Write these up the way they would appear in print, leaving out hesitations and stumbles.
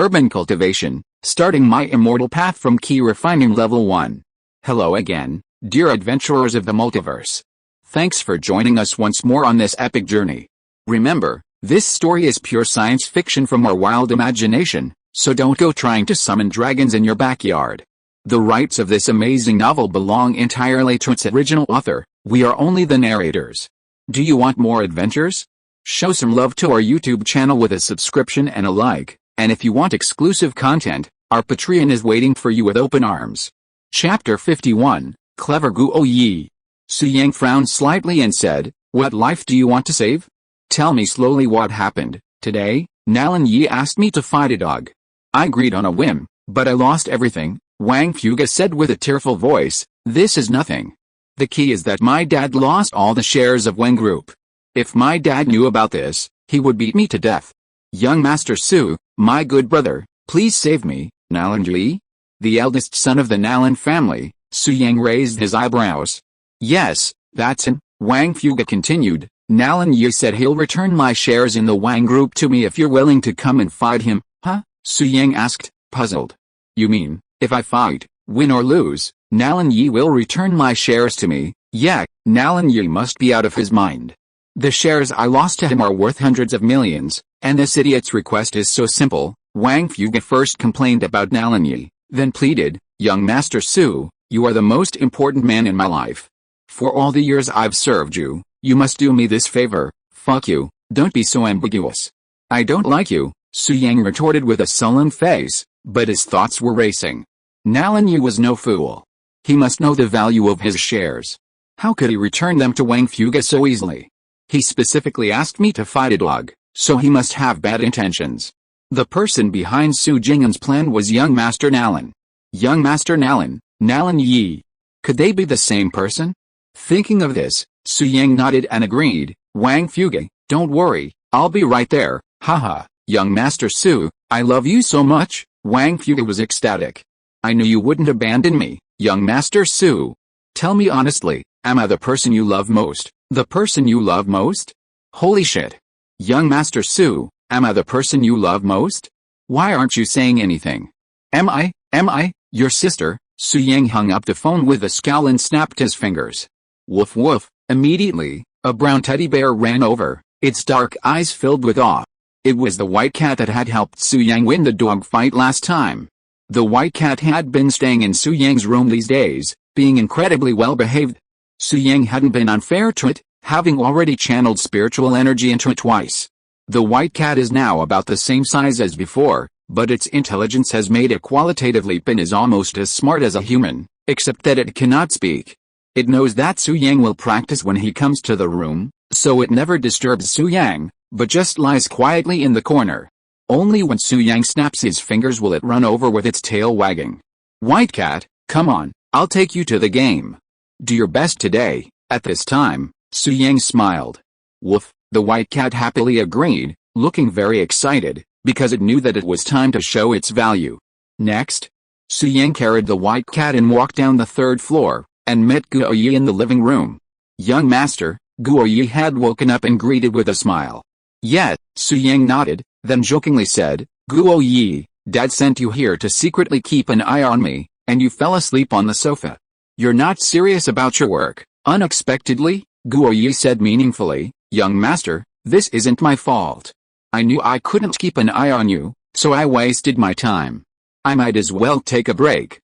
Urban Cultivation, starting my immortal path from key refining level 1. Hello again, dear adventurers of the multiverse. Thanks for joining us once more on this epic journey. Remember, this story is pure science fiction from our wild imagination, so don't go trying to summon dragons in your backyard. The rights of this amazing novel belong entirely to its original author, we are only the narrators. Do you want more adventures? Show some love to our YouTube channel with a subscription and a like, and if you want exclusive content, our Patreon is waiting for you with open arms. Chapter 51, Clever Guo Yi. Su Yang frowned slightly and said, "What life do you want to save? Tell me slowly what happened. Today, Nalan Yi asked me to fight a dog. I agreed on a whim, but I lost everything," Wang Fuga said with a tearful voice. "This is nothing. The key is that my dad lost all the shares of Wang Group. If my dad knew about this, he would beat me to death. Young Master Su, my good brother, please save me." Nalan Yi? The eldest son of the Nalan family, Su Yang raised his eyebrows. "Yes, that's him," Wang Fuga continued. "Nalan Yi said he'll return my shares in the Wang Group to me if you're willing to come and fight him." "Huh?" Su Yang asked, puzzled. "You mean, if I fight, win or lose, Nalan Yi will return my shares to me?" "Yeah, Nalan Yi must be out of his mind. The shares I lost to him are worth hundreds of millions, and this idiot's request is so simple." Wang Fuga first complained about Nalan Yi, then pleaded, "Young Master Su, you are the most important man in my life. For all the years I've served you, you must do me this favor." "Fuck you, don't be so ambiguous. I don't like you," Su Yang retorted with a sullen face, but his thoughts were racing. Nalan Yi was no fool. He must know the value of his shares. How could he return them to Wang Fuga so easily? He specifically asked me to fight a dog, so he must have bad intentions. The person behind Su Jing'an's plan was young Master Nalan. Young Master Nalan, Nalan Yi. Could they be the same person? Thinking of this, Su Yang nodded and agreed. "Wang Fuga, don't worry, I'll be right there." "Haha, young Master Su, I love you so much." Wang Fuga was ecstatic. "I knew you wouldn't abandon me, young Master Su. Tell me honestly, am I the person you love most?" "The person you love most? Holy shit. Young Master Su, am I the person you love most? Why aren't you saying anything?" Am I, your sister?" Su Yang hung up the phone with a scowl and snapped his fingers. Woof woof, immediately, a brown teddy bear ran over, its dark eyes filled with awe. It was the white cat that had helped Su Yang win the dog fight last time. The white cat had been staying in Su Yang's room these days, being incredibly well behaved. Su Yang hadn't been unfair to it, having already channeled spiritual energy into it twice. The white cat is now about the same size as before, but its intelligence has made a qualitative leap and is almost as smart as a human, except that it cannot speak. It knows that Su Yang will practice when he comes to the room, so it never disturbs Su Yang, but just lies quietly in the corner. Only when Su Yang snaps his fingers will it run over with its tail wagging. "White cat, come on, I'll take you to the game. Do your best today." At this time, Su Yang smiled. "Woof," the white cat happily agreed, looking very excited, because it knew that it was time to show its value. Next, Su Yang carried the white cat and walked down the third floor, and met Guo Yi in the living room. "Young Master," Guo Yi had woken up and greeted with a smile. "Yeah," Su Yang nodded, then jokingly said, "Guo Yi, Dad sent you here to secretly keep an eye on me, and you fell asleep on the sofa. You're not serious about your work." Unexpectedly, Guo Yi said meaningfully, "Young Master, this isn't my fault. I knew I couldn't keep an eye on you, so I wasted my time. I might as well take a break."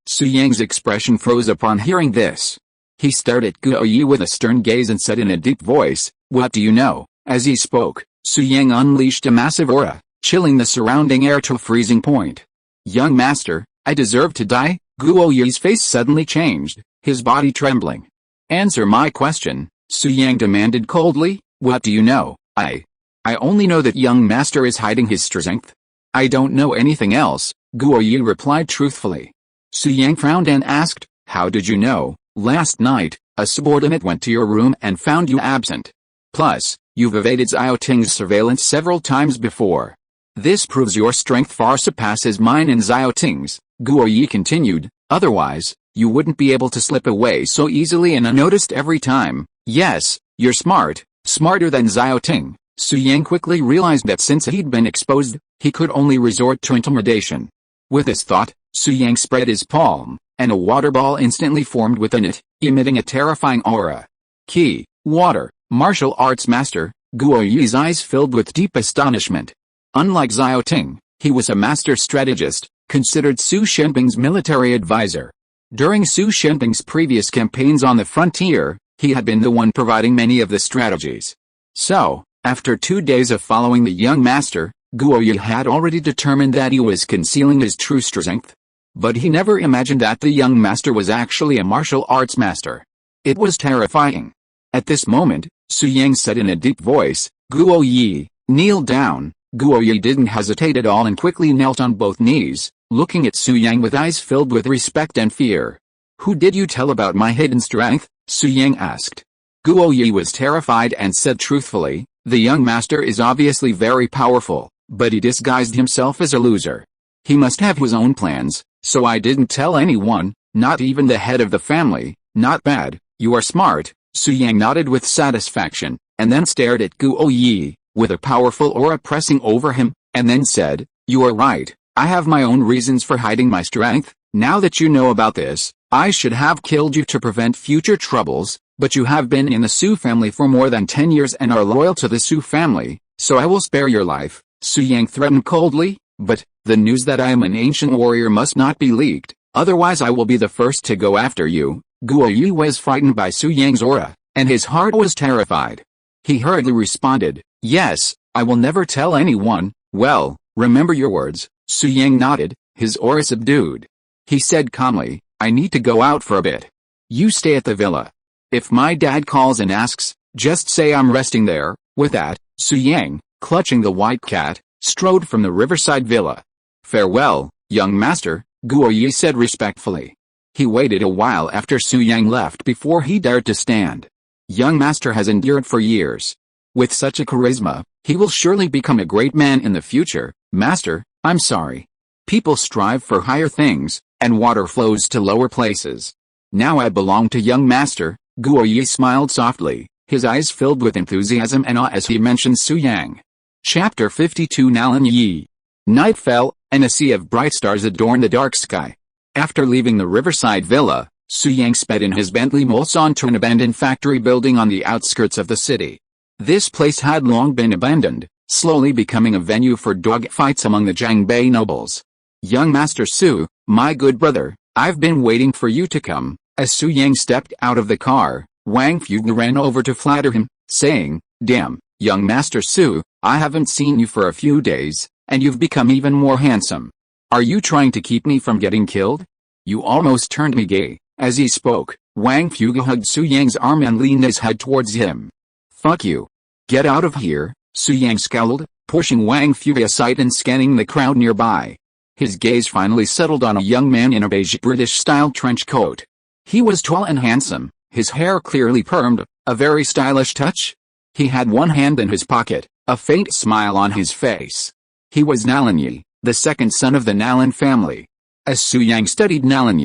Su Yang's expression froze upon hearing this. He stared at Guo Yi with a stern gaze and said in a deep voice, "What do you know?" As he spoke, Su Yang unleashed a massive aura, chilling the surrounding air to a freezing point. "Young Master, I deserve to die?" Guo Yi's face suddenly changed, his body trembling. "Answer my question," Su Yang demanded coldly. "What do you know?" I only know that young Master is hiding his strength. I don't know anything else," Guo Yi replied truthfully. Su Yang frowned and asked, "How did you know?" "Last night, a subordinate went to your room and found you absent. Plus, you've evaded Xiao Ting's surveillance several times before. This proves your strength far surpasses mine and Xiao Ting's," Guo Yi continued. "Otherwise, you wouldn't be able to slip away so easily and unnoticed every time. Yes, you're smart, smarter than Xiao Ting." Su Yang quickly realized that since he'd been exposed, He could only resort to intimidation. With this thought, Su Yang spread his palm, and a water ball instantly formed within it, emitting a terrifying aura. Key, water, martial arts master. Guo Yi's eyes filled with deep astonishment. Unlike Xiao Ting, he was a master strategist, considered Su Shenping's military advisor. During Su Shenping's previous campaigns on the frontier, he had been the one providing many of the strategies. So, after 2 days of following the young master, Guo Yi had already determined that he was concealing his true strength. But he never imagined that the young master was actually a martial arts master. It was terrifying. At this moment, Su Yang said in a deep voice, "Guo Yi, kneel down." Guo Yi didn't hesitate at all and quickly knelt on both knees, looking at Su Yang with eyes filled with respect and fear. "Who did you tell about my hidden strength?" Su Yang asked. Guo Yi was terrified and said truthfully, "The young master is obviously very powerful, but he disguised himself as a loser. He must have his own plans, so I didn't tell anyone, not even the head of the family." "Not bad, you are smart." Su Yang nodded with satisfaction, and then stared at Guo Yi, with a powerful aura pressing over him, and then said, "You are right, I have my own reasons for hiding my strength. Now that you know about this, I should have killed you to prevent future troubles, but you have been in the Su family for more than 10 years and are loyal to the Su family, so I will spare your life," Su Yang threatened coldly, "but the news that I am an ancient warrior must not be leaked, otherwise I will be the first to go after you." Guo Yi was frightened by Su Yang's aura, and his heart was terrified. He hurriedly responded, "Yes, I will never tell anyone." "Well, remember your words." Su Yang nodded, his aura subdued. He said calmly, "I need to go out for a bit. You stay at the villa. If my dad calls and asks, just say I'm resting there." With that, Su Yang, clutching the white cat, strode from the riverside villa. "Farewell, young master," Guo Yi said respectfully. He waited a while after Su Yang left before he dared to stand. Young master has endured for years. With such a charisma, he will surely become a great man in the future. "Master, I'm sorry. People strive for higher things, and water flows to lower places. Now I belong to young master." Guo Yi smiled softly, his eyes filled with enthusiasm and awe as he mentioned Su Yang. Chapter 52 Nalan Yi. Night fell, and a sea of bright stars adorned the dark sky. After leaving the riverside villa, Su Yang sped in his Bentley Mulsanne to an abandoned factory building on the outskirts of the city. This place had long been abandoned, slowly becoming a venue for dogfights among the Jiangbei nobles. "Young Master Su, my good brother, I've been waiting for you to come." As Su Yang stepped out of the car, Wang Fuge ran over to flatter him, saying, "Damn, young Master Su, I haven't seen you for a few days, and you've become even more handsome. Are you trying to keep me from getting killed? You almost turned me gay." As he spoke, Wang Fuge hugged Su Yang's arm and leaned his head towards him. "Fuck you. Get out of here," Su Yang scowled, pushing Wang Fuge aside and scanning the crowd nearby. His gaze finally settled on a young man in a beige British-style trench coat. He was tall and handsome, his hair clearly permed, a very stylish touch. He had one hand in his pocket, a faint smile on his face. He was Nalan Yi, the second son of the Nalan family. As Su Yang studied Nalan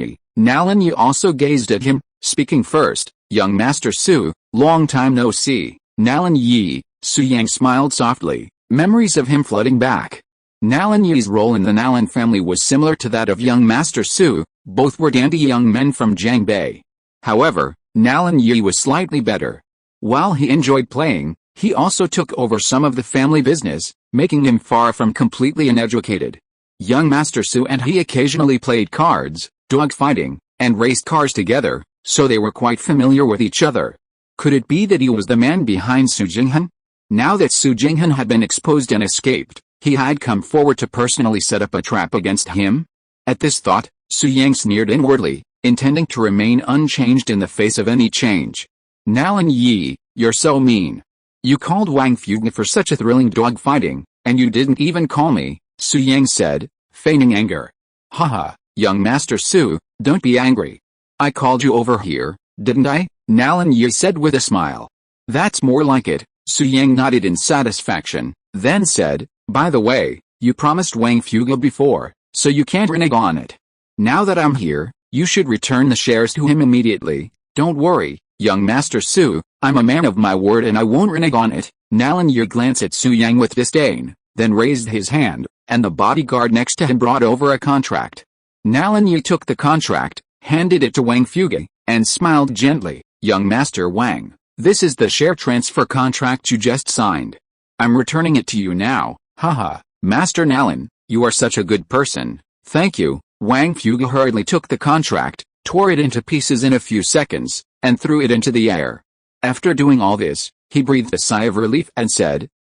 Yi also gazed at him, speaking first, "Young Master Su, long time no see." "Nalan Yi," Su Yang smiled softly, memories of him flooding back. Nalan Yi's role in the Nalan family was similar to that of young Master Su, both were dandy young men from Jiangbei. However, Nalan Yi was slightly better. While he enjoyed playing, he also took over some of the family business, making him far from completely uneducated. Young Master Su and he occasionally played cards, dogfighting, and raced cars together, so they were quite familiar with each other. Could it be that he was the man behind Su Jinghan? Now that Su Jinghan had been exposed and escaped, he had come forward to personally set up a trap against him? At this thought, Su Yang sneered inwardly, intending to remain unchanged in the face of any change. "Nalan Yi, you're so mean. You called Wang Fuge for such a thrilling dogfighting, and you didn't even call me," Su Yang said, feigning anger. "Haha, young Master Su, don't be angry. I called you over here, didn't I?" Nalan Yi said with a smile. "That's more like it." Su Yang nodded in satisfaction, then said, "By the way, you promised Wang Fuge before, so you can't renege on it. Now that I'm here, you should return the shares to him immediately." "Don't worry, young Master Su, I'm a man of my word and I won't renege on it." Nalan Yi glanced at Su Yang with disdain, then raised his hand, and the bodyguard next to him brought over a contract. Nalan Yi took the contract, handed it to Wang Fuge, and smiled gently. Young Master Wang, this is the share transfer contract you just signed. I'm returning it to you now, haha. Master Nalan, you are such a good person, thank you. Wang Fuge hurriedly took the contract, tore it into pieces in a few seconds, and threw it into the air. After doing all this, he breathed a sigh of relief and said,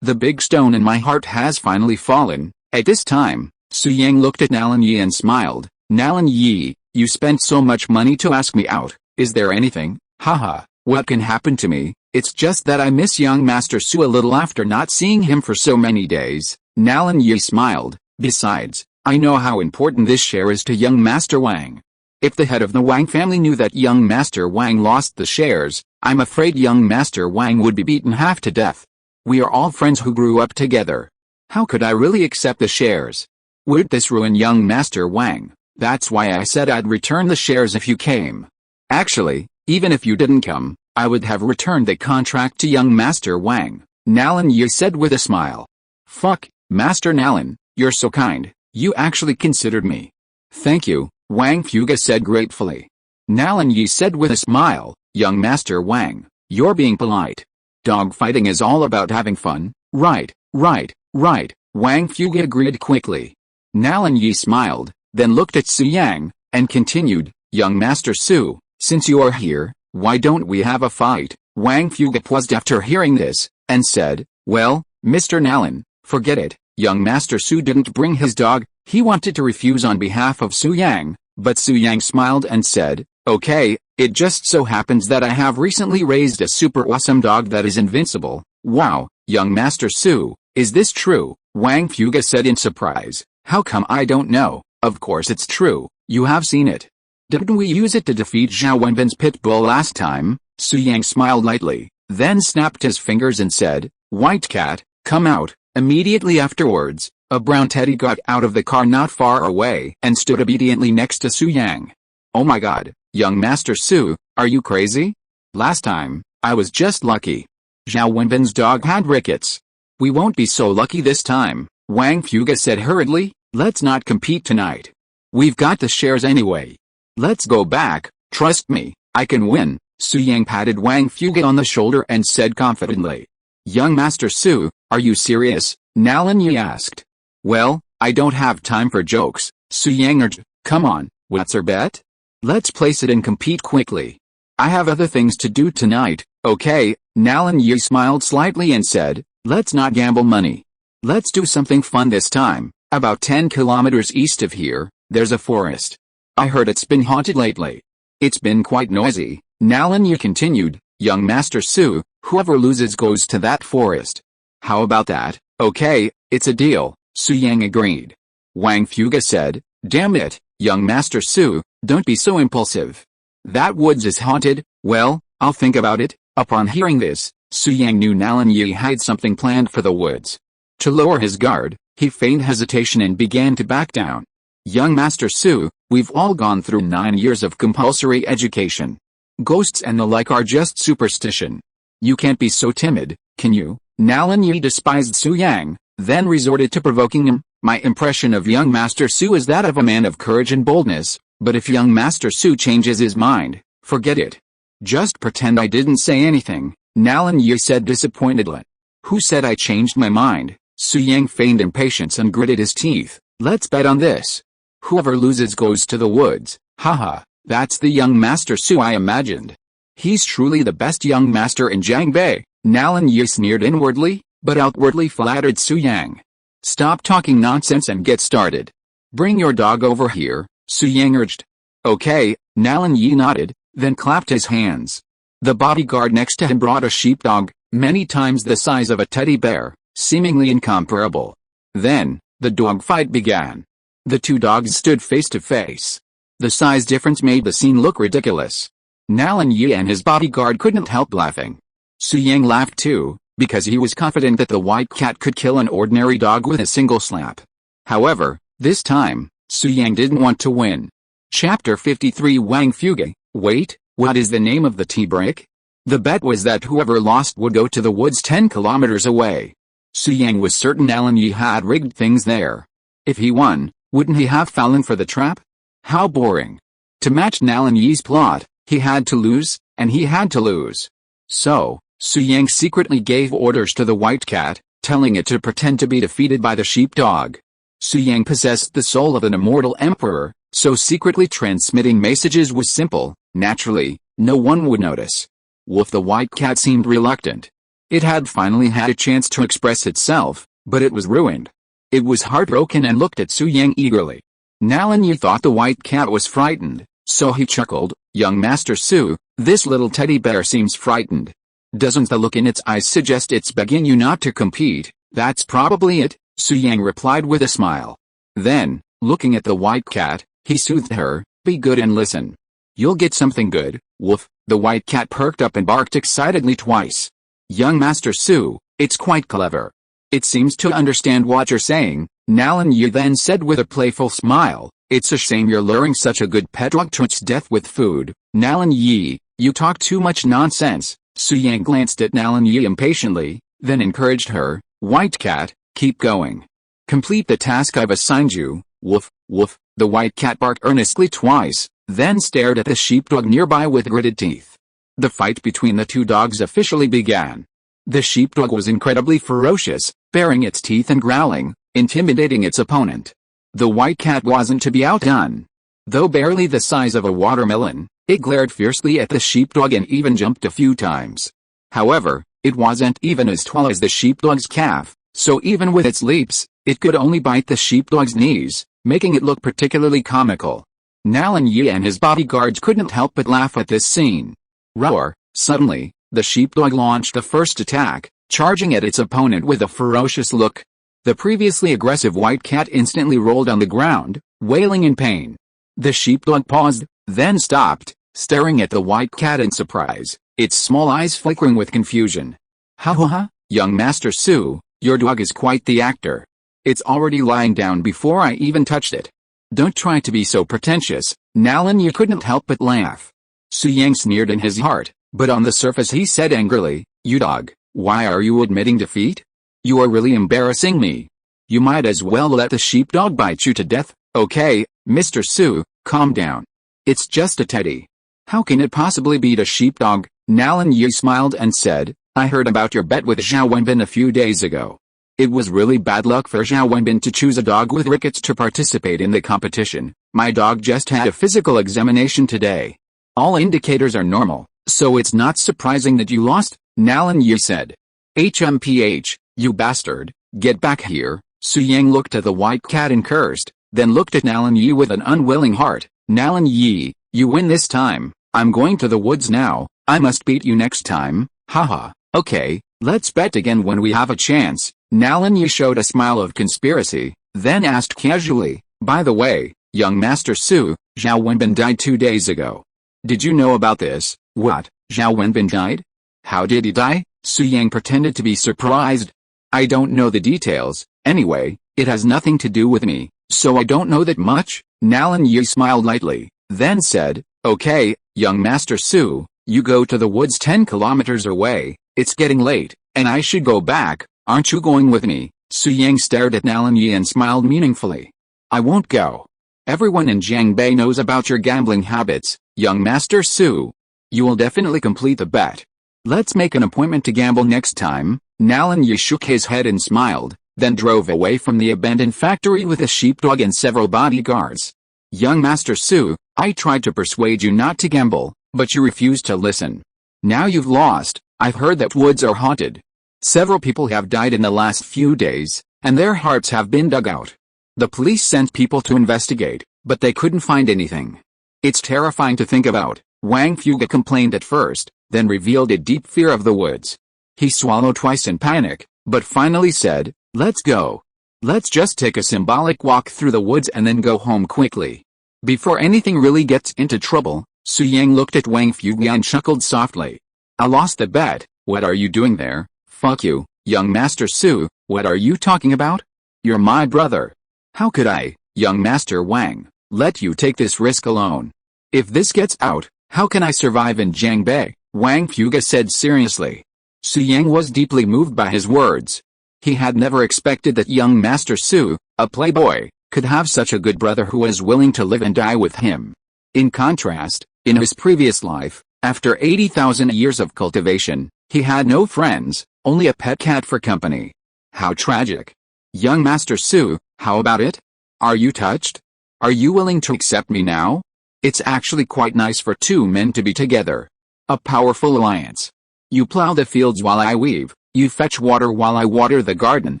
the big stone in my heart has finally fallen. At this time, Su Yang looked at Nalan Yi and smiled. Nalan Yi, you spent so much money to ask me out, is there anything? Haha, what can happen to me? It's just that I miss young Master Su a little after not seeing him for so many days. Nalan Yi smiled. Besides, I know how important this share is to young Master Wang. If the head of the Wang family knew that young Master Wang lost the shares, I'm afraid young Master Wang would be beaten half to death. We are all friends who grew up together. How could I really accept the shares? Would this ruin young Master Wang? That's why I said I'd return the shares if you came. Actually, even if you didn't come, I would have returned the contract to young Master Wang, Nalan Yi said with a smile. Fuck, Master Nalan, you're so kind, you actually considered me. Thank you, Wang Fuge said gratefully. Nalan Yi said with a smile, young Master Wang, you're being polite. Dogfighting is all about having fun, right, Wang Fuge agreed quickly. Nalan Yi smiled, then looked at Su Yang, and continued, young Master Su, since you are here, why don't we have a fight? Wang Fuge paused after hearing this, and said, well, Mr. Nalan, forget it, young Master Su didn't bring his dog. He wanted to refuse on behalf of Su Yang, but Su Yang smiled and said, okay, it just so happens that I have recently raised a super awesome dog that is invincible. Wow, young Master Su, is this true? Wang Fuge said in surprise. How come I don't know? Of course it's true, you have seen it. Didn't we use it to defeat Zhao Wenbin's pit bull last time? Su Yang smiled lightly, then snapped his fingers and said, White cat, come out. Immediately afterwards, a brown teddy got out of the car not far away and stood obediently next to Su Yang. Oh my god, young Master Su, are you crazy? Last time, I was just lucky. Zhao Wenbin's dog had rickets. We won't be so lucky this time, Wang Fuge said hurriedly. Let's not compete tonight. We've got the shares anyway. Let's go back, trust me, I can win. Su Yang patted Wang Fuge on the shoulder and said confidently. Young Master Su, are you serious? Nalan Yi asked. Well, I don't have time for jokes, Su Yang urged. Come on, what's our bet? Let's place it and compete quickly. I have other things to do tonight, okay? Nalan Yi smiled slightly and said, let's not gamble money. Let's do something fun this time. About 10 kilometers east of here, there's a forest. I heard it's been haunted lately. It's been quite noisy. Nalan Yi continued, young Master Su, whoever loses goes to that forest. How about that? Okay, it's a deal, Su Yang agreed. Wang Fuge said, damn it, young Master Su, don't be so impulsive. That woods is haunted. Well, I'll think about it. Upon hearing this, Su Yang knew Nalan Yi had something planned for the woods. To lower his guard, he feigned hesitation and began to back down. Young Master Su, we've all gone through 9 years of compulsory education. Ghosts and the like are just superstition. You can't be so timid, can you? Nalan Yi despised Su Yang, then resorted to provoking him. My impression of young Master Su is that of a man of courage and boldness, but if young Master Su changes his mind, forget it. Just pretend I didn't say anything, Nalan Yi said disappointedly. Who said I changed my mind? Su Yang feigned impatience and gritted his teeth. Let's bet on this. Whoever loses goes to the woods. Haha, that's the young Master Su I imagined. He's truly the best young master in Jiangbei. Nalan Yi sneered inwardly, but outwardly flattered Su Yang. Stop talking nonsense and get started. Bring your dog over here, Su Yang urged. Okay, Nalan Yi nodded, then clapped his hands. The bodyguard next to him brought a sheepdog, many times the size of a teddy bear, seemingly incomparable. Then, the dogfight began. The two dogs stood face to face. The size difference made the scene look ridiculous. Nalan Yi and his bodyguard couldn't help laughing. Su Yang laughed too, because he was confident that the white cat could kill an ordinary dog with a single slap. However, this time, Su Yang didn't want to win. Chapter 53 Wang Fuge, wait, what is the name of the tea break? The bet was that whoever lost would go to the woods 10 kilometers away. Su Yang was certain Alan Yi had rigged things there. If he won, wouldn't he have fallen for the trap? How boring. To match Alan Yi's plot, he had to lose, and he had to lose. So, Su Yang secretly gave orders to the white cat, telling it to pretend to be defeated by the sheepdog. Su Yang possessed the soul of an immortal emperor, so secretly transmitting messages was simple. Naturally, no one would notice. Wolf the white cat seemed reluctant. It had finally had a chance to express itself, but it was ruined. It was heartbroken and looked at Su Yang eagerly. Alan Yi thought the white cat was frightened, so he chuckled, "Young Master Su, this little teddy bear seems frightened. Doesn't the look in its eyes suggest it's begging you not to compete?" "That's probably it," Su Yang replied with a smile. Then, looking at the white cat, he soothed her, "Be good and listen. You'll get something good, Wolf." The white cat perked up and barked excitedly twice. "Young Master Su, it's quite clever. It seems to understand what you're saying," Alan Yi then said with a playful smile. "It's a shame you're luring such a good pet dog to its death with food." "Alan Yi, you talk too much nonsense." Su Yang glanced at Alan Yi impatiently, then encouraged her, "White cat, keep going. Complete the task I've assigned you." "Woof, woof," the white cat barked earnestly twice, then stared at the sheepdog nearby with gritted teeth. The fight between the two dogs officially began. The sheepdog was incredibly ferocious, baring its teeth and growling, intimidating its opponent. The white cat wasn't to be outdone. Though barely the size of a watermelon, it glared fiercely at the sheepdog and even jumped a few times. However, it wasn't even as tall as the sheepdog's calf, so even with its leaps, it could only bite the sheepdog's knees, making it look particularly comical. Alan Yi and his bodyguards couldn't help but laugh at this scene. Roar! Suddenly, the sheepdog launched the first attack, charging at its opponent with a ferocious look. The previously aggressive white cat instantly rolled on the ground, wailing in pain. The sheepdog paused, then stopped, staring at the white cat in surprise, its small eyes flickering with confusion. "Ha ha ha, young Master Su, your dog is quite the actor. It's already lying down before I even touched it. Don't try to be so pretentious." Alan Yi couldn't help but laugh. Su Yang sneered in his heart, but on the surface he said angrily, "You dog, why are you admitting defeat? You are really embarrassing me. You might as well let the sheepdog bite you to death." "Okay, Mr. Su, calm down. It's just a teddy. How can it possibly beat a sheepdog?" Alan Yi smiled and said, "I heard about your bet with Zhao Wenbin a few days ago. It was really bad luck for Zhao Wenbin to choose a dog with rickets to participate in the competition. My dog just had a physical examination today. All indicators are normal, so it's not surprising that you lost," Alan Yi said. "HMPH, you bastard, get back here." Su Yang looked at the white cat and cursed, then looked at Alan Yi with an unwilling heart. "Alan Yi, you win this time. I'm going to the woods now. I must beat you next time." "Haha, okay, let's bet again when we have a chance." Alan Yi showed a smile of conspiracy, then asked casually, "By the way, young Master Su, Zhao Wenbin died 2 days ago. Did you know about this?" "What, Zhao Wenbin died? How did he die?" Su Yang pretended to be surprised. "I don't know the details. Anyway, it has nothing to do with me, so I don't know that much." Alan Yi smiled lightly, then said, "Okay, young Master Su, you go to the woods 10 kilometers away. It's getting late, and I should go back. Aren't you going with me?" Su Yang stared at Alan Yi and smiled meaningfully. "I won't go. Everyone in Jiangbei knows about your gambling habits, young Master Su. You will definitely complete the bet. Let's make an appointment to gamble next time." Alan Yi shook his head and smiled, then drove away from the abandoned factory with a sheepdog and several bodyguards. "Young Master Su, I tried to persuade you not to gamble, but you refused to listen. Now you've lost. I've heard that woods are haunted. Several people have died in the last few days, and their hearts have been dug out. The police sent people to investigate, but they couldn't find anything. It's terrifying to think about." Wang Fuga complained at first, then revealed a deep fear of the woods. He swallowed twice in panic, but finally said, "Let's go. Let's just take a symbolic walk through the woods and then go home quickly. Before anything really gets into trouble." Su Yang looked at Wang Fuga and chuckled softly. "I lost the bet. What are you doing there?" "Fuck you, young Master Su, what are you talking about? You're my brother. How could I, young Master Wang, let you take this risk alone? If this gets out, how can I survive in Jiangbei?" Wang Fuga said seriously. Su Yang was deeply moved by his words. He had never expected that young Master Su, a playboy, could have such a good brother who was willing to live and die with him. In contrast, in his previous life, after 80,000 years of cultivation, he had no friends, only a pet cat for company. How tragic. Young Master Su, how about it? Are you touched? Are you willing to accept me now? It's actually quite nice for two men to be together. A powerful alliance. You plow the fields while I weave, you fetch water while I water the garden,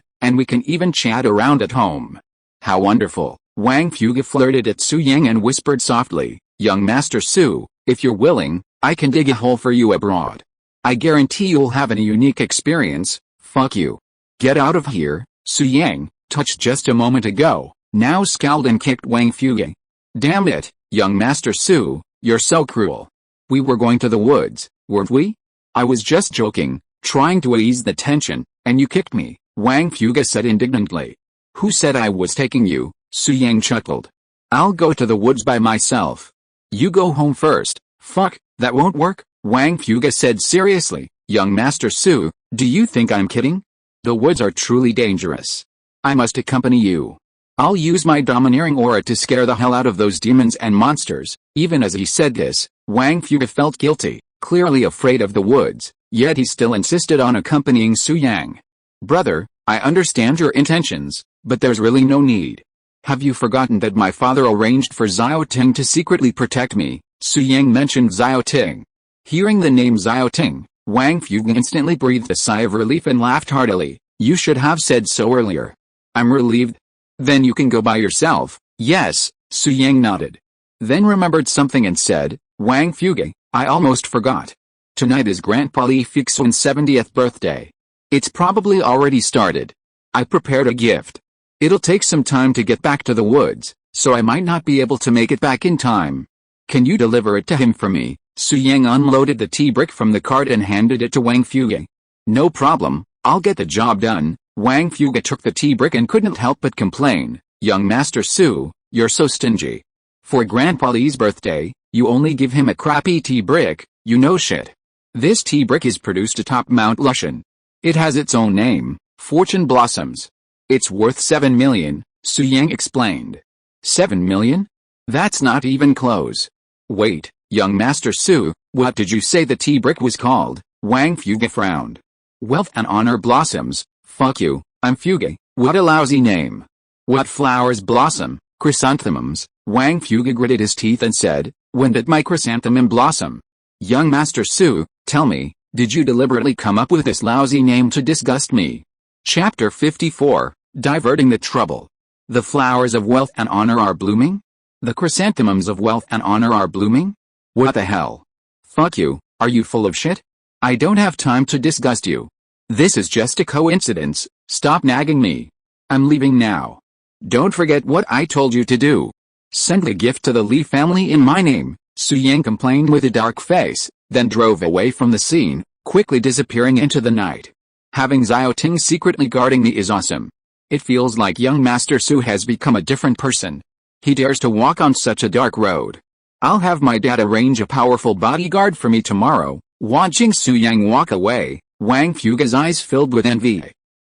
and we can even chat around at home. How wonderful. Wang Fuge flirted at Su Yang and whispered softly, young Master Su, if you're willing, I can dig a hole for you abroad. I guarantee you'll have a unique experience. Fuck you. Get out of here. Su Yang, touched just a moment ago, now scowled and kicked Wang Fuge. Damn it, young Master Su, you're so cruel. We were going to the woods, weren't we? I was just joking, trying to ease the tension, and you kicked me, Wang Fuge said indignantly. Who said I was taking you? Su Yang chuckled. I'll go to the woods by myself. You go home first. Fuck, that won't work, Wang Fuge said seriously. Young Master Su, do you think I'm kidding? The woods are truly dangerous. I must accompany you. I'll use my domineering aura to scare the hell out of those demons and monsters. Even as he said this, Wang Fuge felt guilty, clearly afraid of the woods, yet he still insisted on accompanying Su Yang. Brother, I understand your intentions, but there's really no need. Have you forgotten that my father arranged for Xiao Ting to secretly protect me? Su Yang mentioned Xiao Ting. Hearing the name Xiao Ting, Wang Fuge instantly breathed a sigh of relief and laughed heartily. You should have said so earlier. I'm relieved. Then you can go by yourself. Yes, Su Yang nodded. Then remembered something and said, Wang Fuge, I almost forgot. Tonight is Grandpa Li Fixuan's 70th birthday. It's probably already started. I prepared a gift. It'll take some time to get back to the woods, so I might not be able to make it back in time. Can you deliver it to him for me? Su Yang unloaded the tea brick from the cart and handed it to Wang Fuge. No problem, I'll get the job done. Wang Fuge took the tea brick and couldn't help but complain. Young Master Su, you're so stingy. For Grandpa Li's birthday, you only give him a crappy tea brick, you know shit. This tea brick is produced atop Mount Lushan. It has its own name, Fortune Blossoms. It's worth 7 million, Su Yang explained. 7 million? That's not even close. Wait, young Master Su, what did you say the tea brick was called? Wang Fuge frowned. Wealth and Honor Blossoms. Fuck you, I'm Fuge. What a lousy name. What flowers blossom? Chrysanthemums. Wang Fuge gritted his teeth and said, when did my chrysanthemum blossom? Young Master Su, tell me, did you deliberately come up with this lousy name to disgust me? Chapter 54, Diverting the Trouble. The flowers of wealth and honor are blooming? The chrysanthemums of wealth and honor are blooming? What the hell? Fuck you, are you full of shit? I don't have time to disgust you. This is just a coincidence, stop nagging me. I'm leaving now. Don't forget what I told you to do. Send a gift to the Li family in my name, Su Yang complained with a dark face, then drove away from the scene, quickly disappearing into the night. Having Xiao Ting secretly guarding me is awesome. It feels like young Master Su has become a different person. He dares to walk on such a dark road. I'll have my dad arrange a powerful bodyguard for me tomorrow. Watching Su Yang walk away, Wang Fuge's eyes filled with envy.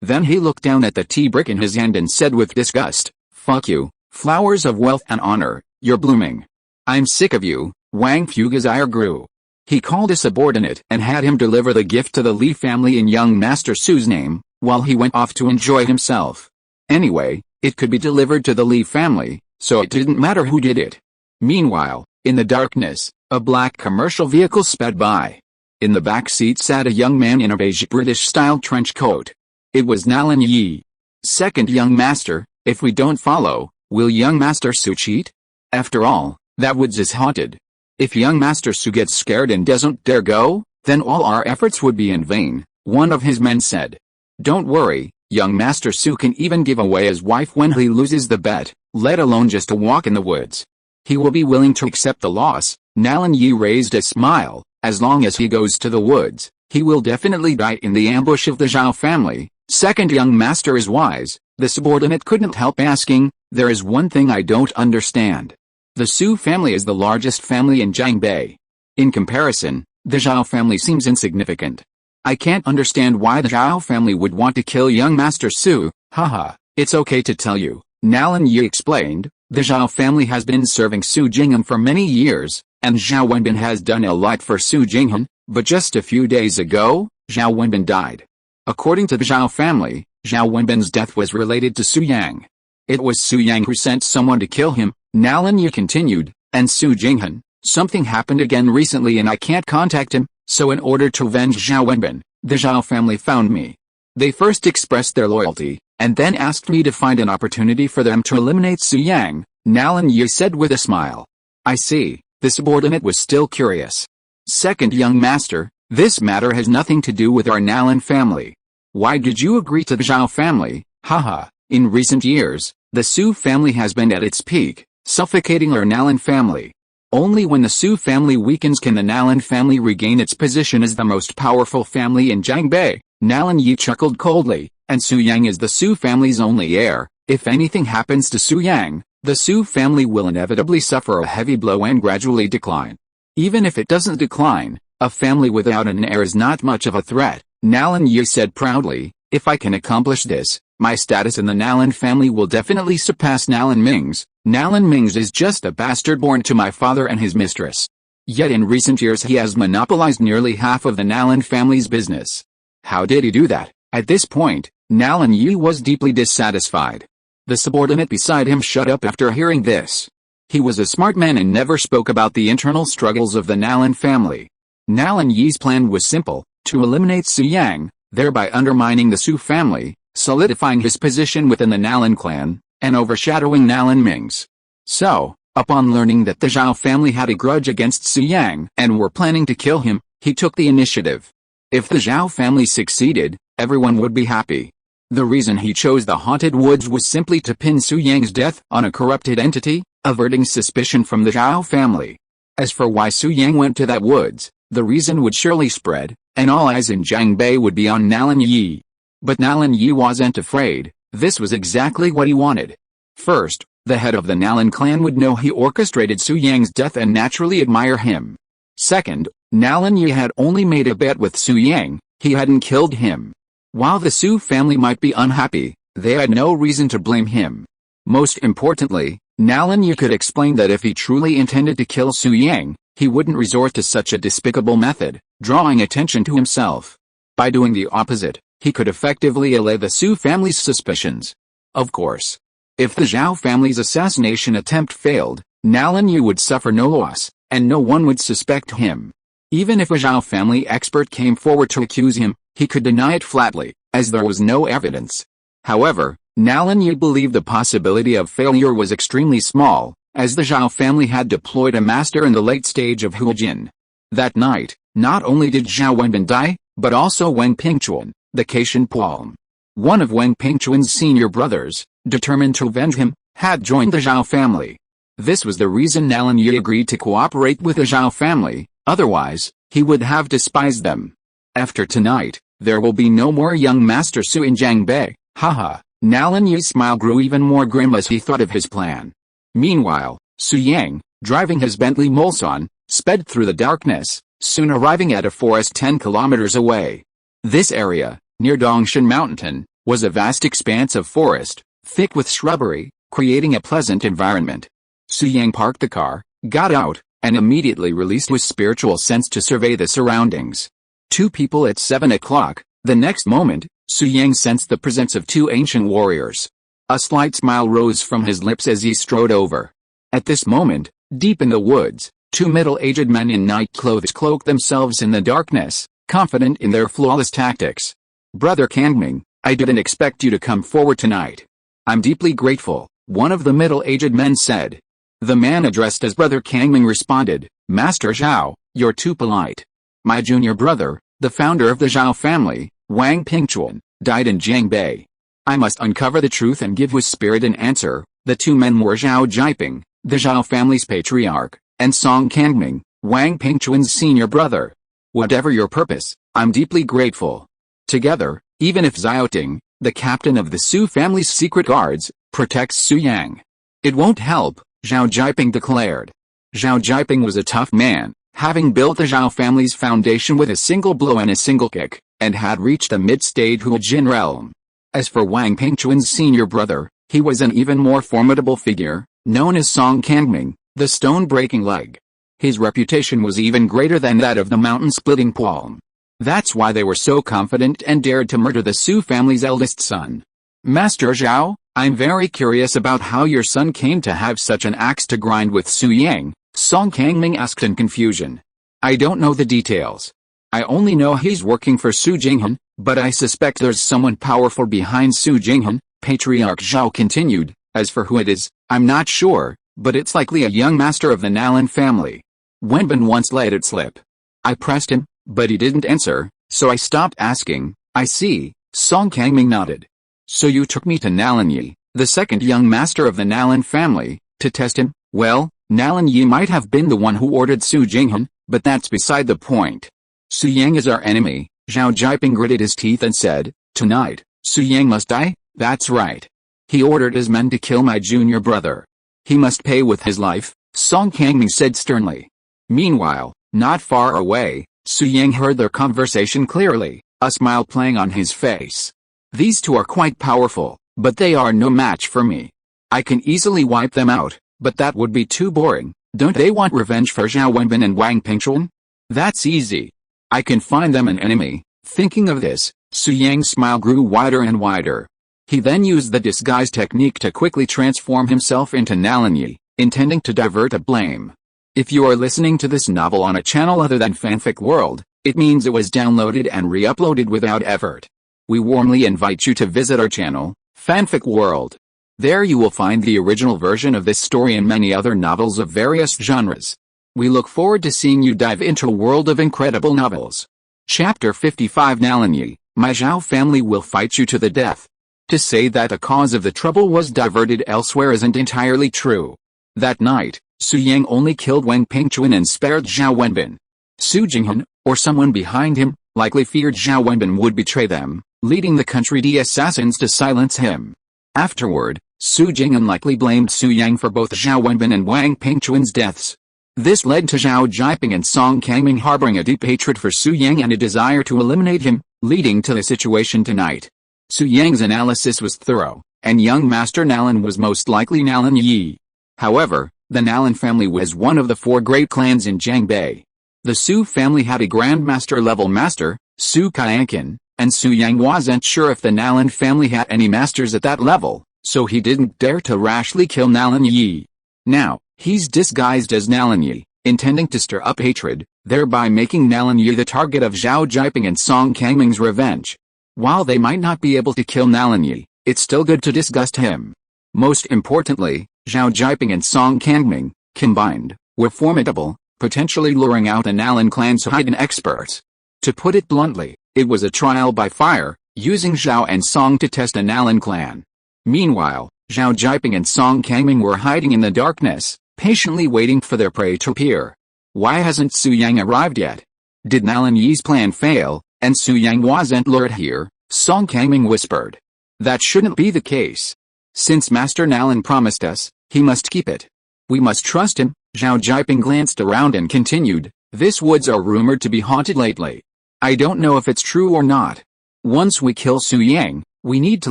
Then he looked down at the tea brick in his hand and said with disgust, fuck you, flowers of wealth and honor, you're blooming. I'm sick of you. Wang Fuge's ire grew. He called a subordinate and had him deliver the gift to the Li family in young Master Su's name, while he went off to enjoy himself. Anyway, it could be delivered to the Li family, so it didn't matter who did it. Meanwhile, in the darkness, a black commercial vehicle sped by. In the back seat sat a young man in a beige British-style trench coat. It was Nalan Yi. Second young master, if we don't follow, will young Master Su cheat? After all, that woods is haunted. If young Master Su gets scared and doesn't dare go, then all our efforts would be in vain, one of his men said. Don't worry, young Master Su can even give away his wife when he loses the bet, let alone just a walk in the woods. He will be willing to accept the loss. Nalan Yi raised a smile. As long as he goes to the woods, he will definitely die in the ambush of the Zhao family. Second young master is wise. The subordinate couldn't help asking, there is one thing I don't understand. The Su family is the largest family in Jiangbei. In comparison, the Zhao family seems insignificant. I can't understand why the Zhao family would want to kill young Master Su, haha, it's okay to tell you, Nalan Yi explained, the Zhao family has been serving Su Jinghan for many years, and Zhao Wenbin has done a lot for Su Jinghan, but just a few days ago, Zhao Wenbin died. According to the Zhao family, Zhao Wenbin's death was related to Su Yang. It was Su Yang who sent someone to kill him, Nalan Yi continued, and Su Jinghan, something happened again recently and I can't contact him, so in order to avenge Zhao Wenbin, the Zhao family found me. They first expressed their loyalty, and then asked me to find an opportunity for them to eliminate Su Yang, Nalan Yi said with a smile. I see, the subordinate was still curious. Second young master, this matter has nothing to do with our Nalan family. Why did you agree to the Zhao family? Haha, in recent years, the Su family has been at its peak, suffocating our Nalan family. Only when the Su family weakens can the Nalan family regain its position as the most powerful family in Jiangbei. Nalan Yi chuckled coldly, and Su Yang is the Su family's only heir. If anything happens to Su Yang, the Su family will inevitably suffer a heavy blow and gradually decline. Even if it doesn't decline, a family without an heir is not much of a threat, Nalan Yi said proudly. If I can accomplish this, my status in the Nalan family will definitely surpass Nalan Ming's. Nalan Ming's is just a bastard born to my father and his mistress. Yet in recent years he has monopolized nearly half of the Nalan family's business. How did he do that? At this point, Nalan Yi was deeply dissatisfied. The subordinate beside him shut up after hearing this. He was a smart man and never spoke about the internal struggles of the Nalan family. Nalan Yi's plan was simple, to eliminate Su Yang, thereby undermining the Su family, solidifying his position within the Nalan clan, and overshadowing Nalan Ming's. So, upon learning that the Zhao family had a grudge against Su Yang and were planning to kill him, he took the initiative. If the Zhao family succeeded, everyone would be happy. The reason he chose the haunted woods was simply to pin Su Yang's death on a corrupted entity, averting suspicion from the Zhao family. As for why Su Yang went to that woods, the reason would surely spread, and all eyes in Jiangbei would be on Nalan Yi. But Nalan Yi wasn't afraid. This was exactly what he wanted. First, the head of the Nalan clan would know he orchestrated Su Yang's death and naturally admire him. Second, Nalan Yi had only made a bet with Su Yang, he hadn't killed him. While the Su family might be unhappy, they had no reason to blame him. Most importantly, Nalan Yi could explain that if he truly intended to kill Su Yang, he wouldn't resort to such a despicable method, drawing attention to himself. By doing the opposite, he could effectively allay the Su family's suspicions. Of course, if the Zhao family's assassination attempt failed, Nalan Yi would suffer no loss, and no one would suspect him. Even if a Zhao family expert came forward to accuse him, he could deny it flatly, as there was no evidence. However, Nalan Yi believed the possibility of failure was extremely small, as the Zhao family had deployed a master in the late stage of Huijin. That night, not only did Zhao Wenbin die, but also Wang Pingchuan, the Caitian Palm. One of Wang Pingchuan's senior brothers, determined to avenge him, had joined the Zhao family. This was the reason Nalan Yi agreed to cooperate with the Zhao family, otherwise, he would have despised them. After tonight, there will be no more young Master Su in Jiangbei, haha. Nalan Yi's smile grew even more grim as he thought of his plan. Meanwhile, Su Yang, driving his Bentley Mulsanne, sped through the darkness, soon arriving at a forest 10 kilometers away. This area, near Dongshan Mountain, was a vast expanse of forest, thick with shrubbery, creating a pleasant environment. Su Yang parked the car, got out, and immediately released his spiritual sense to survey the surroundings. Two people at 7 o'clock. The next moment, Su Yang sensed the presence of two ancient warriors. A slight smile rose from his lips as he strode over. At this moment, deep in the woods, two middle-aged men in night clothes cloaked themselves in the darkness, confident in their flawless tactics. Brother Kangming, I didn't expect you to come forward tonight. I'm deeply grateful, one of the middle-aged men said. The man addressed as Brother Kangming responded, Master Zhao, you're too polite. My junior brother, the founder of the Zhao family, Wang Pingchuan, died in Jiangbei. I must uncover the truth and give with spirit an answer. The two men were Zhao Jiping, the Zhao family's patriarch, and Song Kangming, Wang Pingchuan's senior brother. Whatever your purpose, I'm deeply grateful. Together, even if Xiaoting, the captain of the Su family's secret guards, protects Su Yang, it won't help, Zhao Jiping declared. Zhao Jiping was a tough man, Having built the Zhao family's foundation with a single blow and a single kick, and had reached the mid-stage Huajin realm. As for Wang Pingquan's senior brother, he was an even more formidable figure, known as Song Kangming, the stone-breaking leg. His reputation was even greater than that of the mountain-splitting palm. That's why they were so confident and dared to murder the Su family's eldest son. Master Zhao, I'm very curious about how your son came to have such an axe to grind with Su Yang, Song Kangming asked in confusion. I don't know the details. I only know he's working for Su Jinghan, but I suspect there's someone powerful behind Su Jinghan, Patriarch Zhao continued. As for who it is, I'm not sure, but it's likely a young master of the Nalan family. Wenbin once let it slip. I pressed him, but he didn't answer, so I stopped asking. I see, Song Kangming nodded. So you took me to Nalan Yi, the second young master of the Nalan family, to test him? Well, Nalan Yi might have been the one who ordered Su Jinghan, but that's beside the point. Su Yang is our enemy, Zhao Jiping gritted his teeth and said, tonight, Su Yang must die? That's right. He ordered his men to kill my junior brother. He must pay with his life, Song Kangming said sternly. Meanwhile, not far away, Su Yang heard their conversation clearly, a smile playing on his face. These two are quite powerful, but they are no match for me. I can easily wipe them out, but that would be too boring. Don't they want revenge for Zhao Wenbin and Wang Pingquan? That's easy. I can find them an enemy. Thinking of this, Su Yang's smile grew wider and wider. He then used the disguise technique to quickly transform himself into Nalan Yi, intending to divert the blame. If you are listening to this novel on a channel other than Fanfic World, it means it was downloaded and re-uploaded without effort. We warmly invite you to visit our channel, Fanfic World. There you will find the original version of this story and many other novels of various genres. We look forward to seeing you dive into a world of incredible novels. Chapter 55 Nalan Yi, my Zhao family will fight you to the death. To say that the cause of the trouble was diverted elsewhere isn't entirely true. That night, Su Yang only killed Wang Pingquan and spared Zhao Wenbin. Su Jinghan, or someone behind him, likely feared Zhao Wenbin would betray them, leading the country D assassins to silence him. Afterward, Su Jinghan likely blamed Su Yang for both Zhao Wenbin and Wang Pingquan's deaths. This led to Zhao Jiping and Song Kangming harboring a deep hatred for Su Yang and a desire to eliminate him, leading to the situation tonight. Su Yang's analysis was thorough, and young Master Nalan was most likely Nalan Yi. However, the Nalan family was one of the four great clans in Jiangbei. The Su family had a Grandmaster-level master, Su Qianqian, and Su Yang wasn't sure if the Nalan family had any masters at that level, so he didn't dare to rashly kill Nalan Yi. Now, he's disguised as Nalan Yi, intending to stir up hatred, thereby making Nalan Yi the target of Zhao Jiping and Song Kangming's revenge. While they might not be able to kill Nalan Yi, it's still good to disgust him. Most importantly, Zhao Jiping and Song Kangming, combined, were formidable, potentially luring out the Nalan clan's hidden experts. To put it bluntly, it was a trial by fire, using Zhao and Song to test a Nalan clan. Meanwhile, Zhao Jiping and Song Kangming were hiding in the darkness, patiently waiting for their prey to appear. Why hasn't Su Yang arrived yet? Did Nalan Yi's plan fail, and Su Yang wasn't lured here? Song Kangming whispered. That shouldn't be the case. Since Master Nalan promised us, he must keep it. We must trust him. Zhao Jiping glanced around and continued, "This woods are rumored to be haunted lately. I don't know if it's true or not. Once we kill Su Yang, we need to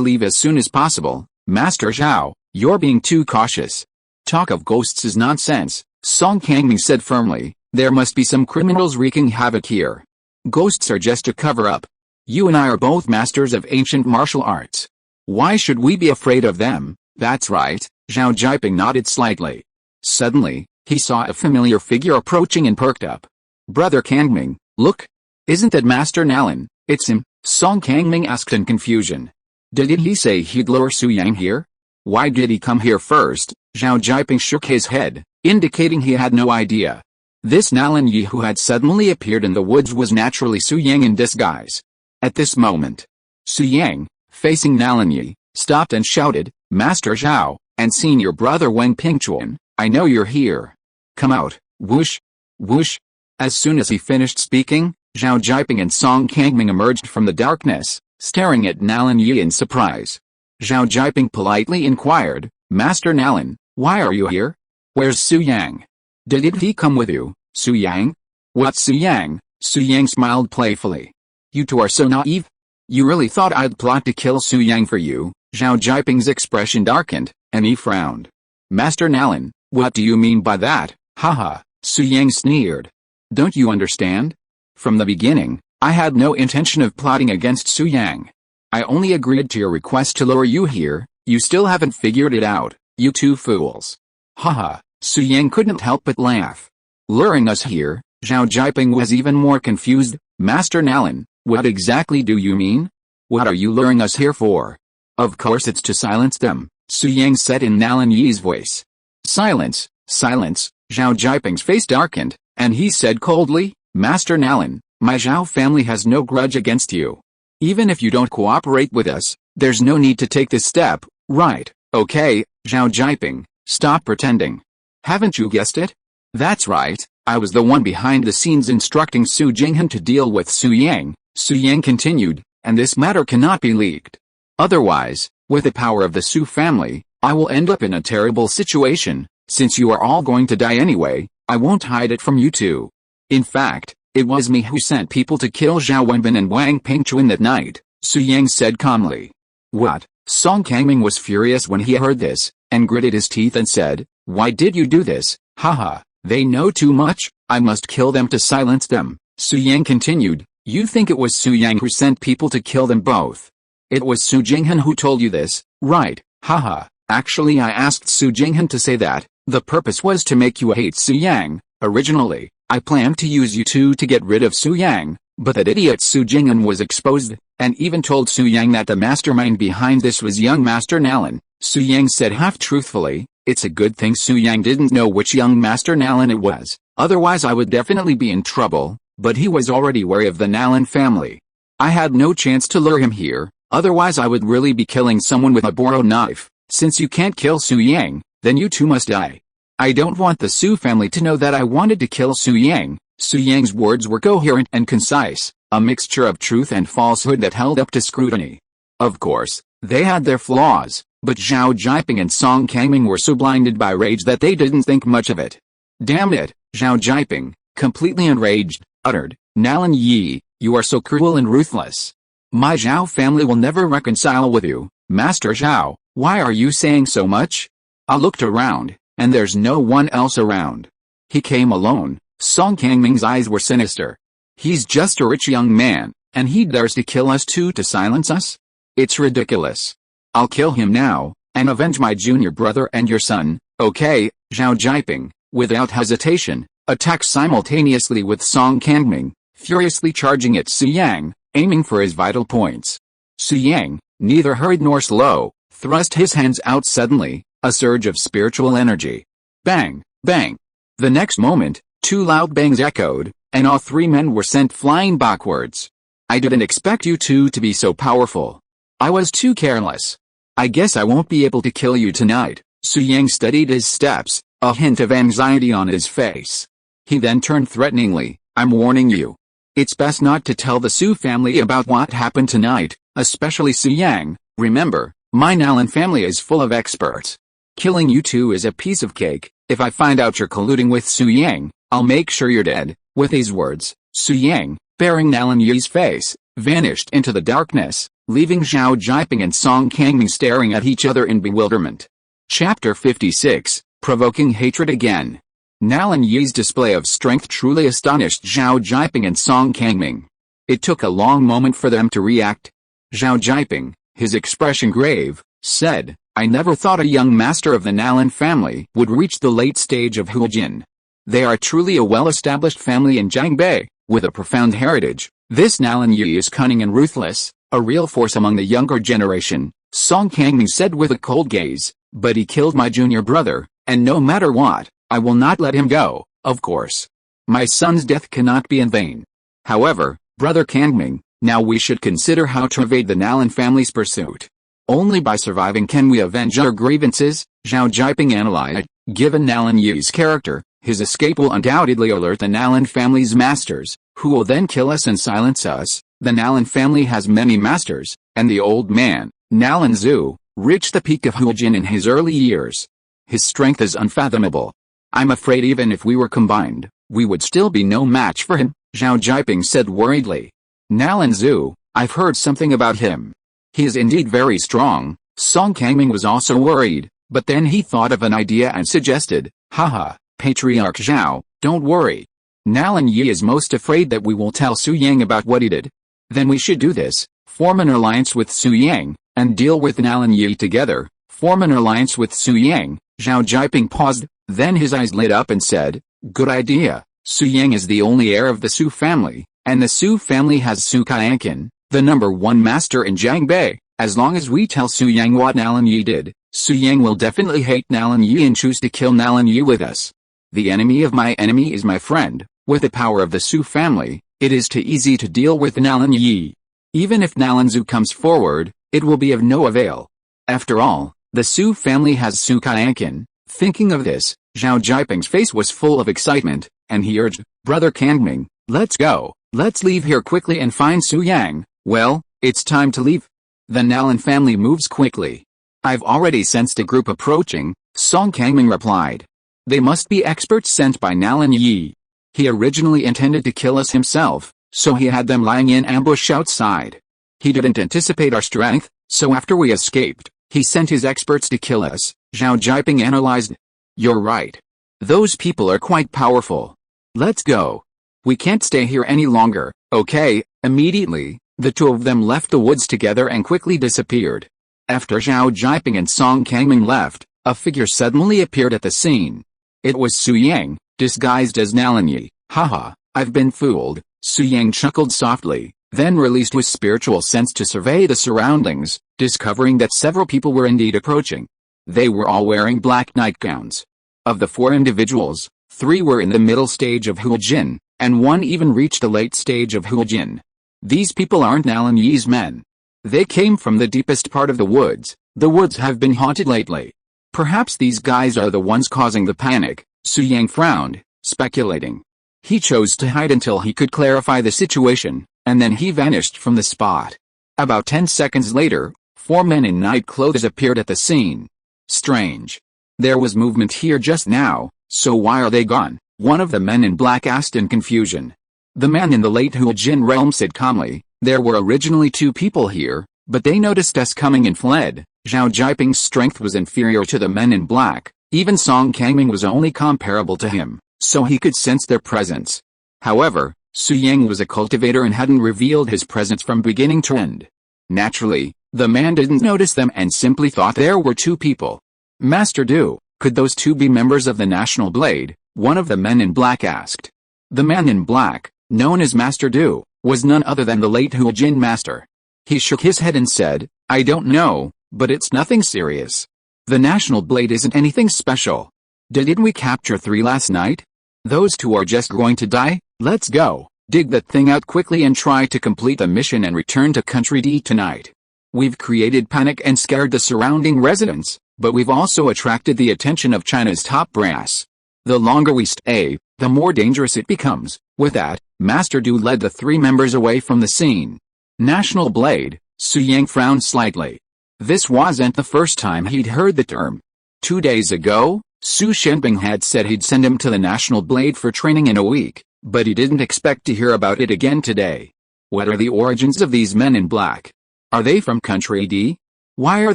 leave as soon as possible. Master Zhao, you're being too cautious. Talk of ghosts is nonsense," Song Kangming said firmly. "There must be some criminals wreaking havoc here. Ghosts are just a cover-up. You and I are both masters of ancient martial arts. Why should we be afraid of them?" "That's right," Zhao Jiping nodded slightly. Suddenly, he saw a familiar figure approaching and perked up. "Brother Kangming, look! Isn't that Master Nalan?" "It's him," Song Kangming asked in confusion. Did he say he'd lure Su Yang here? Why did he come here first?" Zhao Jiping shook his head, indicating he had no idea. This Nalan Yi who had suddenly appeared in the woods was naturally Su Yang in disguise. At this moment, Su Yang, facing Nalan Yi, stopped and shouted, "Master Zhao, and senior brother Wang Pingquan, I know you're here. Come out." Whoosh! Whoosh! As soon as he finished speaking, Zhao Jiping and Song Kangming emerged from the darkness, staring at Nalan Yi in surprise. Zhao Jiping politely inquired, "Master Nalan, why are you here? Where's Su Yang? Did he come with you?" "Su Yang? What, Su Yang? Su Yang smiled playfully. You two are so naive. You really thought I'd plot to kill Su Yang for you? Zhao Jiping's expression darkened, and he frowned. Master Nalan, what do you mean by that? Haha, Su Yang sneered. Don't you understand? From the beginning, I had no intention of plotting against Su Yang. I only agreed to your request to lure you here. You still haven't figured it out, you two fools. Haha, Su Yang couldn't help but laugh. Luring us here? Zhao Jiping was even more confused. Master Nalan, what exactly do you mean? What are you luring us here for? Of course it's to silence them, Su Yang said in Nalan Yi's voice. Silence, silence, Zhao Jiping's face darkened, and he said coldly, Master Nalan, my Zhao family has no grudge against you. Even if you don't cooperate with us, there's no need to take this step, right? Okay, Zhao Jiping, stop pretending. Haven't you guessed it? That's right, I was the one behind the scenes instructing Su Jinghan to deal with Su Yang, Su Yang continued, and this matter cannot be leaked. Otherwise, with the power of the Su family, I will end up in a terrible situation. Since you are all going to die anyway, I won't hide it from you two. In fact, it was me who sent people to kill Zhao Wenbin and Wang Pingchuan that night, Su Yang said calmly. What? Song Kangming was furious when he heard this, and gritted his teeth and said, why did you do this? Haha, they know too much, I must kill them to silence them. Su Yang continued, you think it was Su Yang who sent people to kill them both? It was Su Jinghan who told you this, right? Haha, actually I asked Su Jinghan to say that. The purpose was to make you hate Su Yang. Originally, I planned to use you two to get rid of Su Yang, but that idiot Su Jinghan was exposed, and even told Su Yang that the mastermind behind this was young Master Nalan. Su Yang said half-truthfully, it's a good thing Su Yang didn't know which young Master Nalan it was, otherwise I would definitely be in trouble, but he was already wary of the Nalan family. I had no chance to lure him here, otherwise I would really be killing someone with a borrowed knife. Since you can't kill Su Yang, then you two must die. I don't want the Su family to know that I wanted to kill Su Yang. Su Yang's words were coherent and concise, a mixture of truth and falsehood that held up to scrutiny. Of course, they had their flaws, but Zhao Jiping and Song Kangming were so blinded by rage that they didn't think much of it. Damn it, Zhao Jiping, completely enraged, uttered, Nalan Yi, you are so cruel and ruthless. My Zhao family will never reconcile with you, Master Zhao, why are you saying so much? I looked around, and there's no one else around. He came alone. Song Kangming's eyes were sinister. He's just a rich young man, and he dares to kill us two to silence us? It's ridiculous. I'll kill him now, and avenge my junior brother and your son, okay? Zhao Jiping, without hesitation, attacked simultaneously with Song Kangming, furiously charging at Su Yang, aiming for his vital points. Su Yang, neither hurried nor slow, thrust his hands out suddenly, a surge of spiritual energy. Bang, bang. The next moment, two loud bangs echoed, and all three men were sent flying backwards. I didn't expect you two to be so powerful. I was too careless. I guess I won't be able to kill you tonight. Su Yang steadied his steps, a hint of anxiety on his face. He then turned threateningly, I'm warning you. It's best not to tell the Su family about what happened tonight, especially Su Yang. Remember, my Nalan family is full of experts. Killing you two is a piece of cake. If I find out you're colluding with Su Yang, I'll make sure you're dead. With these words, Su Yang, bearing Nalan Yi's face, vanished into the darkness, leaving Zhao Jiping and Song Kangming staring at each other in bewilderment. Chapter 56, Provoking Hatred Again. Nalan Yi's display of strength truly astonished Zhao Jiping and Song Kangming. It took a long moment for them to react. Zhao Jiping, his expression grave, said, I never thought a young master of the Nalan family would reach the late stage of Huijin. They are truly a well-established family in Jiangbei, with a profound heritage. This Nalan Yi is cunning and ruthless, a real force among the younger generation, Song Kangming said with a cold gaze, but he killed my junior brother, and no matter what, I will not let him go, of course. My son's death cannot be in vain. However, Brother Kangming, now we should consider how to evade the Nalan family's pursuit. Only by surviving can we avenge our grievances, Zhao Jiping analyzed. Given Nalan Yi's character, his escape will undoubtedly alert the Nalan family's masters, who will then kill us and silence us. The Nalan family has many masters, and the old man, Nalan Zhu, reached the peak of Huijin in his early years. His strength is unfathomable. I'm afraid even if we were combined, we would still be no match for him, Zhao Jiping said worriedly. Nalan Zhu, I've heard something about him. He is indeed very strong. Song Kangming was also worried, but then he thought of an idea and suggested, haha, Patriarch Zhao, don't worry. Nalan Yi is most afraid that we will tell Su Yang about what he did. Then we should do this, form an alliance with Su Yang, and deal with Nalan Yi together. Form an alliance with Su Yang. Zhao Jiping paused, then his eyes lit up and said, good idea. Su Yang is the only heir of the Su family, and the Su family has Su Qianqian, the #1 master in Jiangbei. As long as we tell Su Yang what Nalan Yi did, Su Yang will definitely hate Nalan Yi and choose to kill Nalan Yi with us. The enemy of my enemy is my friend. With the power of the Su family, it is too easy to deal with Nalan Yi. Even if Nalan Zhu comes forward, it will be of no avail. After all, the Su family has Su Qianqian. Thinking of this, Zhao Jiping's face was full of excitement, and he urged, Brother Kangming, let's go. Let's leave here quickly and find Su Yang. Well, it's time to leave. The Nalan family moves quickly. I've already sensed a group approaching, Song Kangming replied. They must be experts sent by Nalan Yi. He originally intended to kill us himself, so he had them lying in ambush outside. He didn't anticipate our strength, so after we escaped, he sent his experts to kill us, Zhao Jiping analyzed. You're right. Those people are quite powerful. Let's go. We can't stay here any longer, okay? Immediately, the two of them left the woods together and quickly disappeared. After Zhao Jiping and Song Kangming left, a figure suddenly appeared at the scene. It was Su Yang, disguised as Nalan Yi. Haha, I've been fooled. Su Yang chuckled softly, then released his spiritual sense to survey the surroundings, discovering that several people were indeed approaching. They were all wearing black nightgowns. Of the 4 individuals, 3 were in the middle stage of Huajin, and 1 even reached the late stage of Huajin. These people aren't Nalan Yi's men. They came from the deepest part of the woods. The woods have been haunted lately. Perhaps these guys are the ones causing the panic. Su Yang frowned, speculating. He chose to hide until he could clarify the situation, and then he vanished from the spot. About 10 seconds later, 4 men in night clothes appeared at the scene. Strange. There was movement here just now, so why are they gone? One of the men in black asked in confusion. The man in the late Huajin realm said calmly, there were originally 2 people here, but they noticed us coming and fled. Zhao Jiping's strength was inferior to the men in black. Even Song Kangming was only comparable to him, so he could sense their presence. However, Su Yang was a cultivator and hadn't revealed his presence from beginning to end. Naturally, the man didn't notice them and simply thought there were 2 people. Master Du, could those 2 be members of the National Blade? One of the men in black asked. The man in black, known as Master Du, was none other than the late Huajin master. He shook his head and said, I don't know, but it's nothing serious. The National Blade isn't anything special. Didn't we capture 3 last night? Those 2 are just going to die. Let's go, dig that thing out quickly and try to complete the mission and return to Country D tonight. We've created panic and scared the surrounding residents, but we've also attracted the attention of China's top brass. The longer we stay, the more dangerous it becomes. With that, Master Du led the 3 members away from the scene. National Blade, Su Yang frowned slightly. This wasn't the first time he'd heard the term. 2 days ago, Su Shenping had said he'd send him to the National Blade for training in a week, but he didn't expect to hear about it again today. What are the origins of these men in black? Are they from Country D? Why are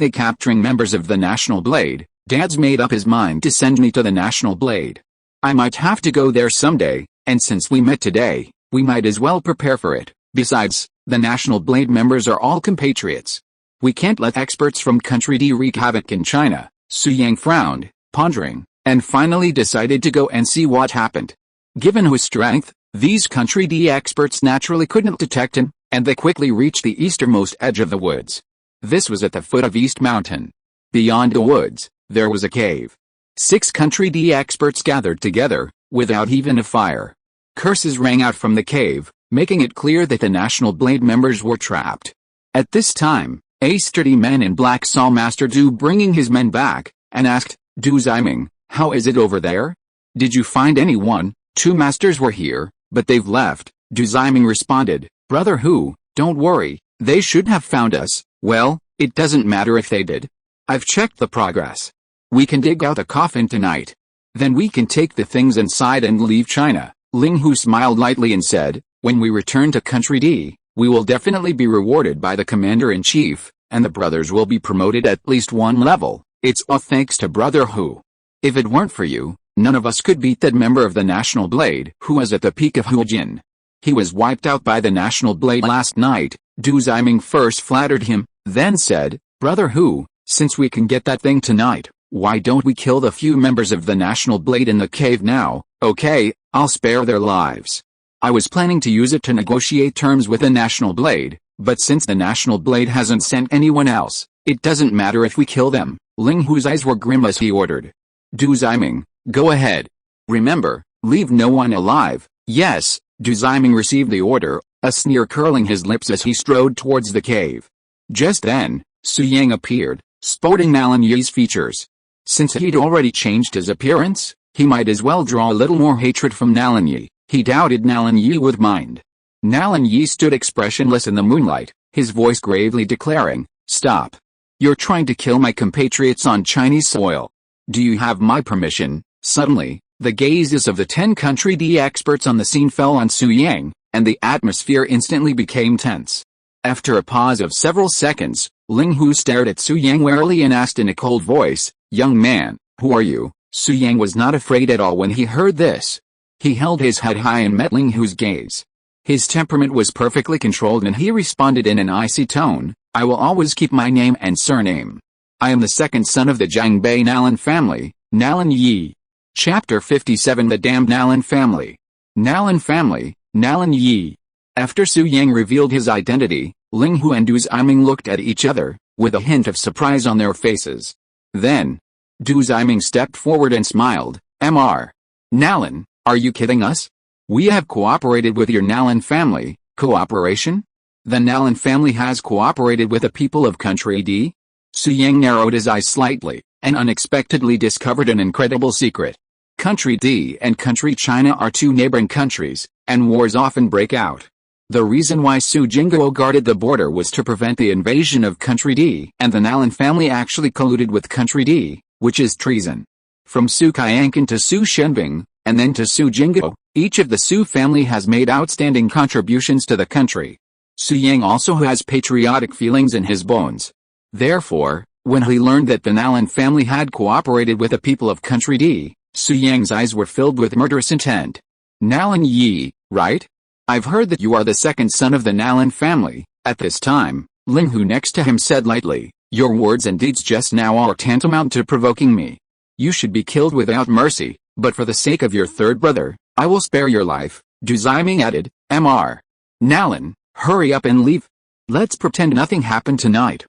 they capturing members of the National Blade? Dad's made up his mind to send me to the National Blade. I might have to go there someday, and since we met today, we might as well prepare for it. Besides, the National Blade members are all compatriots. We can't let experts from Country D wreak havoc in China. Su Yang frowned, pondering, and finally decided to go and see what happened. Given his strength, these Country D experts naturally couldn't detect him, and they quickly reached the easternmost edge of the woods. This was at the foot of East Mountain. Beyond the woods, there was a cave. 6 Country D experts gathered together, without even a fire. Curses rang out from the cave, making it clear that the National Blade members were trapped. At this time, a sturdy man in black saw Master Du bringing his men back, and asked, Du Ziming, how is it over there? Did you find anyone? 2 masters were here, but they've left. Du Ziming responded, Brother Hu, don't worry, they should have found us. Well, it doesn't matter if they did. I've checked the progress. We can dig out a coffin tonight. Then we can take the things inside and leave China. Ling Hu smiled lightly and said, when we return to Country D, we will definitely be rewarded by the Commander-in-Chief, and the brothers will be promoted at least one level. It's all thanks to Brother Hu. If it weren't for you, none of us could beat that member of the National Blade who was at the peak of Huijin. He was wiped out by the National Blade last night. Du Ziming first flattered him, then said, Brother Hu, since we can get that thing tonight, why don't we kill the few members of the National Blade in the cave now? Okay, I'll spare their lives. I was planning to use it to negotiate terms with the National Blade, but since the National Blade hasn't sent anyone else, it doesn't matter if we kill them. Ling Hu's eyes were grim as he ordered. Du Ziming, go ahead. Remember, leave no one alive. Yes, Du Ziming received the order, a sneer curling his lips as he strode towards the cave. Just then, Su Yang appeared, sporting Nalan Yi's features. Since he'd already changed his appearance, he might as well draw a little more hatred from Nalan Yi. He doubted Nalan Yi would mind. Nalan Yi stood expressionless in the moonlight, his voice gravely declaring, Stop. You're trying to kill my compatriots on Chinese soil. Do you have my permission? Suddenly, the gazes of the 10 Country D experts on the scene fell on Su Yang, and the atmosphere instantly became tense. After a pause of several seconds, Ling Hu stared at Su Yang warily and asked in a cold voice, Young man, who are you? Su Yang was not afraid at all when he heard this. He held his head high and met Ling Hu's gaze. His temperament was perfectly controlled and he responded in an icy tone, I will always keep my name and surname. I am the second son of the Jiangbei Nalan family, Nalan Yi. Chapter 57 The Damned Nalan Family. Nalan Family, Nalan Yi. After Su Yang revealed his identity, Ling Hu and Du Ziming looked at each other, with a hint of surprise on their faces. Then, Du Ziming stepped forward and smiled, Mr. Nalan, are you kidding us? We have cooperated with your Nalan family. Cooperation? The Nalan family has cooperated with the people of Country D? Su Yang narrowed his eyes slightly, and unexpectedly discovered an incredible secret. Country D and Country China are two neighboring countries, and wars often break out. The reason why Su Jingguo guarded the border was to prevent the invasion of Country D, and the Nalan family actually colluded with Country D, which is treason. From Su Qianqin to Su Shenbing, and then to Su Jingguo, each of the Su family has made outstanding contributions to the country. Su Yang also has patriotic feelings in his bones. Therefore, when he learned that the Nalan family had cooperated with the people of Country D, Su Yang's eyes were filled with murderous intent. Nalan Yi, right? I've heard that you are the second son of the Nalan family. At this time, Ling Hu next to him said lightly, Your words and deeds just now are tantamount to provoking me. You should be killed without mercy, but for the sake of your third brother, I will spare your life. Du Ziming added, Mr. Nalan, hurry up and leave. Let's pretend nothing happened tonight.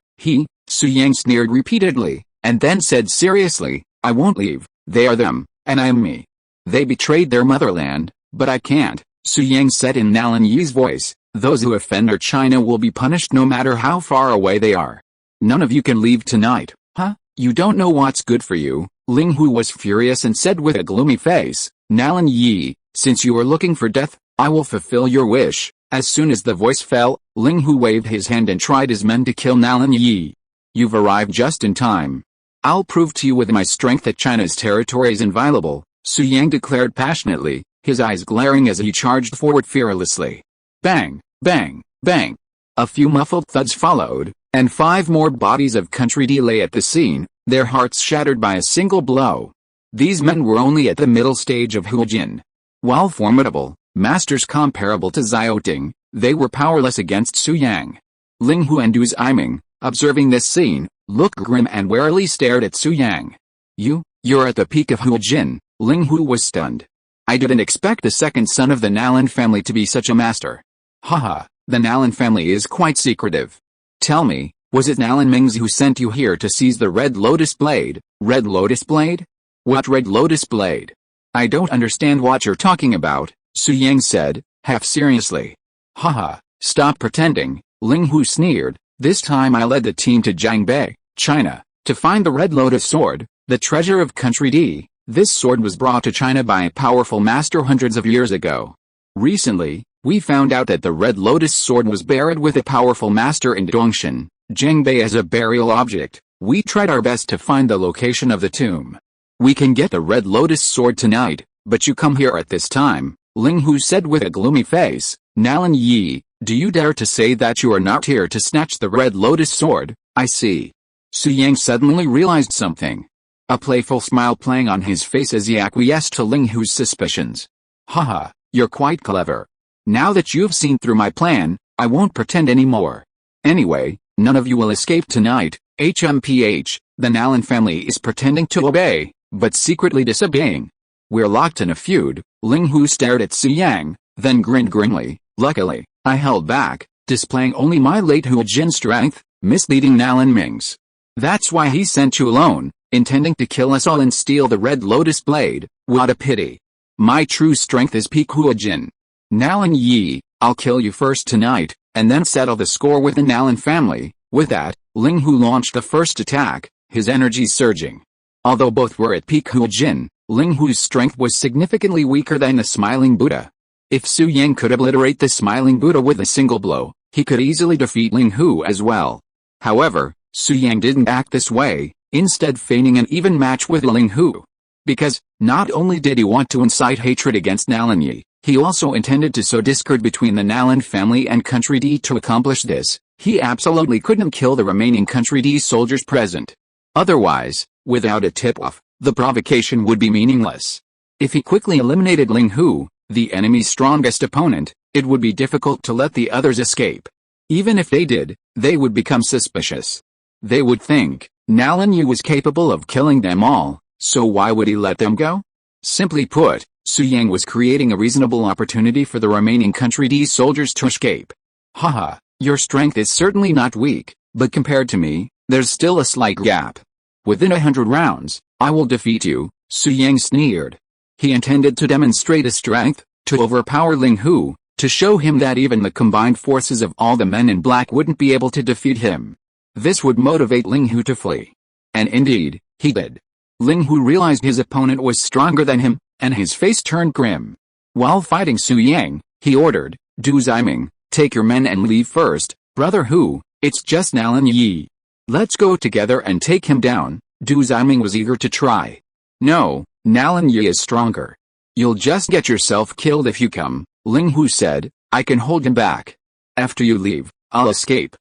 Su Yang sneered repeatedly, and then said seriously, I won't leave. They are them, and I am me. They betrayed their motherland, but I can't. Su Yang said in Nalan Yi's voice, Those who offend our China will be punished no matter how far away they are. None of you can leave tonight. Huh? You don't know what's good for you. Ling Hu was furious and said with a gloomy face, Nalan Yi, since you are looking for death, I will fulfill your wish. As soon as the voice fell, Ling Hu waved his hand and tried his men to kill Nalan Yi. You've arrived just in time. I'll prove to you with my strength that China's territory is inviolable, Su Yang declared passionately, his eyes glaring as he charged forward fearlessly. Bang, bang, bang. A few muffled thuds followed, and 5 more bodies of Country D lay at the scene, their hearts shattered by a single blow. These men were only at the middle stage of Huijin. While formidable, masters comparable to Xiaoting, they were powerless against Su Yang. Ling Hu and Du Ziming, observing this scene, looked grim and warily stared at Su Yang. You're at the peak of Huijin. Ling Hu was stunned. I didn't expect the second son of the Nalan family to be such a master. Haha, the Nalan family is quite secretive. Tell me, was it Nalan Mingzi who sent you here to seize the Red Lotus Blade? Red Lotus Blade? What Red Lotus Blade? I don't understand what you're talking about, Su Yang said, half seriously. Haha, stop pretending, Ling Hu sneered. This time I led the team to Jiangbei, China, to find the Red Lotus Sword, the treasure of Country D. This sword was brought to China by a powerful master hundreds of years ago. Recently, we found out that the Red Lotus Sword was buried with a powerful master in Dongshan, Jiangbei as a burial object. We tried our best to find the location of the tomb. We can get the Red Lotus Sword tonight, but you come here at this time. Ling Hu said with a gloomy face. Nalan Yi, do you dare to say that you are not here to snatch the red lotus sword? I see. Su Yang suddenly realized something. A playful smile playing on his face as he acquiesced to Ling Hu's suspicions. Haha, you're quite clever. Now that you've seen through my plan, I won't pretend anymore. Anyway, none of you will escape tonight. HMPH, the Nalan family is pretending to obey, but secretly disobeying. We're locked in a feud. Ling Hu stared at Su Yang, then grinned grimly. Luckily, I held back, displaying only my late Huajin strength, misleading Nalan Mings. That's why he sent you alone, intending to kill us all and steal the red lotus blade. What a pity. My true strength is peak Huajin. Nalan Yi, I'll kill you first tonight, and then settle the score with the Nalan family. With that, Ling Hu launched the first attack, his energy surging. Although both were at peak Huajin, Ling Hu's strength was significantly weaker than the Smiling Buddha. If Su Yang could obliterate the Smiling Buddha with a single blow, he could easily defeat Ling Hu as well. However, Su Yang didn't act this way, instead feigning an even match with Ling Hu. Because, not only did he want to incite hatred against Nalan Yi, he also intended to sow discord between the Nalan family and Country D. To accomplish this, he absolutely couldn't kill the remaining Country D soldiers present. Otherwise, without a tip-off, the provocation would be meaningless. If he quickly eliminated Ling Hu, the enemy's strongest opponent, it would be difficult to let the others escape. Even if they did, they would become suspicious. They would think, Nalan Yi was capable of killing them all, so why would he let them go? Simply put, Su Yang was creating a reasonable opportunity for the remaining Country D soldiers to escape. Haha, your strength is certainly not weak, but compared to me, there's still a slight gap. Within 100 rounds, I will defeat you, Su Yang sneered. He intended to demonstrate his strength, to overpower Ling Hu, to show him that even the combined forces of all the men in black wouldn't be able to defeat him. This would motivate Ling Hu to flee. And indeed, he did. Ling Hu realized his opponent was stronger than him, and his face turned grim. While fighting Su Yang, he ordered, Du Ziming, take your men and leave first. Brother Hu, it's just Nalan Yi. Let's go together and take him down. Du Ziming was eager to try. No, Nalan Yi is stronger. You'll just get yourself killed if you come, Ling Hu said. I can hold him back. After you leave, I'll escape.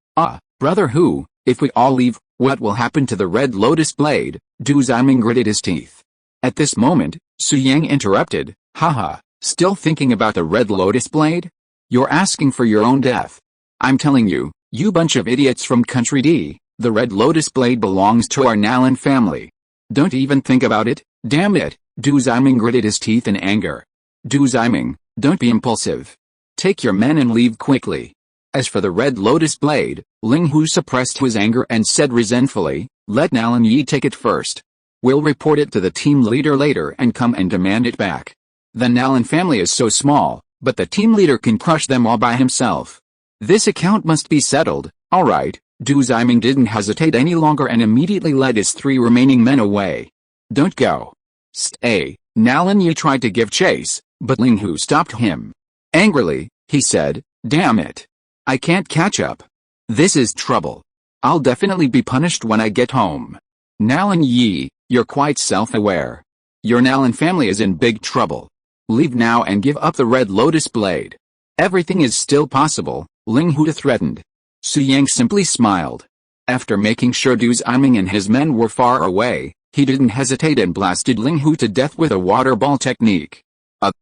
Brother Hu, if we all leave, what will happen to the red lotus blade? Du Ziming gritted his teeth. At this moment, Su Yang interrupted. Haha, still thinking about the red lotus blade? You're asking for your own death. I'm telling you, you bunch of idiots from Country D, the red lotus blade belongs to our Nalan family. Don't even think about it, damn it. Du Ziming gritted his teeth in anger. Du Ziming, don't be impulsive. Take your men and leave quickly. As for the red lotus blade, Ling Hu suppressed his anger and said resentfully, let Nalan Yi take it first. We'll report it to the team leader later and come and demand it back. The Nalan family is so small, but the team leader can crush them all by himself. This account must be settled. Alright. Du Ziming didn't hesitate any longer and immediately led his 3 remaining men away. Don't go. Stay. Nalan Yi tried to give chase, but Ling Hu stopped him. Angrily, he said, damn it. I can't catch up. This is trouble. I'll definitely be punished when I get home. Nalan Yi, you're quite self-aware. Your Nalan family is in big trouble. Leave now and give up the red lotus blade. Everything is still possible, Ling Hu threatened. Su Yang simply smiled. After making sure Du Ziming and his men were far away, he didn't hesitate and blasted Ling Hu to death with a water ball technique.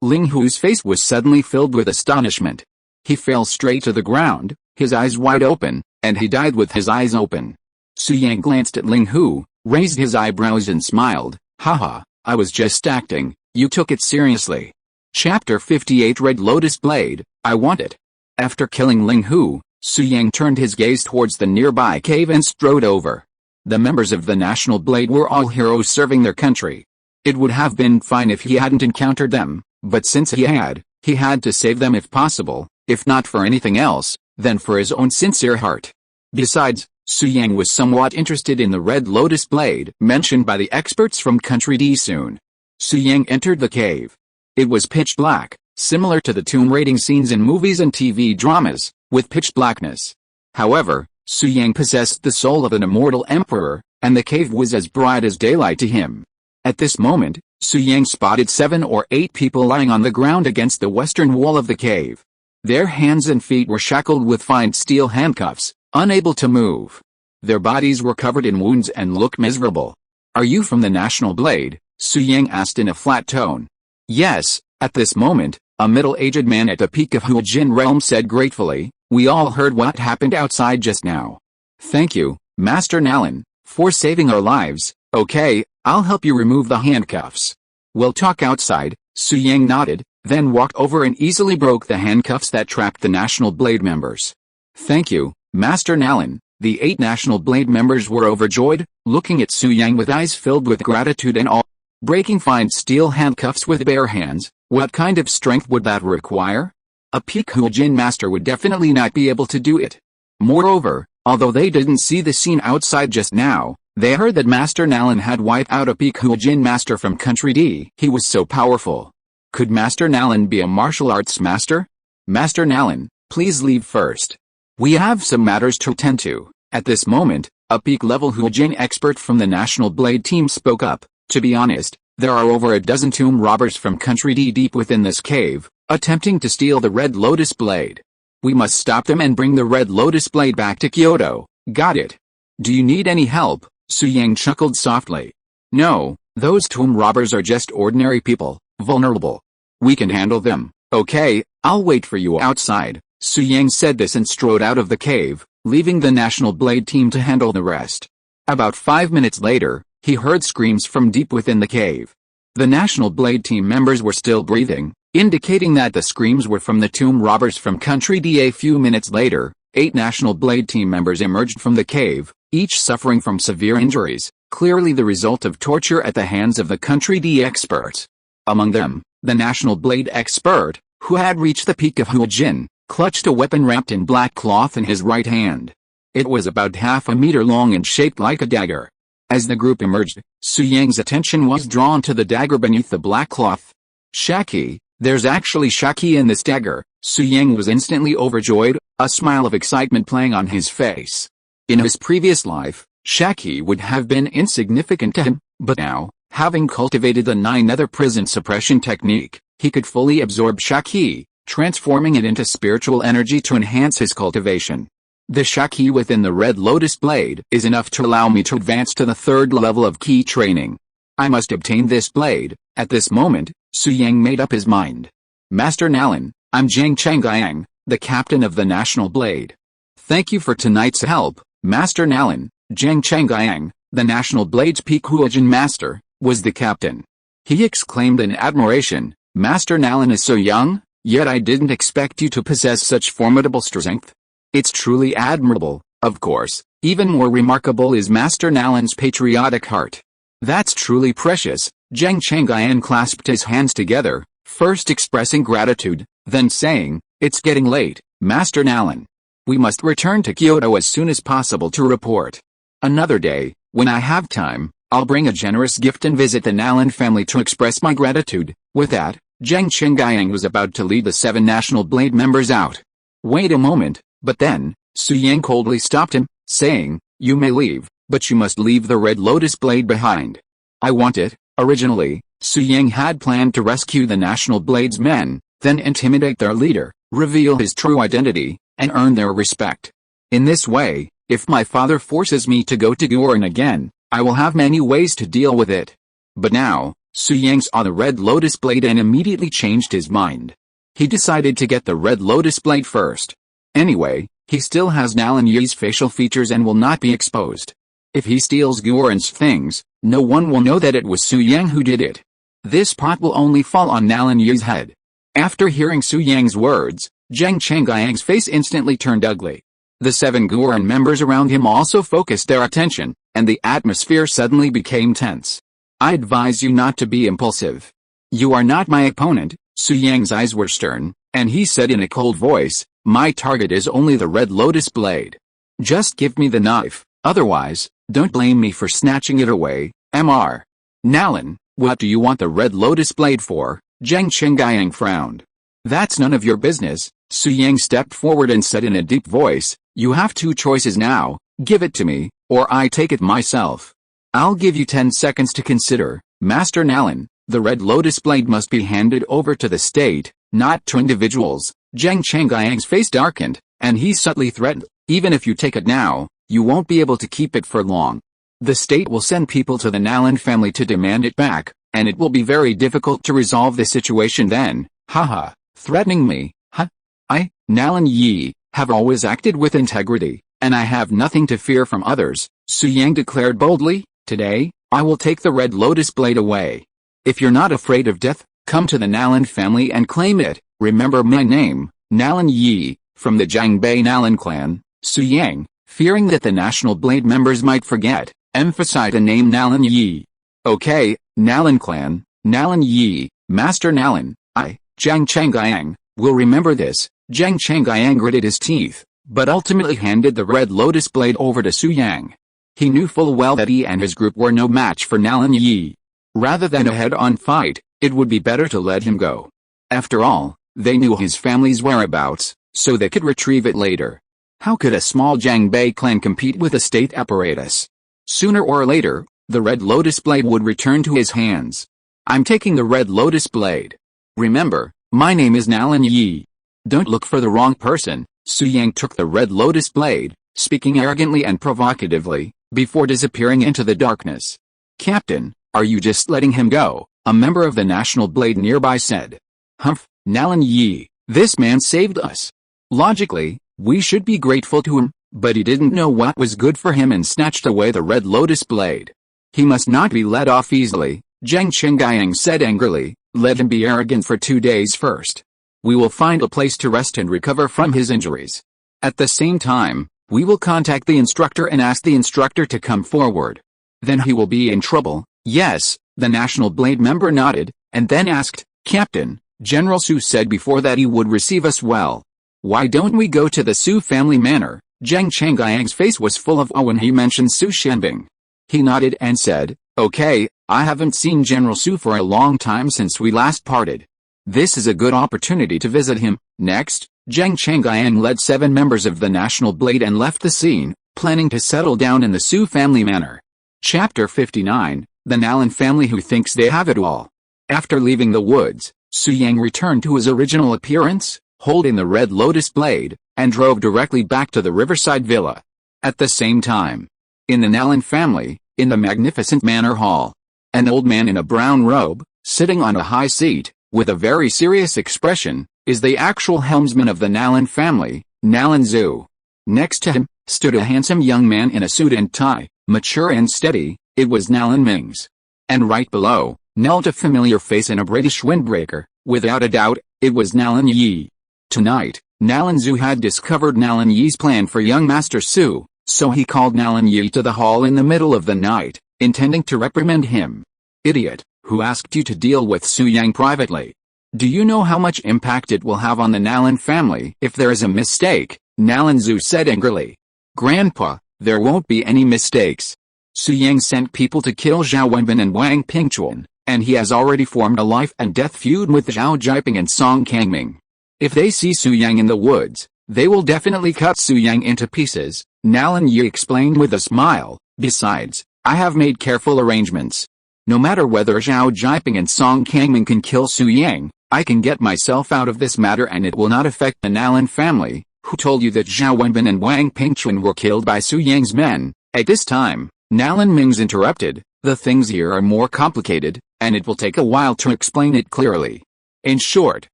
Ling Hu's face was suddenly filled with astonishment. He fell straight to the ground, his eyes wide open, and he died with his eyes open. Su Yang glanced at Ling Hu, raised his eyebrows and smiled. Haha, I was just acting, you took it seriously. Chapter 58 Red Lotus Blade, I want it. After killing Ling Hu, Su Yang turned his gaze towards the nearby cave and strode over. The members of the National Blade were all heroes serving their country. It would have been fine if he hadn't encountered them, but since he had to save them if possible, if not for anything else, then for his own sincere heart. Besides, Su Yang was somewhat interested in the Red Lotus Blade mentioned by the experts from Country D soon. Su Yang entered the cave. It was pitch black, similar to the tomb raiding scenes in movies and TV dramas, with pitch blackness. However, Su Yang possessed the soul of an immortal emperor, and the cave was as bright as daylight to him. At this moment, Su Yang spotted 7 or 8 people lying on the ground against the western wall of the cave. Their hands and feet were shackled with fine steel handcuffs, unable to move. Their bodies were covered in wounds and looked miserable. "Are you from the National Blade?" Su Yang asked in a flat tone. "Yes." At this moment, a middle-aged man at the peak of Huajin realm said gratefully, "We all heard what happened outside just now. Thank you, Master Nalan, for saving our lives. Okay, I'll help you remove the handcuffs. We'll talk outside." Su Yang nodded, then walked over and easily broke the handcuffs that trapped the National Blade members. "Thank you, Master Nalan." The 8 National Blade members were overjoyed, looking at Su Yang with eyes filled with gratitude and awe. Breaking fine steel handcuffs with bare hands, what kind of strength would that require? A peak Huajin master would definitely not be able to do it. Moreover, although they didn't see the scene outside just now, they heard that Master Nalan had wiped out a peak Huajin master from Country D. He was so powerful. Could Master Nalan be a martial arts master? "Master Nalan, please leave first. We have some matters to attend to." At this moment, a peak-level Huajin expert from the National Blade team spoke up. "To be honest, there are over a dozen tomb robbers from Country D deep within this cave, attempting to steal the Red Lotus Blade. We must stop them and bring the Red Lotus Blade back to Kyoto." "Got it. Do you need any help?" Su Yang chuckled softly. "No, those tomb robbers are just ordinary people, vulnerable. We can handle them." "Okay, I'll wait for you outside." Su Yang said this and strode out of the cave, leaving the National Blade team to handle the rest. About 5 minutes later, he heard screams from deep within the cave. The National Blade team members were still breathing, indicating that the screams were from the tomb robbers from Country D. A few minutes later, 8 National Blade team members emerged from the cave, each suffering from severe injuries, clearly the result of torture at the hands of the Country D experts. Among them, the National Blade expert, who had reached the peak of Huajin, clutched a weapon wrapped in black cloth in his right hand. It was about half a meter long and shaped like a dagger. As the group emerged, Su Yang's attention was drawn to the dagger beneath the black cloth. "Shaki, there's actually Shaki in this dagger." Su Yang was instantly overjoyed, a smile of excitement playing on his face. In his previous life, Shaki would have been insignificant to him, but now, having cultivated the 9-nether prison suppression technique, he could fully absorb Shaki, transforming it into spiritual energy to enhance his cultivation. "The Shaki within the Red Lotus Blade is enough to allow me to advance to the 3rd level of key training. I must obtain this blade." At this moment, Su Yang made up his mind. "Master Nalan, I'm Zhang Changgyang, the captain of the National Blade." "Thank you for tonight's help, Master Nalan." Zhang Changgyang, the National Blade's peak Huajin master, was the captain. He exclaimed in admiration, "Master Nalan is so young, yet I didn't expect you to possess such formidable strength. It's truly admirable." Of course, even more remarkable is Master Nalan's patriotic heart. "That's truly precious." Zhang Changgyang clasped his hands together, first expressing gratitude, then saying, "It's getting late, Master Nalan. We must return to Kyoto as soon as possible to report. Another day, when I have time, I'll bring a generous gift and visit the Nalan family to express my gratitude." With that, Zhang Changgyang was about to lead the 7 National Blade members out. "Wait a moment," but then, Su Yang coldly stopped him, saying, "You may leave, but you must leave the Red Lotus Blade behind. I want it." Originally, Su Yang had planned to rescue the National Blade's men, then intimidate their leader, reveal his true identity, and earn their respect. In this way, if my father forces me to go to Guoren again, I will have many ways to deal with it. But now, Su Yang saw the Red Lotus Blade and immediately changed his mind. He decided to get the Red Lotus Blade first. Anyway, he still has Nalan Yi's facial features and will not be exposed. If he steals Guoren's things, no one will know that it was Su Yang who did it. This pot will only fall on Nalan Yi's head. After hearing Su Yang's words, Zhang Changgyang's face instantly turned ugly. The 7 Guoren members around him also focused their attention, and the atmosphere suddenly became tense. "I advise you not to be impulsive. You are not my opponent." Su Yang's eyes were stern, and he said in a cold voice, "My target is only the Red Lotus Blade. Just give me the knife, otherwise, don't blame me for snatching it away." Mr. Nalan, what do you want the Red Lotus Blade for? Zhang Changgyang frowned. "That's none of your business." Su Yang stepped forward and said in a deep voice, "You have 2 choices now, give it to me, or I take it myself. I'll give you 10 seconds to consider." Master Nalan, the red lotus blade must be handed over to the state, not to individuals. Zhang Chengyang's face darkened, and he subtly threatened, even if you take it now, you won't be able to keep it for long. The state will send people to the Nalan family to demand it back, and it will be very difficult to resolve the situation then. Haha, threatening me, huh? I, Nalan Yi, have always acted with integrity, and I have nothing to fear from others, Su Yang declared boldly. Today, I will take the red lotus blade away. If you're not afraid of death, come to the Nalan family and claim it. Remember my name, Nalan Yi, from the Jiangbei Nalan clan. Su Yang, fearing that the National Blade members might forget, emphasized the name Nalan Yi. Okay, Nalan clan, Nalan Yi, Master Nalan, I, Zhang Chengyang, will remember this. Zhang Chengyang gritted his teeth, but ultimately handed the red lotus blade over to Su Yang. He knew full well that he and his group were no match for Nalan Yi. Rather than a head-on fight, it would be better to let him go. After all, they knew his family's whereabouts, so they could retrieve it later. How could a small Jiangbei clan compete with a state apparatus? Sooner or later, the red lotus blade would return to his hands. I'm taking the red lotus blade. Remember, my name is Nalan Yi. Don't look for the wrong person. Su Yang took the red lotus blade, speaking arrogantly and provocatively, before disappearing into the darkness. Captain, are you just letting him go? A member of the National Blade nearby said. Humph, Nalan Yi, this man saved us. Logically, we should be grateful to him, but he didn't know what was good for him and snatched away the red lotus blade. He must not be let off easily, Zhang Chengyang said angrily. Let him be arrogant for 2 days first. We will find a place to rest and recover from his injuries. At the same time, we will contact the instructor and ask the instructor to come forward. Then he will be in trouble. Yes, the National Blade member nodded, and then asked, Captain, General Su said before that he would receive us well. Why don't we go to the Su family manor? Zhang Chengyang's face was full of awe when he mentioned Su Shenbing. He nodded and said, Okay, I haven't seen General Su for a long time since we last parted. This is a good opportunity to visit him. Next, Zhang Chengyang led 7 members of the National Blade and left the scene, planning to settle down in the Su family manor. Chapter 59, The Nalan Family Who Thinks They Have It All. After leaving the woods, Su Yang returned to his original appearance, holding the red lotus blade, and drove directly back to the riverside villa. At the same time, in the Nalan family, in the magnificent manor hall, an old man in a brown robe, sitting on a high seat, with a very serious expression, is the actual helmsman of the Nalan family, Nalan Zhu. Next to him, stood a handsome young man in a suit and tie, mature and steady. It was Nalan Ming's. And right below, knelt a familiar face in a British windbreaker. Without a doubt, it was Nalan Yi. Tonight, Nalan Zhu had discovered Nalan Yi's plan for young Master Su, so he called Nalan Yi to the hall in the middle of the night, intending to reprimand him. Idiot, who asked you to deal with Su Yang privately? Do you know how much impact it will have on the Nalan family if there is a mistake? Nalan Zhu said angrily. Grandpa, there won't be any mistakes. Su Yang sent people to kill Zhao Wenbin and Wang Pingchuan, and he has already formed a life and death feud with Zhao Jiping and Song Kangming. If they see Su Yang in the woods, they will definitely cut Su Yang into pieces, Nalan Yi explained with a smile. Besides, I have made careful arrangements. No matter whether Zhao Jiping and Song Kangming can kill Su Yang, I can get myself out of this matter and it will not affect the Nalan family. Who told you that Zhao Wenbin and Wang Pingchuan were killed by Su Yang's men? At this time, Nalan Ming's interrupted. The things here are more complicated, and it will take a while to explain it clearly. In short,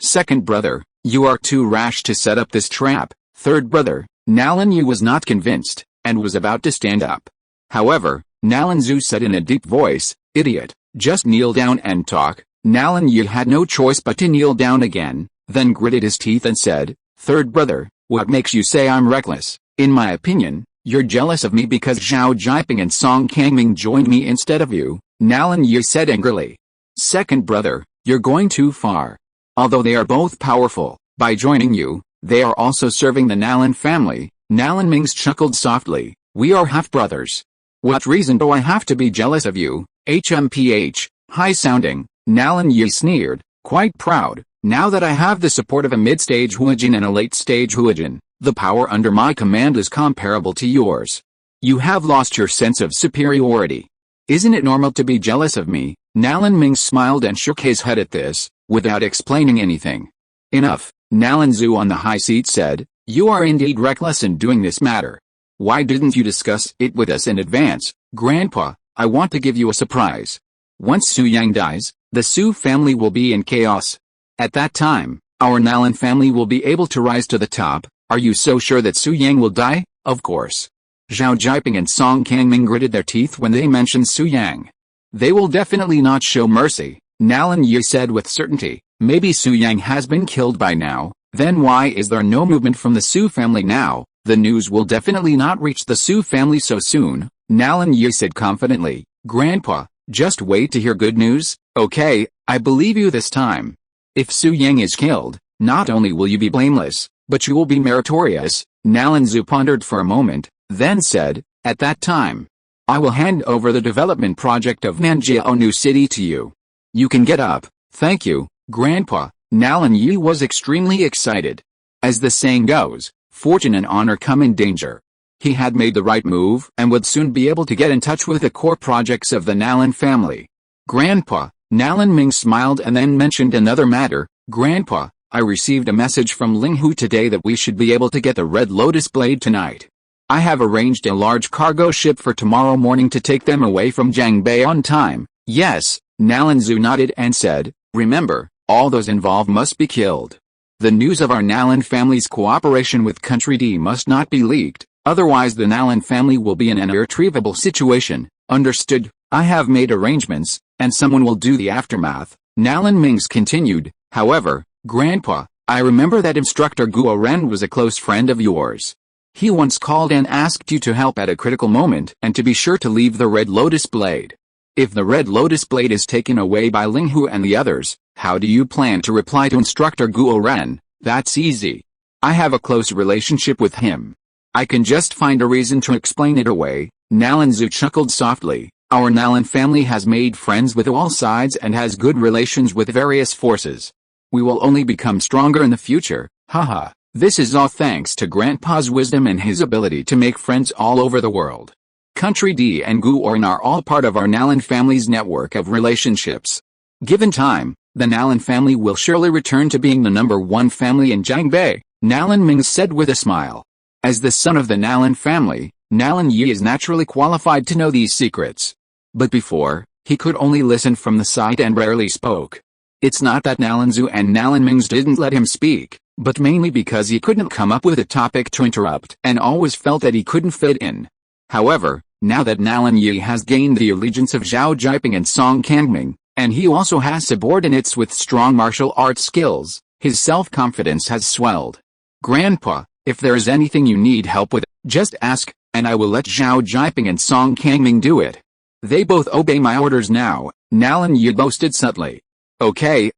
second brother, you are too rash to set up this trap. Third brother, Nalan Yu was not convinced, and was about to stand up. However, Nalan Zhu said in a deep voice, Idiot, just kneel down and talk. Nalan Yu had no choice but to kneel down again, then gritted his teeth and said, Third brother, what makes you say I'm reckless? In my opinion, you're jealous of me because Zhao Jiping and Song Kangming joined me instead of you, Nalan Yu said angrily. Second brother, you're going too far. Although they are both powerful, by joining you, they are also serving the Nalan family. Nalan Ming's chuckled softly. We are half-brothers. What reason do I have to be jealous of you? HMPH, high-sounding, Nalan Yu sneered, quite proud. Now that I have the support of a mid-stage Huajin and a late-stage Huajin, the power under my command is comparable to yours. You have lost your sense of superiority. Isn't it normal to be jealous of me? Nalan Ming smiled and shook his head at this, without explaining anything. Enough, Nalan Zhu on the high seat said, you are indeed reckless in doing this matter. Why didn't you discuss it with us in advance, Grandpa? I want to give you a surprise. Once Su Yang dies, the Su family will be in chaos. At that time, our Nalan family will be able to rise to the top. Are you so sure that Su Yang will die? Of course. Zhao Jiaping and Song Kangming gritted their teeth when they mentioned Su Yang. They will definitely not show mercy, Nalan Yi said with certainty. Maybe Su Yang has been killed by now, then why is there no movement from the Su family now? The news will definitely not reach the Su family so soon, Nalan Yi said confidently. Grandpa, just wait to hear good news. Okay, I believe you this time. If Su Yang is killed, not only will you be blameless, but you will be meritorious. Nalan Zhu pondered for a moment, then said, at that time, I will hand over the development project of Nanjiao New City to you. You can get up. Thank you, Grandpa. Nalan Yi was extremely excited. As the saying goes, fortune and honor come in danger. He had made the right move and would soon be able to get in touch with the core projects of the Nalan family. Grandpa, Nalan Ming smiled and then mentioned another matter. Grandpa, I received a message from Ling Hu today that we should be able to get the Red Lotus Blade tonight. I have arranged a large cargo ship for tomorrow morning to take them away from Jiangbei on time. Yes, Nalan Zhu nodded and said, remember, all those involved must be killed. The news of our Nalan family's cooperation with Country D must not be leaked, otherwise the Nalan family will be in an irretrievable situation. Understood, I have made arrangements, and someone will do the aftermath. Nalan Ming's continued, however, Grandpa, I remember that instructor Guo Ren was a close friend of yours. He once called and asked you to help at a critical moment and to be sure to leave the Red Lotus Blade. If the Red Lotus Blade is taken away by Ling Hu and the others, how do you plan to reply to instructor Guo Ren? That's easy. I have a close relationship with him. I can just find a reason to explain it away. Nalan Zhu chuckled softly. Our Nalan family has made friends with all sides and has good relations with various forces. We will only become stronger in the future, haha. This is all thanks to Grandpa's wisdom and his ability to make friends all over the world. Country D and Guoren are all part of our Nalan family's network of relationships. Given time, the Nalan family will surely return to being the #1 family in Jiangbei, Nalan Ming said with a smile. As the son of the Nalan family, Nalan Yi is naturally qualified to know these secrets. But before, he could only listen from the side and rarely spoke. It's not that Nalan Zhu and Nalan Ming didn't let him speak, but mainly because he couldn't come up with a topic to interrupt and always felt that he couldn't fit in. However, now that Nalan Yi has gained the allegiance of Zhao Jiaping and Song Kangming, and he also has subordinates with strong martial arts skills, his self-confidence has swelled. Grandpa, if there is anything you need help with, just ask, and I will let Zhao Jiaping and Song Kangming do it. They both obey my orders now, Nalan Yi boasted subtly. Okay,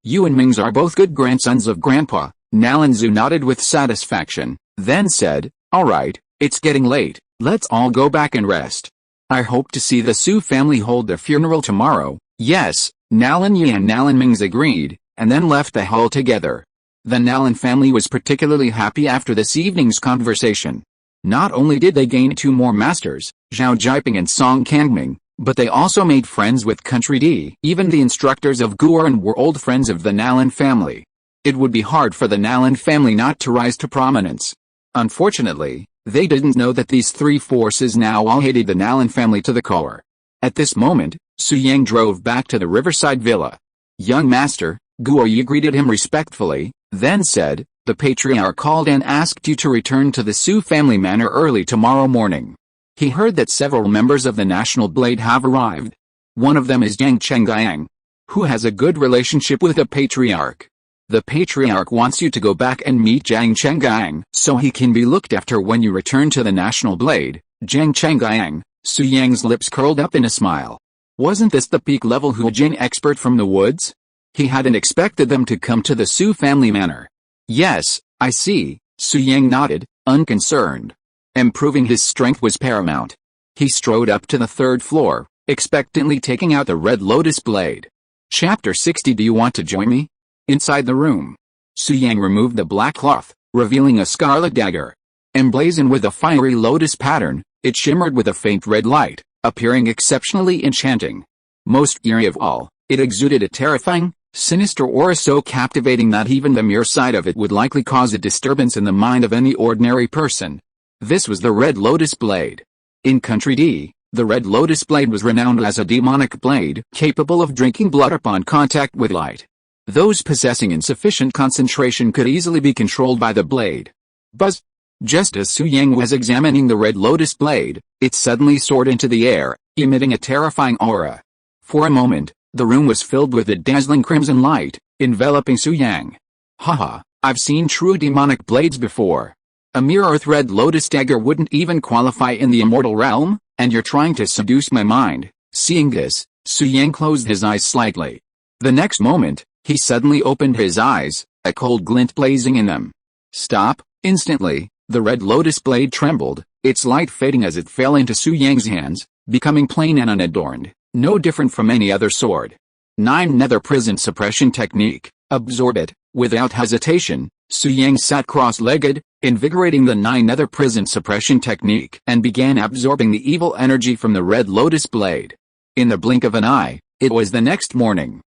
you and Mings are both good grandsons of Grandpa, Nalan Zhu nodded with satisfaction, then said, alright, it's getting late, let's all go back and rest. I hope to see the Su family hold their funeral tomorrow. Yes, Nalan Yi and Nalan Mings agreed, and then left the hall together. The Nalan family was particularly happy after this evening's conversation. Not only did they gain 2 more masters, Zhao Jiaping and Song Kangming, but they also made friends with Country D. Even the instructors of Guoren were old friends of the Nalan family. It would be hard for the Nalan family not to rise to prominence. Unfortunately, they didn't know that these 3 forces now all hated the Nalan family to the core. At this moment, Su Yang drove back to the riverside villa. Young master, Guo Yi greeted him respectfully, then said, the patriarch called and asked you to return to the Su family manor early tomorrow morning. He heard that several members of the National Blade have arrived. One of them is Yang Chenggang, who has a good relationship with the patriarch. The patriarch wants you to go back and meet Yang Chenggang so he can be looked after when you return to the National Blade. Yang Chenggang, Su Yang's lips curled up in a smile. Wasn't this the peak-level Huijin expert from the woods? He hadn't expected them to come to the Su family manor. Yes, I see, Su Yang nodded, unconcerned. Improving his strength was paramount. He strode up to the 3rd floor, expectantly taking out the Red Lotus Blade. Chapter 60. Do you want to join me? Inside the room, Su Yang removed the black cloth, revealing a scarlet dagger. Emblazoned with a fiery lotus pattern, it shimmered with a faint red light, appearing exceptionally enchanting. Most eerie of all, it exuded a terrifying, sinister aura so captivating that even the mere sight of it would likely cause a disturbance in the mind of any ordinary person. This was the Red Lotus Blade. In Country D, the Red Lotus Blade was renowned as a demonic blade capable of drinking blood upon contact with light. Those possessing insufficient concentration could easily be controlled by the blade. Buzz! Just as Su Yang was examining the Red Lotus Blade, it suddenly soared into the air, emitting a terrifying aura. For a moment, the room was filled with a dazzling crimson light, enveloping Su Yang. Haha, I've seen true demonic blades before. A mere earth Red Lotus dagger wouldn't even qualify in the immortal realm, and you're trying to seduce my mind. Seeing this, Su Yang closed his eyes slightly. The next moment, he suddenly opened his eyes, a cold glint blazing in them. Stop! Instantly, the Red Lotus Blade trembled, its light fading as it fell into Su Yang's hands, becoming plain and unadorned, no different from any other sword. 9 Nether Prison Suppression Technique. Absorb it. Without hesitation, Su Yang sat cross-legged, invigorating the 9 Nether Prison Suppression Technique and began absorbing the evil energy from the Red Lotus Blade. In the blink of an eye, it was the next morning.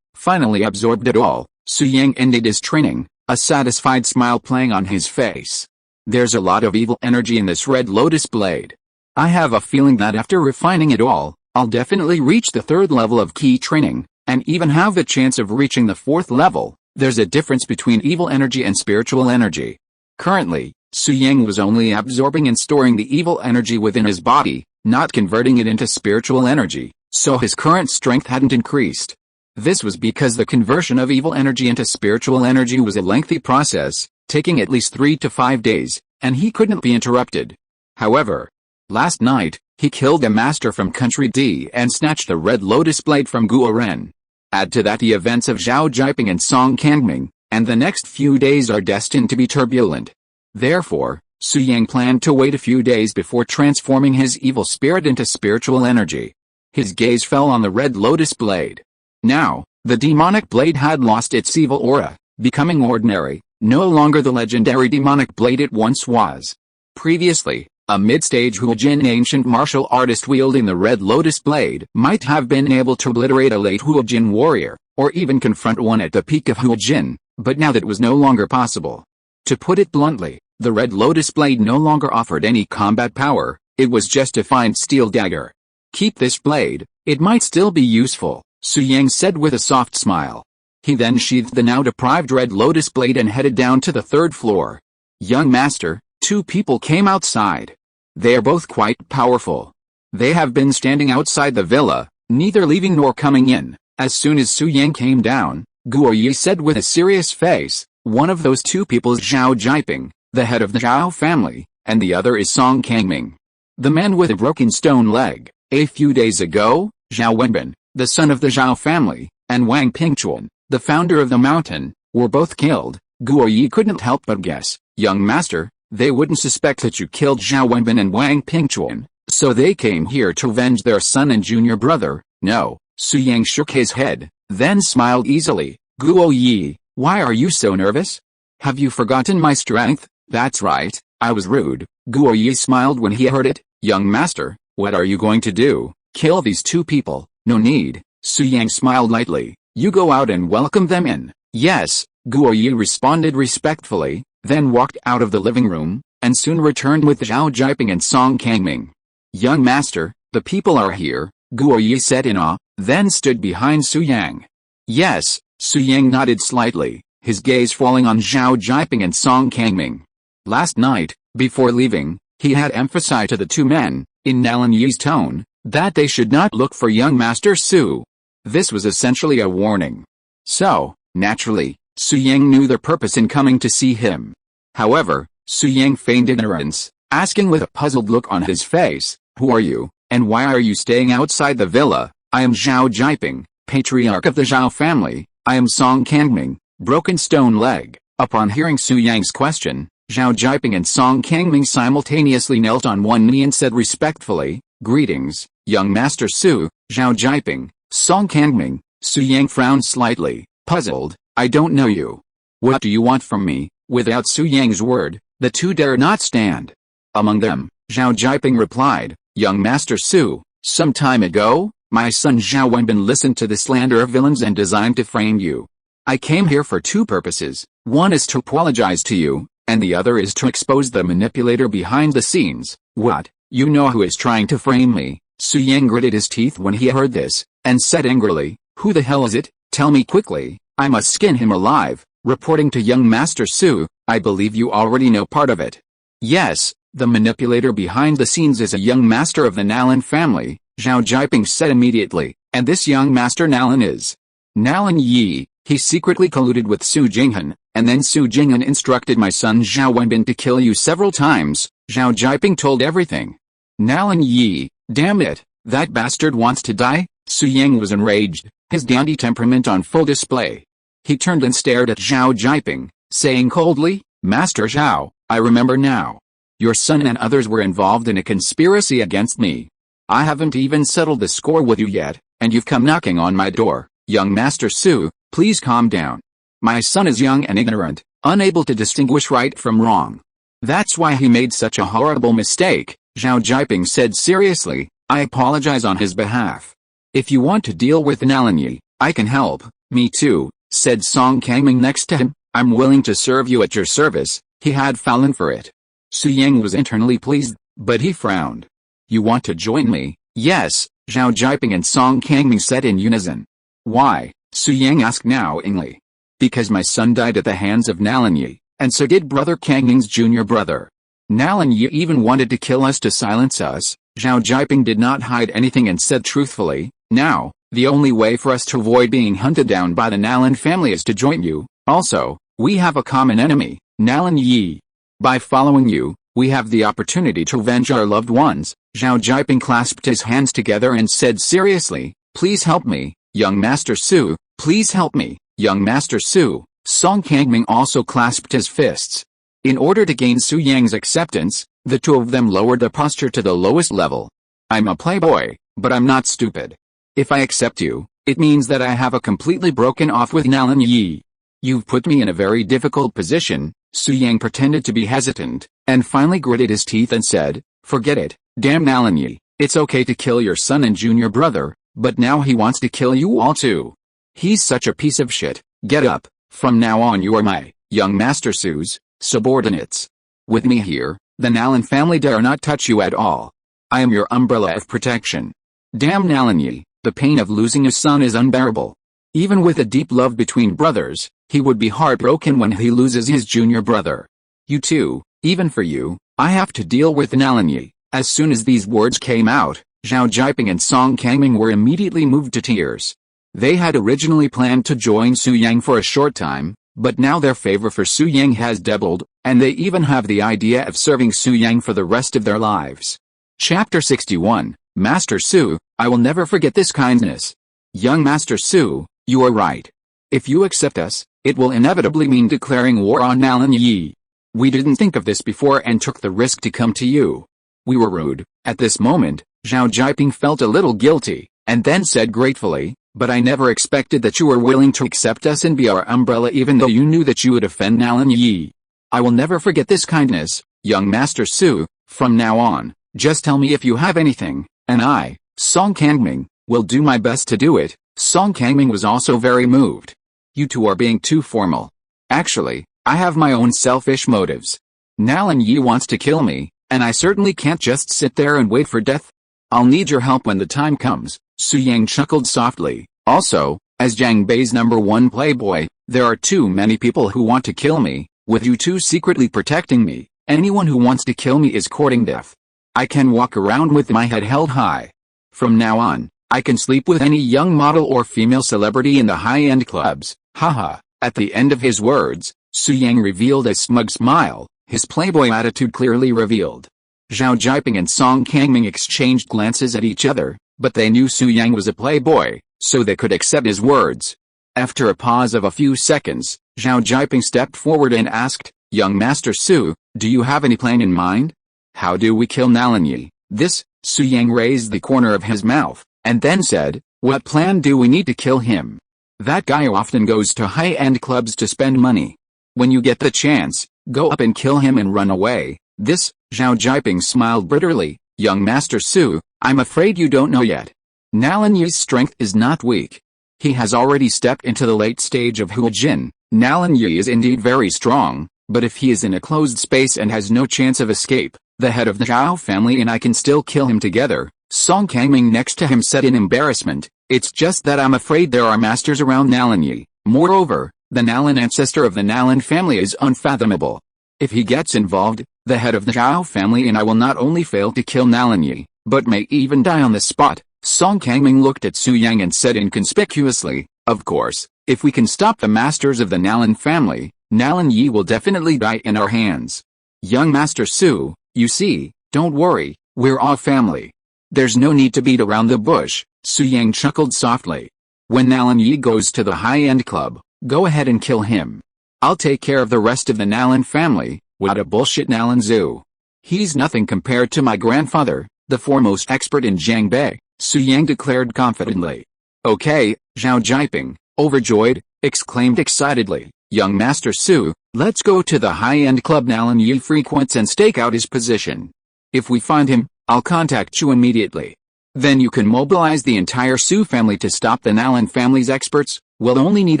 Finally absorbed it all, Su Yang ended his training, a satisfied smile playing on his face. There's a lot of evil energy in this Red Lotus Blade. I have a feeling that after refining it all, I'll definitely reach the 3rd level of key training, and even have the chance of reaching the 4th level. There's a difference between evil energy and spiritual energy. Currently, Su Yang was only absorbing and storing the evil energy within his body, not converting it into spiritual energy, so his current strength hadn't increased. This was because the conversion of evil energy into spiritual energy was a lengthy process, taking at least 3 to 5 days, and he couldn't be interrupted. However, last night, he killed a master from Country D and snatched the Red Lotus Blade from Guo Ren. Add to that the events of Zhao Jiping and Song Kangming, and the next few days are destined to be turbulent. Therefore, Su Yang planned to wait a few days before transforming his evil spirit into spiritual energy. His gaze fell on the Red Lotus Blade. Now, the demonic blade had lost its evil aura, becoming ordinary, no longer the legendary demonic blade it once was. Previously, a mid-stage Huajin ancient martial artist wielding the Red Lotus Blade might have been able to obliterate a late Huajin warrior, or even confront one at the peak of Huajin, but now that was no longer possible. To put it bluntly, the Red Lotus Blade no longer offered any combat power, it was just a fine steel dagger. Keep this blade, it might still be useful, Su Yang said with a soft smile. He then sheathed the now deprived Red Lotus Blade and headed down to the 3rd floor. Young master, 2 people came outside. They are both quite powerful. They have been standing outside the villa, neither leaving nor coming in. As soon as Su Yang came down, Guo Yi said with a serious face, one of those 2 people is Zhao Jiping, the head of the Zhao family, and the other is Song Kangming, the man with a broken stone leg. A few days ago, Zhao Wenbin, the son of the Zhao family, and Wang Pingchuan, the founder of the mountain, were both killed. Guo Yi couldn't help but guess, young master, they wouldn't suspect that you killed Zhao Wenbin and Wang Pingchuan, so they came here to avenge their son and junior brother. No, Su Yang shook his head, then smiled easily. Guo Yi, why are you so nervous? Have you forgotten my strength? That's right, I was rude. Guo Yi smiled when he heard it. Young master, what are you going to do? Kill these 2 people? No need. Su Yang smiled lightly. You go out and welcome them in. Yes, Guo Yi responded respectfully, then walked out of the living room, and soon returned with Zhao Jiping and Song Kangming. Young master, the people are here, Guo Yi said in awe, then stood behind Su Yang. Yes, Su Yang nodded slightly, his gaze falling on Zhao Jiping and Song Kangming. Last night, before leaving, he had emphasized to the 2 men, in Nalan Yi's tone, that they should not look for young master Su. This was essentially a warning. So, naturally, Su Yang knew their purpose in coming to see him. However, Su Yang feigned ignorance, asking with a puzzled look on his face, who are you, and why are you staying outside the villa? I am Zhao Jiping, patriarch of the Zhao family. I am Song Kangming, broken stone leg. Upon hearing Su Yang's question, Zhao Jiping and Song Kangming simultaneously knelt on one knee and said respectfully, Greetings, young master Su. Zhao Jiping, Song Kangming. Su Yang frowned slightly, puzzled. I don't know you. What do you want from me? Without Su Yang's word, the 2 dare not stand. Among them, Zhao Jiping replied, Young master Su, some time ago, My son Zhao Wenbin listened to the slander of villains and designed to frame you. I came here for two purposes. One is to apologize to you, and the other is to expose the manipulator behind the scenes. What? You know who is trying to frame me? Su Yang gritted his teeth when he heard this, and said angrily, who the hell is it? Tell me quickly, I must skin him alive. Reporting to young Master Su, I believe you already know part of it. Yes, the manipulator behind the scenes is a young master of the Nalan family, Zhao Jiaping said immediately, and this young master Nalan is Nalan Yi. He secretly colluded with Su Jinghan, and then Su Jinghan instructed my son Zhao Wenbin to kill you several times. Zhao Jiaping told everything. Nalan Yi, damn it, that bastard wants to die? Su Yang was enraged, his dandy temperament on full display. He turned and stared at Zhao Jiaping, saying coldly, Master Zhao, I remember now. Your son and others were involved in a conspiracy against me. I haven't even settled the score with you yet, and you've come knocking on my door. Young Master Su, please calm down. My son is young and ignorant, unable to distinguish right from wrong. That's why he made such a horrible mistake, Zhao Jiaping said seriously. I apologize on his behalf. If you want to deal with Nalan Yi, I can help. Me too, said Song Kangming next to him. I'm willing to serve you at your service. He had fallen for it. Su Yang was internally pleased, but he frowned. You want to join me? Yes, Zhao Jiaping and Song Kangming said in unison. Why? Su Yang asked knowingly. Because my son died at the hands of Nalan Yi, and so did brother Kangming's junior brother. Nalan Yi even wanted to kill us to silence us. Zhao Jiaping did not hide anything and said truthfully, now, the only way for us to avoid being hunted down by the Nalan family is to join you. Also, we have a common enemy, Nalan Yi. By following you, we have the opportunity to avenge our loved ones. Zhao Jiaping clasped his hands together and said seriously, please help me, young Master Su, please help me, young Master Su. Song Kangming also clasped his fists. In order to gain Su Yang's acceptance, the two of them lowered the posture to the lowest level. I'm a playboy, but I'm not stupid. If I accept you, it means that I have a completely broken off with Nalan Yi. You've put me in a very difficult position. Su Yang pretended to be hesitant, and finally gritted his teeth and said, forget it, damn Nalan Yi, it's okay to kill your son and junior brother, but now he wants to kill you all too. He's such a piece of shit. Get up, from now on you are my, young Master Su's, subordinates. With me here, the Nalan family dare not touch you at all. I am your umbrella of protection. Damn Nalan Yi, the pain of losing a son is unbearable. Even with a deep love between brothers, he would be heartbroken when he loses his junior brother. You too, even for you, I have to deal with Nalan Yi. As soon as these words came out, Zhao Jiaping and Song Kangming were immediately moved to tears. They had originally planned to join Su Yang for a short time, but now their favor for Su Yang has doubled, and they even have the idea of serving Su Yang for the rest of their lives. Chapter 61, Master Su, I will never forget this kindness. Young Master Su, you are right. If you accept us, it will inevitably mean declaring war on Nalan Yi. We didn't think of this before and took the risk to come to you. We were rude. At this moment, Zhao Jiaping felt a little guilty, and then said gratefully, but I never expected that you were willing to accept us and be our umbrella even though you knew that you would offend Nalan Yi. I will never forget this kindness, young Master Su. From now on, just tell me if you have anything, and I, Song Kangming, will do my best to do it. Song Kangming was also very moved. You two are being too formal. Actually, I have my own selfish motives. Nalan Yi wants to kill me, and I certainly can't just sit there and wait for death. I'll need your help when the time comes. Su Yang chuckled softly. Also, as Jiang Bei's #1 playboy, there are too many people who want to kill me. With you two secretly protecting me, anyone who wants to kill me is courting death. I can walk around with my head held high. From now on, I can sleep with any young model or female celebrity in the high-end clubs. Haha. At the end of his words, Su Yang revealed a smug smile, his playboy attitude clearly revealed. Zhao Jiaping and Song Kangming exchanged glances at each other, but they knew Su Yang was a playboy, so they could accept his words. After a pause of a few seconds, Zhao Jiaping stepped forward and asked, Young Master Su, do you have any plan in mind? How do we kill Nalan Yi? This, Su Yang raised the corner of his mouth, and then said, what plan do we need to kill him? That guy often goes to high-end clubs to spend money. When you get the chance, go up and kill him and run away. This, Zhao Jiaping smiled bitterly, Young Master Su, I'm afraid you don't know yet. Nalan Yi's strength is not weak. He has already stepped into the late stage of Huajin. Nalan Yi is indeed very strong, but if he is in a closed space and has no chance of escape, the head of the Zhao family and I can still kill him together. Song Kangming next to him said in embarrassment, it's just that I'm afraid there are masters around Nalan Yi. Moreover, the Nalan ancestor of the Nalan family is unfathomable. If he gets involved, the head of the Zhao family and I will not only fail to kill Nalan Yi, but may even die on the spot. Song Kangming looked at Su Yang and said inconspicuously, of course, if we can stop the masters of the Nalan family, Nalan Yi will definitely die in our hands. Young Master Su, you see, don't worry, we're all family. There's no need to beat around the bush. Su Yang chuckled softly. When Nalan Yi goes to the high-end club, go ahead and kill him. I'll take care of the rest of the Nalan family. What a bullshit Nalan Zhu. He's nothing compared to my grandfather, the foremost expert in Jiangbei, Su Yang declared confidently. Okay, Zhao Jiping, overjoyed, exclaimed excitedly, young Master Su, let's go to the high-end club Nalan Yi frequents and stake out his position. If we find him, I'll contact you immediately. Then you can mobilize the entire Su family to stop the Nalan family's experts. We'll only need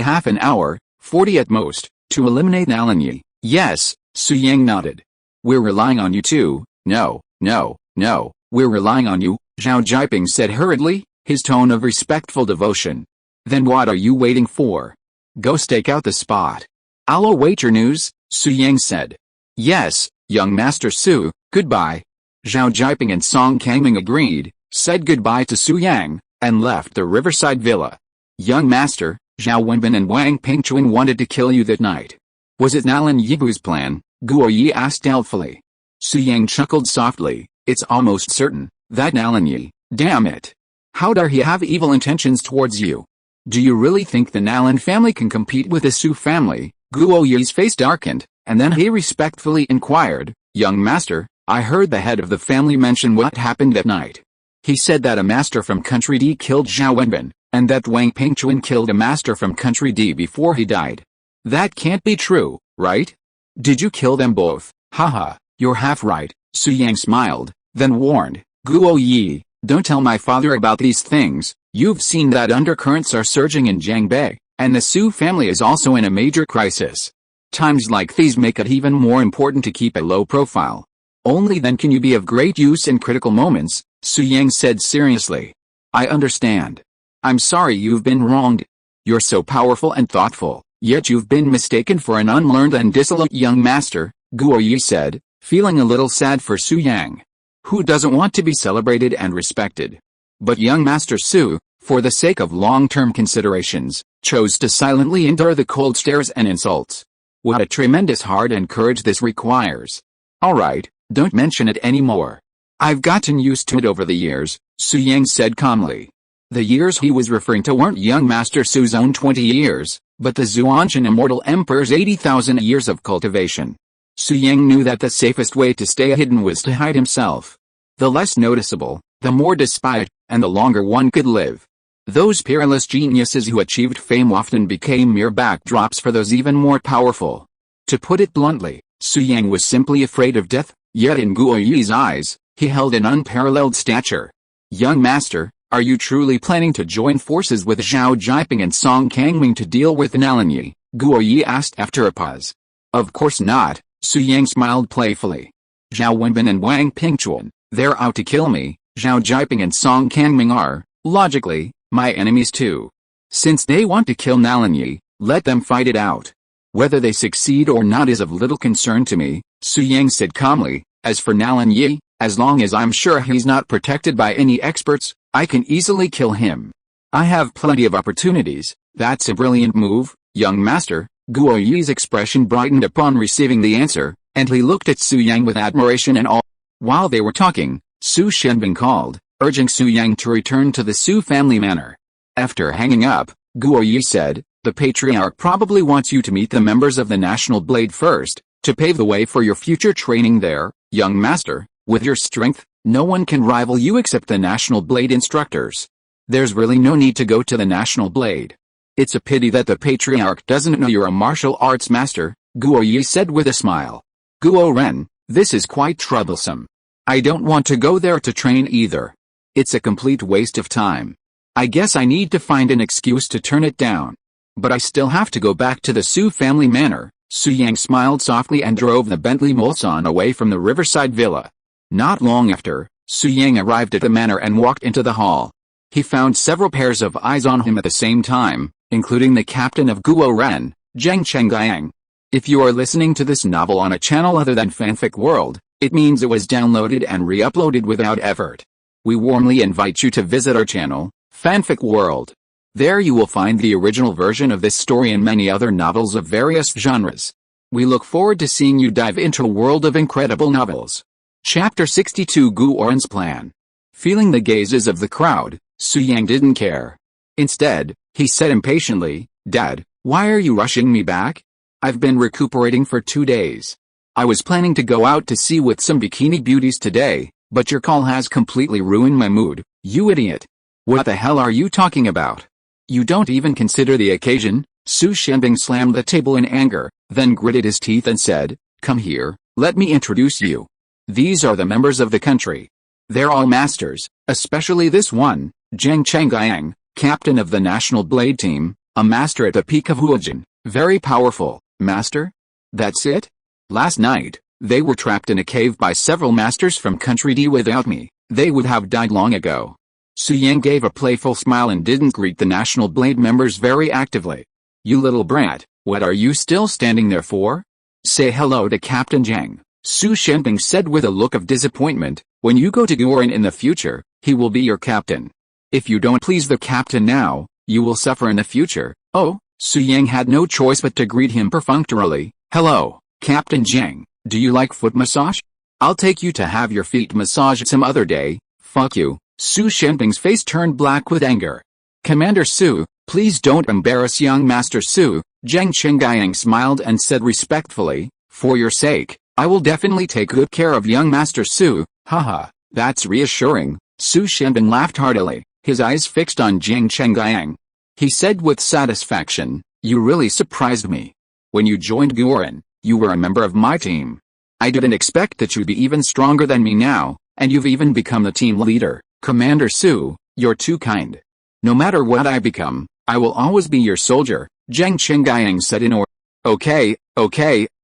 half an hour, 40 at most, to eliminate Nalan Yi. Yes, Su Yang nodded. We're relying on you too. No, we're relying on you, Zhao Jiping said hurriedly, his tone of respectful devotion. Then what are you waiting for? Go stake out the spot. I'll await your news, Su Yang said. Yes, young Master Su, goodbye. Zhao Jiping and Song Kangming agreed, said goodbye to Su Yang, and left the riverside villa. Young Master, Zhao Wenbin and Wang Pingchuan wanted to kill you that night. Was it Nalan Yibu's plan? Guo Yi asked doubtfully. Su Yang chuckled softly, it's almost certain, that Nalan Yi, damn it. How dare he have evil intentions towards you? Do you really think the Nalan family can compete with the Su family? Guo Yi's face darkened, and then he respectfully inquired, young master, I heard the head of the family mention what happened that night. He said that a master from Country D killed Zhao Wenbin, and that Wang Pingchuan killed a master from Country D before he died. That can't be true, right? Did you kill them both? Haha, you're half right, Su Yang smiled, then warned, Guo Yi, don't tell my father about these things. You've seen that undercurrents are surging in Jiangbei, and the Su family is also in a major crisis. Times like these make it even more important to keep a low profile. Only then can you be of great use in critical moments, Su Yang said seriously. I understand. I'm sorry you've been wronged. You're so powerful and thoughtful, yet you've been mistaken for an unlearned and dissolute young master, Guo Yi said, feeling a little sad for Su Yang. Who doesn't want to be celebrated and respected? But young Master Su, for the sake of long-term considerations, chose to silently endure the cold stares and insults. What a tremendous heart and courage this requires. Alright, don't mention it anymore. I've gotten used to it over the years, Su Yang said calmly. The years he was referring to weren't young Master Su's own 20 years, but the Xuantian Immortal Emperor's 80,000 years of cultivation. Su Yang knew that the safest way to stay hidden was to hide himself. The less noticeable, the more despised, and the longer one could live. Those peerless geniuses who achieved fame often became mere backdrops for those even more powerful. To put it bluntly, Su Yang was simply afraid of death, yet in Guo Yi's eyes, he held an unparalleled stature. Young master, are you truly planning to join forces with Zhao Jiping and Song Kangming to deal with Nalan Yi? Guo Yi asked after a pause. Of course not, Su Yang smiled playfully. Zhao Wenbin and Wang Pingchuan, they're out to kill me. Zhao Jiping and Song Kangming are, logically, my enemies too. Since they want to kill Nalan Yi, let them fight it out. Whether they succeed or not is of little concern to me, Su Yang said calmly. As for Nalan Yi, as long as I'm sure he's not protected by any experts, I can easily kill him. I have plenty of opportunities. That's a brilliant move, young master. Guo Yi's expression brightened upon receiving the answer, and he looked at Su Yang with admiration and awe. While they were talking, Su Shenbing called, urging Su Yang to return to the Su family manor. After hanging up, Guo Yi said, the patriarch probably wants you to meet the members of the National Blade first, to pave the way for your future training there, young master. With your strength, no one can rival you except the National Blade instructors. There's really no need to go to the National Blade. It's a pity that the patriarch doesn't know you're a martial arts master, Guo Yi said with a smile. Guo Ren, this is quite troublesome. I don't want to go there to train either. It's a complete waste of time. I guess I need to find an excuse to turn it down. But I still have to go back to the Su family manor. Su Yang smiled softly and drove the Bentley Mulsanne away from the riverside villa. Not long after, Su Yang arrived at the manor and walked into the hall. He found several pairs of eyes on him at the same time, including the captain of Guo Ren, Zheng Chengyang. If you are listening to this novel on a channel other than Fanfic World, it means it was downloaded and re-uploaded without effort. We warmly invite you to visit our channel, Fanfic World. There you will find the original version of this story and many other novels of various genres. We look forward to seeing you dive into a world of incredible novels. Chapter 62 Gu Oren's Plan. Feeling the gazes of the crowd, Su Yang didn't care. Instead, he said impatiently, "Dad, why are you rushing me back? I've been recuperating for 2 days. I was planning to go out to sea with some bikini beauties today, but your call has completely ruined my mood, you idiot. What the hell are you talking about? You don't even consider the occasion?" Su Shenbing slammed the table in anger, then gritted his teeth and said, "Come here, let me introduce you. These are the members of the country. They're all masters, especially this one, Zheng Chengyang, captain of the national blade team, a master at the peak of Huajin, very powerful, master? That's it? Last night, they were trapped in a cave by several masters from country D. Without me, they would have died long ago." Su Yang gave a playful smile and didn't greet the national blade members very actively. "You little brat, what are you still standing there for? Say hello to Captain Zheng," Su Shenbing said with a look of disappointment. "When you go to Guoren in the future, he will be your captain. If you don't please the captain now, you will suffer in the future." Oh, Su Yang had no choice but to greet him perfunctorily. "Hello, Captain Zheng, do you like foot massage? I'll take you to have your feet massaged some other day." "Fuck you." Su Shenbing's face turned black with anger. "Commander Su, please don't embarrass young Master Su," Zheng Chengyang smiled and said respectfully, "For your sake, I will definitely take good care of young Master Su." "Haha, that's reassuring." Su Shenbing laughed heartily, his eyes fixed on Zheng Chengyang. He said with satisfaction, "You really surprised me. When you joined Guoren, you were a member of my team. I didn't expect that you'd be even stronger than me now, and you've even become the team leader. Commander Su, you're too kind. No matter what I become, I will always be your soldier," Zheng Chengyang said in order. Okay,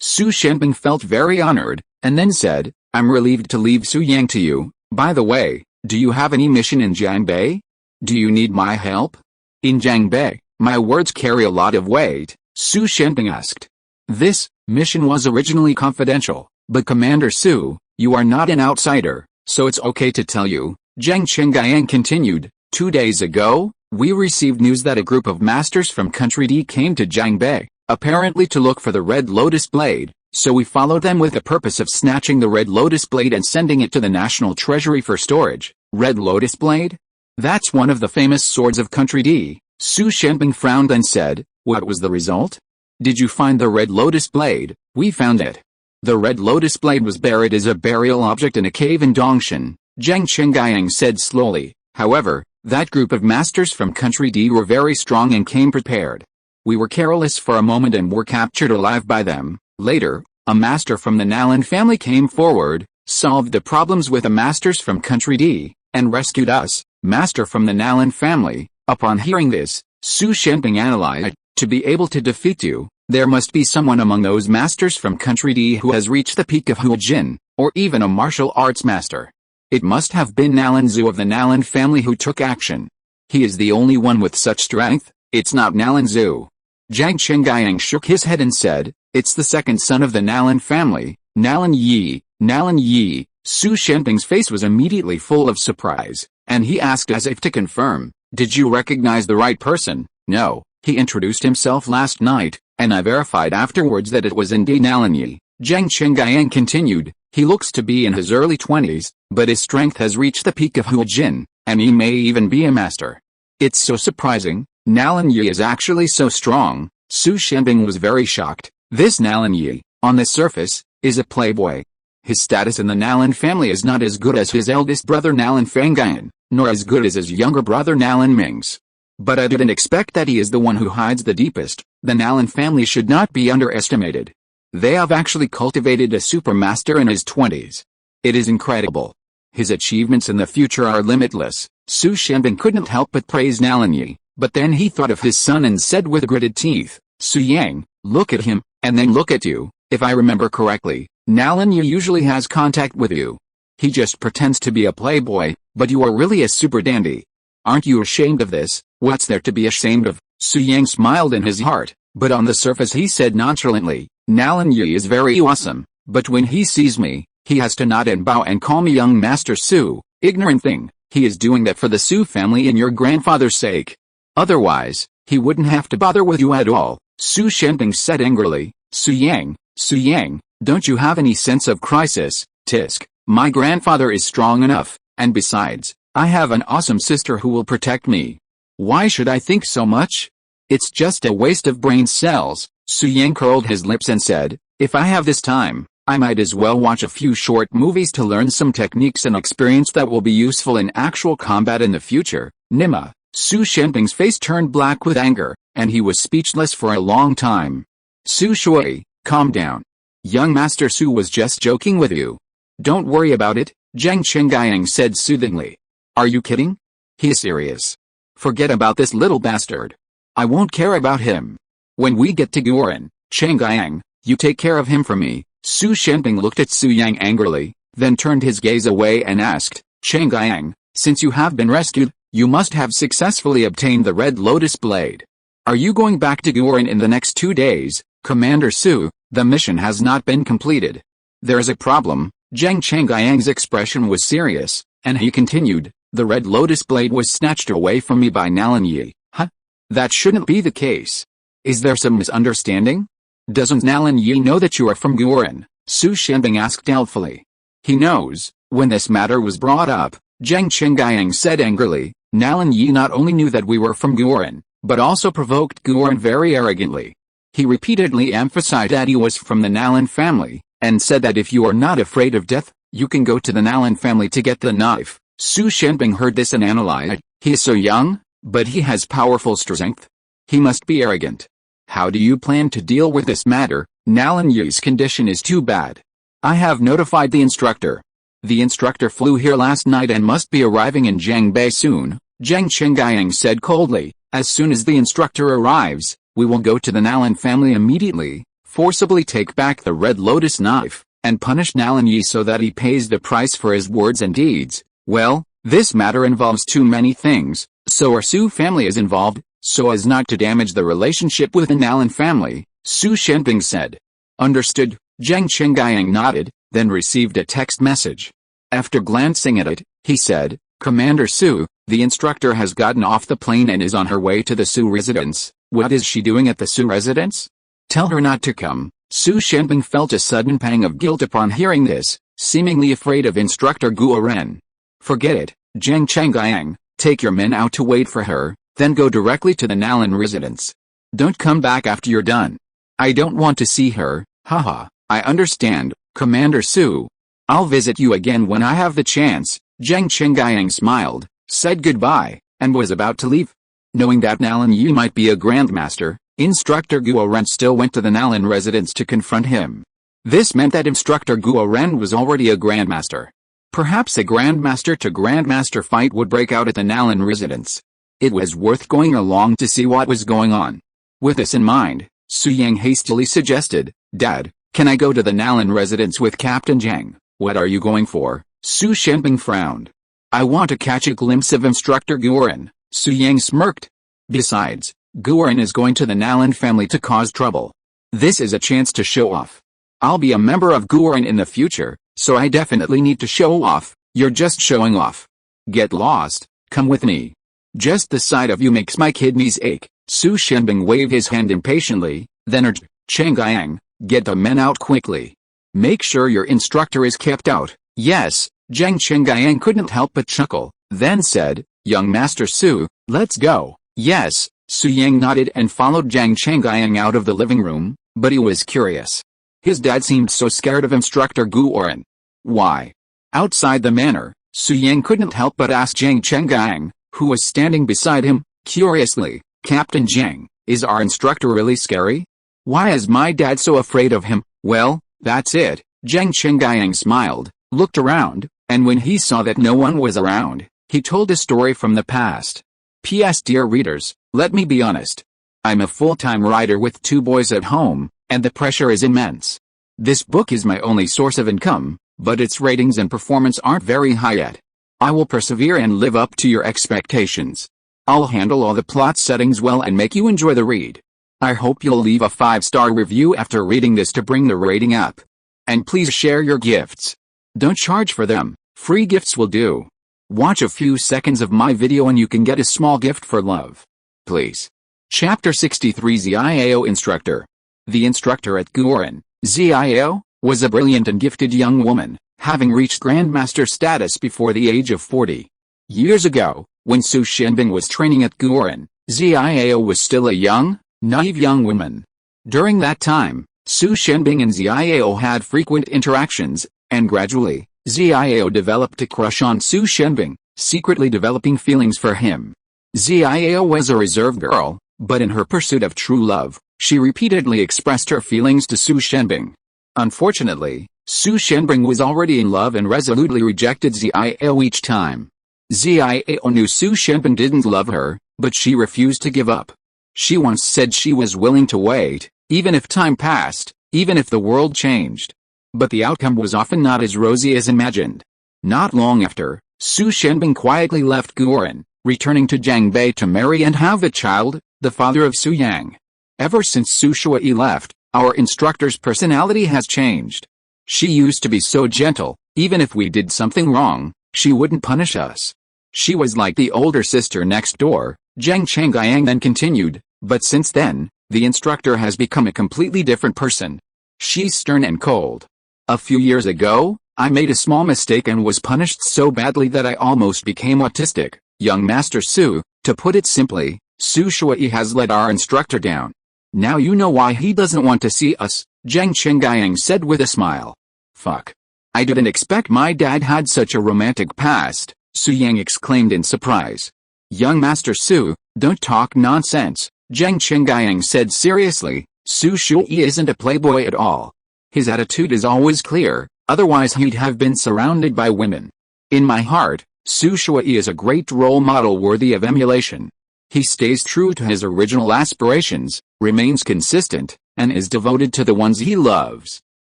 Su Shenbing felt very honored, and then said, "I'm relieved to leave Su Yang to you. By the way, do you have any mission in Jiangbei? Do you need my help?" "In Jiangbei, my words carry a lot of weight," Su Shenbing asked. "This mission was originally confidential, but Commander Su, you are not an outsider, so it's okay to tell you," Zheng Chengyang continued. 2 days ago, we received news that a group of masters from Country D came to Jiangbei, apparently to look for the Red Lotus Blade, so we followed them with the purpose of snatching the Red Lotus Blade and sending it to the National Treasury for storage." "Red Lotus Blade? That's one of the famous swords of Country D." Su Shenbing frowned and said, "What was the result? Did you find the Red Lotus Blade?" "We found it. The Red Lotus Blade was buried as a burial object in a cave in Dongshan," Zheng Chengyang said slowly. "However, that group of masters from Country D were very strong and came prepared. We were careless for a moment and were captured alive by them. Later, a master from the Nalan family came forward, solved the problems with the masters from Country D, and rescued us." "Master from the Nalan family." Upon hearing this, Su Shenbing analyzed, "To be able to defeat you, there must be someone among those masters from Country D who has reached the peak of Huajin, or even a martial arts master. It must have been Nalan Zhu of the Nalan family who took action. He is the only one with such strength. It's not Nalan Zhu." Zheng Chengyang shook his head and said, "It's the second son of the Nalan family, Nalan Yi." "Nalan Yi." Su Shenbing's face was immediately full of surprise, and he asked as if to confirm, "Did you recognize the right person?" "No, he introduced himself last night, and I verified afterwards that it was indeed Nalan Yi," Zheng Chengyang continued. "He looks to be in his early 20s, but his strength has reached the peak of Huajin, and he may even be a master. It's so surprising. Nalan Yi is actually so strong." Su Shenbing was very shocked. This Nalan Yi, on the surface, is a playboy. His status in the Nalan family is not as good as his eldest brother Nalan Fangyan, nor as good as his younger brother Nalan Ming's. But I didn't expect that he is the one who hides the deepest. The Nalan family should not be underestimated. They have actually cultivated a super master in his 20s. It is incredible. His achievements in the future are limitless." Su Shenbing couldn't help but praise Nalan, but then he thought of his son and said with gritted teeth, Su Yang, look at him, and then look at you. If I remember correctly, Nalan usually has contact with you. He just pretends to be a playboy, but you are really a super dandy. Aren't you ashamed of this? What's there to be ashamed of? Su Yang smiled in his heart, but on the surface he said nonchalantly, Nalan is very awesome, but when he sees me, he has to nod and bow and call me young Master Su. Ignorant thing, he is doing that for the Su family and your grandfather's sake. Otherwise, he wouldn't have to bother with you at all. Su Shenbing said angrily, Su Yang, don't you have any sense of crisis? Tisk, my grandfather is strong enough, and besides, I have an awesome sister who will protect me. Why should I think so much? It's just a waste of brain cells. Su Yang curled his lips and said, if I have this time, I might as well watch a few short movies to learn some techniques and experience that will be useful in actual combat in the future. Nima. Su Shenbing's face turned black with anger, and he was speechless for a long time. Su Shui, calm down. Young Master Su was just joking with you. Don't worry about it, Zhang Chengyang said soothingly. Are you kidding? He's serious. Forget about this little bastard. I won't care about him. When we get to Guoren, Chengyang, you take care of him for me. Su Shenbing looked at Su Yang angrily, then turned his gaze away and asked, Chengyang, since you have been rescued, you must have successfully obtained the Red Lotus Blade. Are you going back to Guoren in the next 2 days? Commander Su, the mission has not been completed. There is a problem. Zhang Chengyang's expression was serious, and he continued, the Red Lotus Blade was snatched away from me by Nalan Yi. Huh? That shouldn't be the case. Is there some misunderstanding? Doesn't Nalan Yi know that you are from Guoren? Su Shenbing asked doubtfully. He knows. When this matter was brought up, Zhang Chengyang said angrily, Nalan Yi not only knew that we were from Guoren, but also provoked Guoren very arrogantly. He repeatedly emphasized that he was from the Nalan family, and said that if you are not afraid of death, you can go to the Nalan family to get the knife. Su Shenbing heard this and analyzed, he is so young, but he has powerful strength. He must be arrogant. How do you plan to deal with this matter? Nalan Yi's condition is too bad. I have notified the instructor. The instructor flew here last night and must be arriving in Jiangbei soon, Zhang Chengyang said coldly. As soon as the instructor arrives, we will go to the Nalan family immediately, forcibly take back the Red Lotus knife, and punish Nalan Yi so that he pays the price for his words and deeds. Well, this matter involves too many things, so our Su family is involved, so as not to damage the relationship with the Nalan family, Su Shenbing said. Understood, Zhang Chengyang nodded, then received a text message. After glancing at it, he said, Commander Su, the instructor has gotten off the plane and is on her way to the Su residence. What is she doing at the Su residence? Tell her not to come. Su Shenbing felt a sudden pang of guilt upon hearing this, seemingly afraid of Instructor Guo Ren. Forget it, Zhang Chengyang, take your men out to wait for her, then go directly to the Nalan residence. Don't come back after you're done. I don't want to see her. Haha, I understand, Commander Su. I'll visit you again when I have the chance. Zhang Chengyang smiled, said goodbye, and was about to leave. Knowing that Nalan Yi might be a grandmaster, Instructor Guo Ren still went to the Nalan residence to confront him. This meant that Instructor Guo Ren was already a grandmaster. Perhaps a grandmaster to grandmaster fight would break out at the Nalan residence. It was worth going along to see what was going on. With this in mind, Su Yang hastily suggested, Dad, can I go to the Nalan residence with Captain Zhang? What are you going for? Su Shenbing frowned. I want to catch a glimpse of Instructor Guoren. Su Yang smirked. Besides, Guoren is going to the Nalan family to cause trouble. This is a chance to show off. I'll be a member of Guoren in the future, so I definitely need to show off. You're just showing off. Get lost, come with me. Just the sight of you makes my kidneys ache. Su Shenbing waved his hand impatiently, then urged, Chengyang, get the men out quickly. Make sure your instructor is kept out. Yes, Zhang Chengyang couldn't help but chuckle, then said, Young Master Su, let's go. Yes, Su Yang nodded and followed Zhang Chengyang out of the living room, but he was curious. His dad seemed so scared of Instructor Guoren. Why? Outside the manor, Su Yang couldn't help but ask Zhang Chengyang, who was standing beside him, curiously, Captain Zhang, is our instructor really scary? Why is my dad so afraid of him? Well, that's it. Zhang Chengyang smiled, looked around, and when he saw that no one was around, He told a story from the past. P.S. Dear readers, let me be honest. I'm a full-time writer with 2 boys at home, and the pressure is immense. This book is my only source of income, but its ratings and performance aren't very high yet. I will persevere and live up to your expectations. I'll handle all the plot settings well and make you enjoy the read. I hope you'll leave a 5-star review after reading this to bring the rating up. And please share your gifts. Don't charge for them, free gifts will do. Watch a few seconds of my video and you can get a small gift for love. Please. Chapter 63 ZIAO Instructor. The instructor at Guoren, ZIAO, was a brilliant and gifted young woman, having reached Grandmaster status before the age of 40. Years ago, when Su Xianbing was training at Guoren, ZIAO was still a young, naive young woman. During that time, Su Xianbing and ZIAO had frequent interactions, and gradually, ZIAO developed a crush on Su Xianbing, secretly developing feelings for him. ZIAO was a reserved girl, but in her pursuit of true love, she repeatedly expressed her feelings to Su Xianbing. Unfortunately, Su Xianbing was already in love and resolutely rejected ZIAO each time. ZIAO knew Su Xianbing didn't love her, but she refused to give up. She once said she was willing to wait, even if time passed, even if the world changed. But the outcome was often not as rosy as imagined. Not long after, Su Xianbing quietly left Guoren, returning to Jiangbei to marry and have a child, the father of Su Yang. Ever since Su Shuai left, our instructor's personality has changed. She used to be so gentle, even if we did something wrong, she wouldn't punish us. She was like the older sister next door, Zhang Chengyang then continued, but since then, the instructor has become a completely different person. She's stern and cold. A few years ago, I made a small mistake and was punished so badly that I almost became autistic. Young Master Su, to put it simply, Su Shuai has let our instructor down. Now you know why he doesn't want to see us, Zhang Chengyang said with a smile. Fuck. I didn't expect my dad had such a romantic past, Su Yang exclaimed in surprise. Young Master Su, don't talk nonsense, Zhang Chengyang said seriously. Su Shuai isn't a playboy at all. His attitude is always clear, otherwise he'd have been surrounded by women. In my heart, Su Shuai is a great role model worthy of emulation. He stays true to his original aspirations, remains consistent, and is devoted to the ones he loves.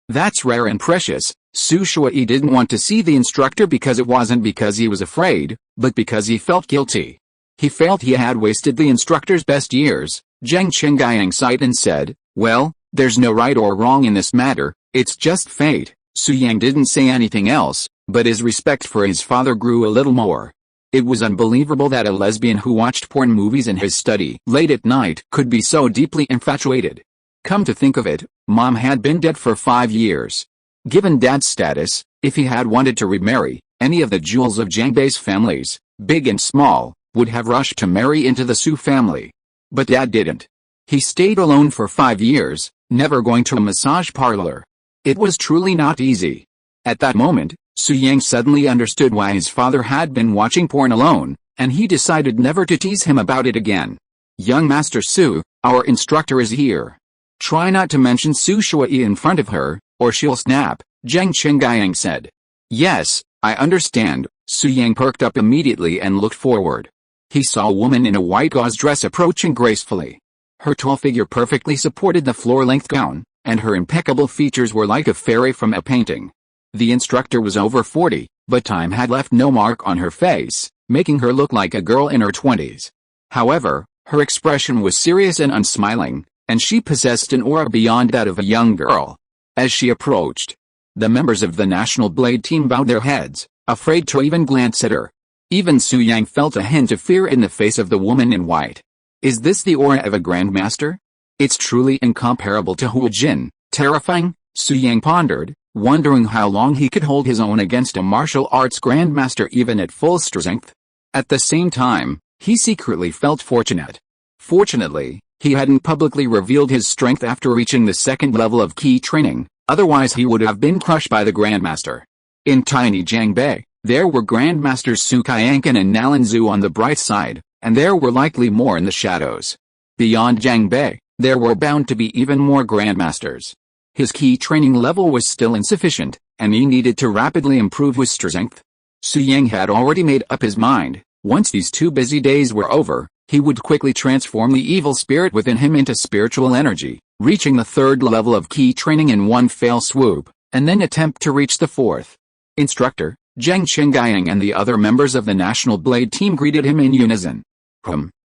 That's rare and precious. Su Shuai didn't want to see the instructor because it wasn't because he was afraid, but because he felt guilty. He felt he had wasted the instructor's best years. Zhang Chengyang sighed and said, well, there's no right or wrong in this matter, it's just fate. Su Yang didn't say anything else, but his respect for his father grew a little more. It was unbelievable that a lesbian who watched porn movies in his study late at night could be so deeply infatuated. Come to think of it, Mom had been dead for 5 years. Given Dad's status, if he had wanted to remarry, any of the jewels of Jiangbei's families, big and small, would have rushed to marry into the Su family. But Dad didn't. He stayed alone for 5 years, never going to a massage parlor. It was truly not easy. At that moment, Su Yang suddenly understood why his father had been watching porn alone, and he decided never to tease him about it again. Young Master Su, our instructor is here. Try not to mention Su Shuai in front of her, or she'll snap, Zhang Chengyang said. Yes, I understand. Su Yang perked up immediately and looked forward. He saw a woman in a white gauze dress approaching gracefully. Her tall figure perfectly supported the floor-length gown, and her impeccable features were like a fairy from a painting. The instructor was over 40, but time had left no mark on her face, making her look like a girl in her 20s. However, her expression was serious and unsmiling, and she possessed an aura beyond that of a young girl. As she approached, the members of the National Blade team bowed their heads, afraid to even glance at her. Even Su Yang felt a hint of fear in the face of the woman in white. Is this the aura of a grandmaster? It's truly incomparable to Hu Jin, terrifying, Su Yang pondered, wondering how long he could hold his own against a martial arts grandmaster even at full strength. At the same time, he secretly felt fortunate. Fortunately, he hadn't publicly revealed his strength after reaching the second level of key training, otherwise he would have been crushed by the grandmaster. In tiny Jiangbei, there were grandmasters Su Kaiankan and Nalanzu on the bright side, and there were likely more in the shadows. Beyond Jiangbei, there were bound to be even more grandmasters. His key training level was still insufficient, and he needed to rapidly improve his strength. Su Yang had already made up his mind. Once these 2 busy days were over, he would quickly transform the evil spirit within him into spiritual energy, reaching the 3rd level of key training in one fell swoop, and then attempt to reach the 4th. Instructor, Zhang Chengyang and the other members of the National Blade team greeted him in unison.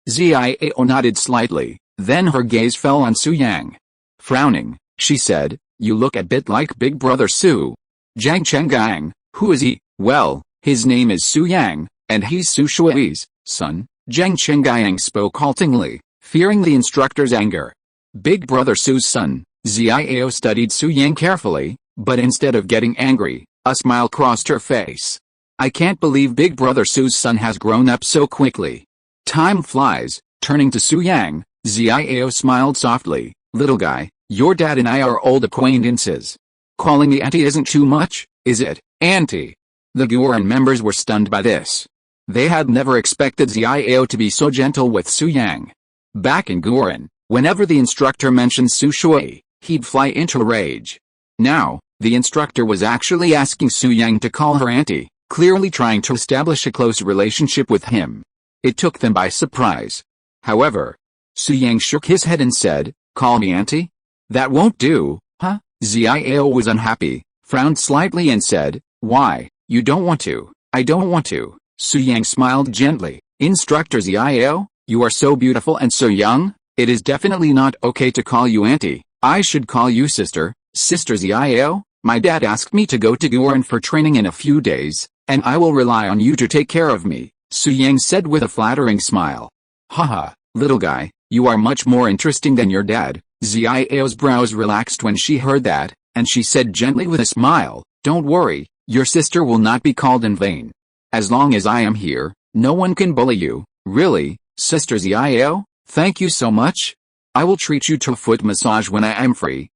Xiao nodded slightly, then her gaze fell on Su Yang. Frowning, she said, "You look a bit like Big Brother Su." Zhang Chengyang, who is he? Well, his name is Su Yang, and he's Su Shui's son. Zhang Chengyang spoke haltingly, fearing the instructor's anger. Big Brother Su's son. Xiao studied Su Yang carefully, but instead of getting angry, a smile crossed her face. "I can't believe Big Brother Su's son has grown up so quickly. Time flies." Turning to Su Yang, Xiao smiled softly. "Little guy, your dad and I are old acquaintances. Calling me auntie isn't too much, is it, auntie?" The Guoran members were stunned by this. They had never expected Xiao to be so gentle with Su Yang. Back in Guoran, whenever the instructor mentioned Su Shui, he'd fly into a rage. Now, the instructor was actually asking Su Yang to call her auntie, clearly trying to establish a close relationship with him. It took them by surprise. However, Su Yang shook his head and said, "Call me auntie? That won't do, huh?" Xiao was unhappy, frowned slightly and said, "Why, you don't want to?" "I don't want to." Su Yang smiled gently. "Instructor Xiao, you are so beautiful and so young, it is definitely not okay to call you auntie. I should call you sister." "Sister Xiao, my dad asked me to go to Guoran for training in a few days, and I will rely on you to take care of me," Su Yang said with a flattering smile. "Haha, little guy, you are much more interesting than your dad." Xiao's brows relaxed when she heard that, and she said gently with a smile, "Don't worry, your sister will not be called in vain. As long as I am here, no one can bully you." "Really, Sister Xiao, thank you so much. I will treat you to a foot massage when I am free."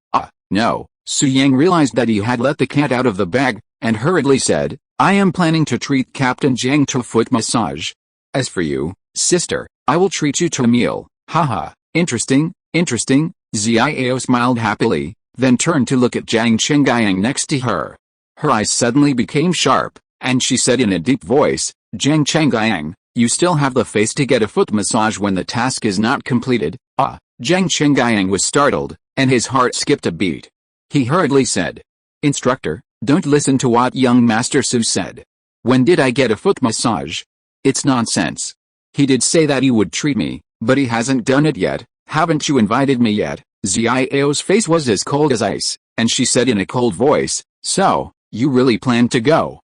No. Su Yang realized that he had let the cat out of the bag, and hurriedly said, "I am planning to treat Captain Zhang to a foot massage. As for you, sister, I will treat you to a meal." "Haha, interesting, interesting." Xiao smiled happily, then turned to look at Zhang Chengyang next to her. Her eyes suddenly became sharp, and she said in a deep voice, "Zhang Chengyang, you still have the face to get a foot massage when the task is not completed." Zhang Chengyang was startled, and his heart skipped a beat. He hurriedly said, "Instructor, don't listen to what young Master Su said. When did I get a foot massage? It's nonsense. He did say that he would treat me, but he hasn't done it yet. Haven't you invited me yet?" Xiao's face was as cold as ice, and she said in a cold voice, "So, you really plan to go?"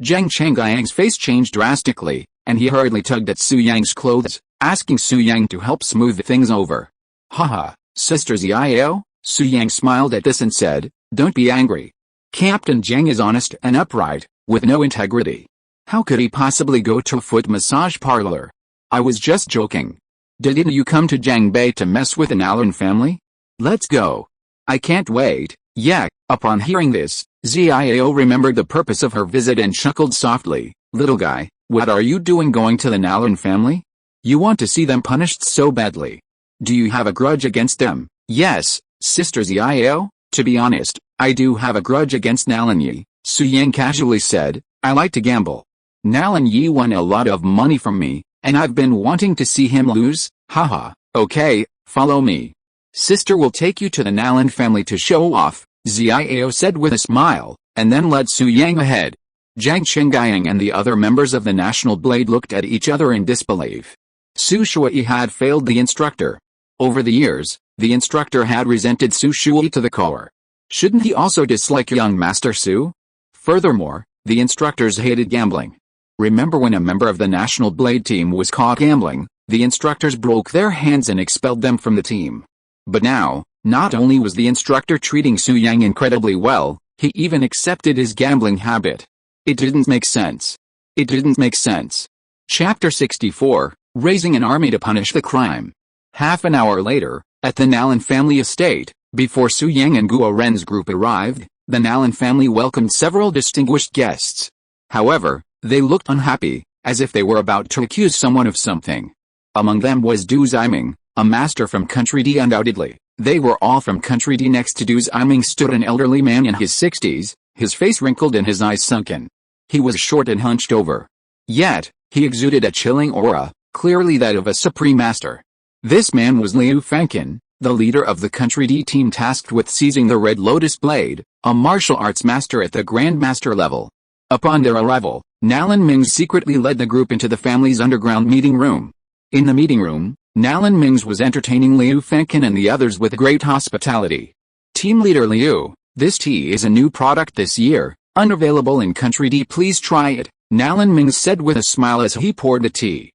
Zhang Chengyang's face changed drastically, and he hurriedly tugged at Su Yang's clothes, asking Su Yang to help smooth things over. "Haha, Sister Xiao?" Su Yang smiled at this and said, "Don't be angry. Captain Zhang is honest and upright, with no integrity. How could he possibly go to a foot massage parlor? I was just joking. Didn't you come to Jiangbei to mess with an Alan family? Let's go. I can't wait." Yeah. Upon hearing this, Xiao remembered the purpose of her visit and chuckled softly. "Little guy, what are you doing going to the Nalan family? You want to see them punished so badly? Do you have a grudge against them?" "Yes, Sister Xiao, to be honest, I do have a grudge against Nalan Yi," Su Yang casually said. "I like to gamble. Nalan Yi won a lot of money from me, and I've been wanting to see him lose." "Haha, okay, follow me. Sister will take you to the Nalan family to show off," Xiao said with a smile, and then led Su Yang ahead. Zhang Chengyang and the other members of the National Blade looked at each other in disbelief. Su Shui had failed the instructor. Over the years, the instructor had resented Su Shui to the core. Shouldn't he also dislike young Master Su? Furthermore, the instructors hated gambling. Remember when a member of the National Blade team was caught gambling, the instructors broke their hands and expelled them from the team. But now, not only was the instructor treating Su Yang incredibly well, he even accepted his gambling habit. It didn't make sense. It didn't make sense. Chapter 64, Raising an Army to Punish the Crime. Half an hour later, at the Nalan family estate, before Su Yang and Guo Ren's group arrived, the Nalan family welcomed several distinguished guests. However, they looked unhappy, as if they were about to accuse someone of something. Among them was Du Ziming, a master from Country D. Undoubtedly, they were all from Country D. Next to Du Ziming stood an elderly man in his 60s, his face wrinkled and his eyes sunken. He was short and hunched over. Yet, he exuded a chilling aura, clearly that of a supreme master. This man was Liu Fengqian, the leader of the Country D team tasked with seizing the Red Lotus Blade, a martial arts master at the Grandmaster level. Upon their arrival, Nalan Mings secretly led the group into the family's underground meeting room. In the meeting room, Nalan Mings was entertaining Liu Fengqian and the others with great hospitality. Team leader Liu, this tea is a new product this year, unavailable in Country D. Please try it, Nalan Mings said with a smile as he poured the tea.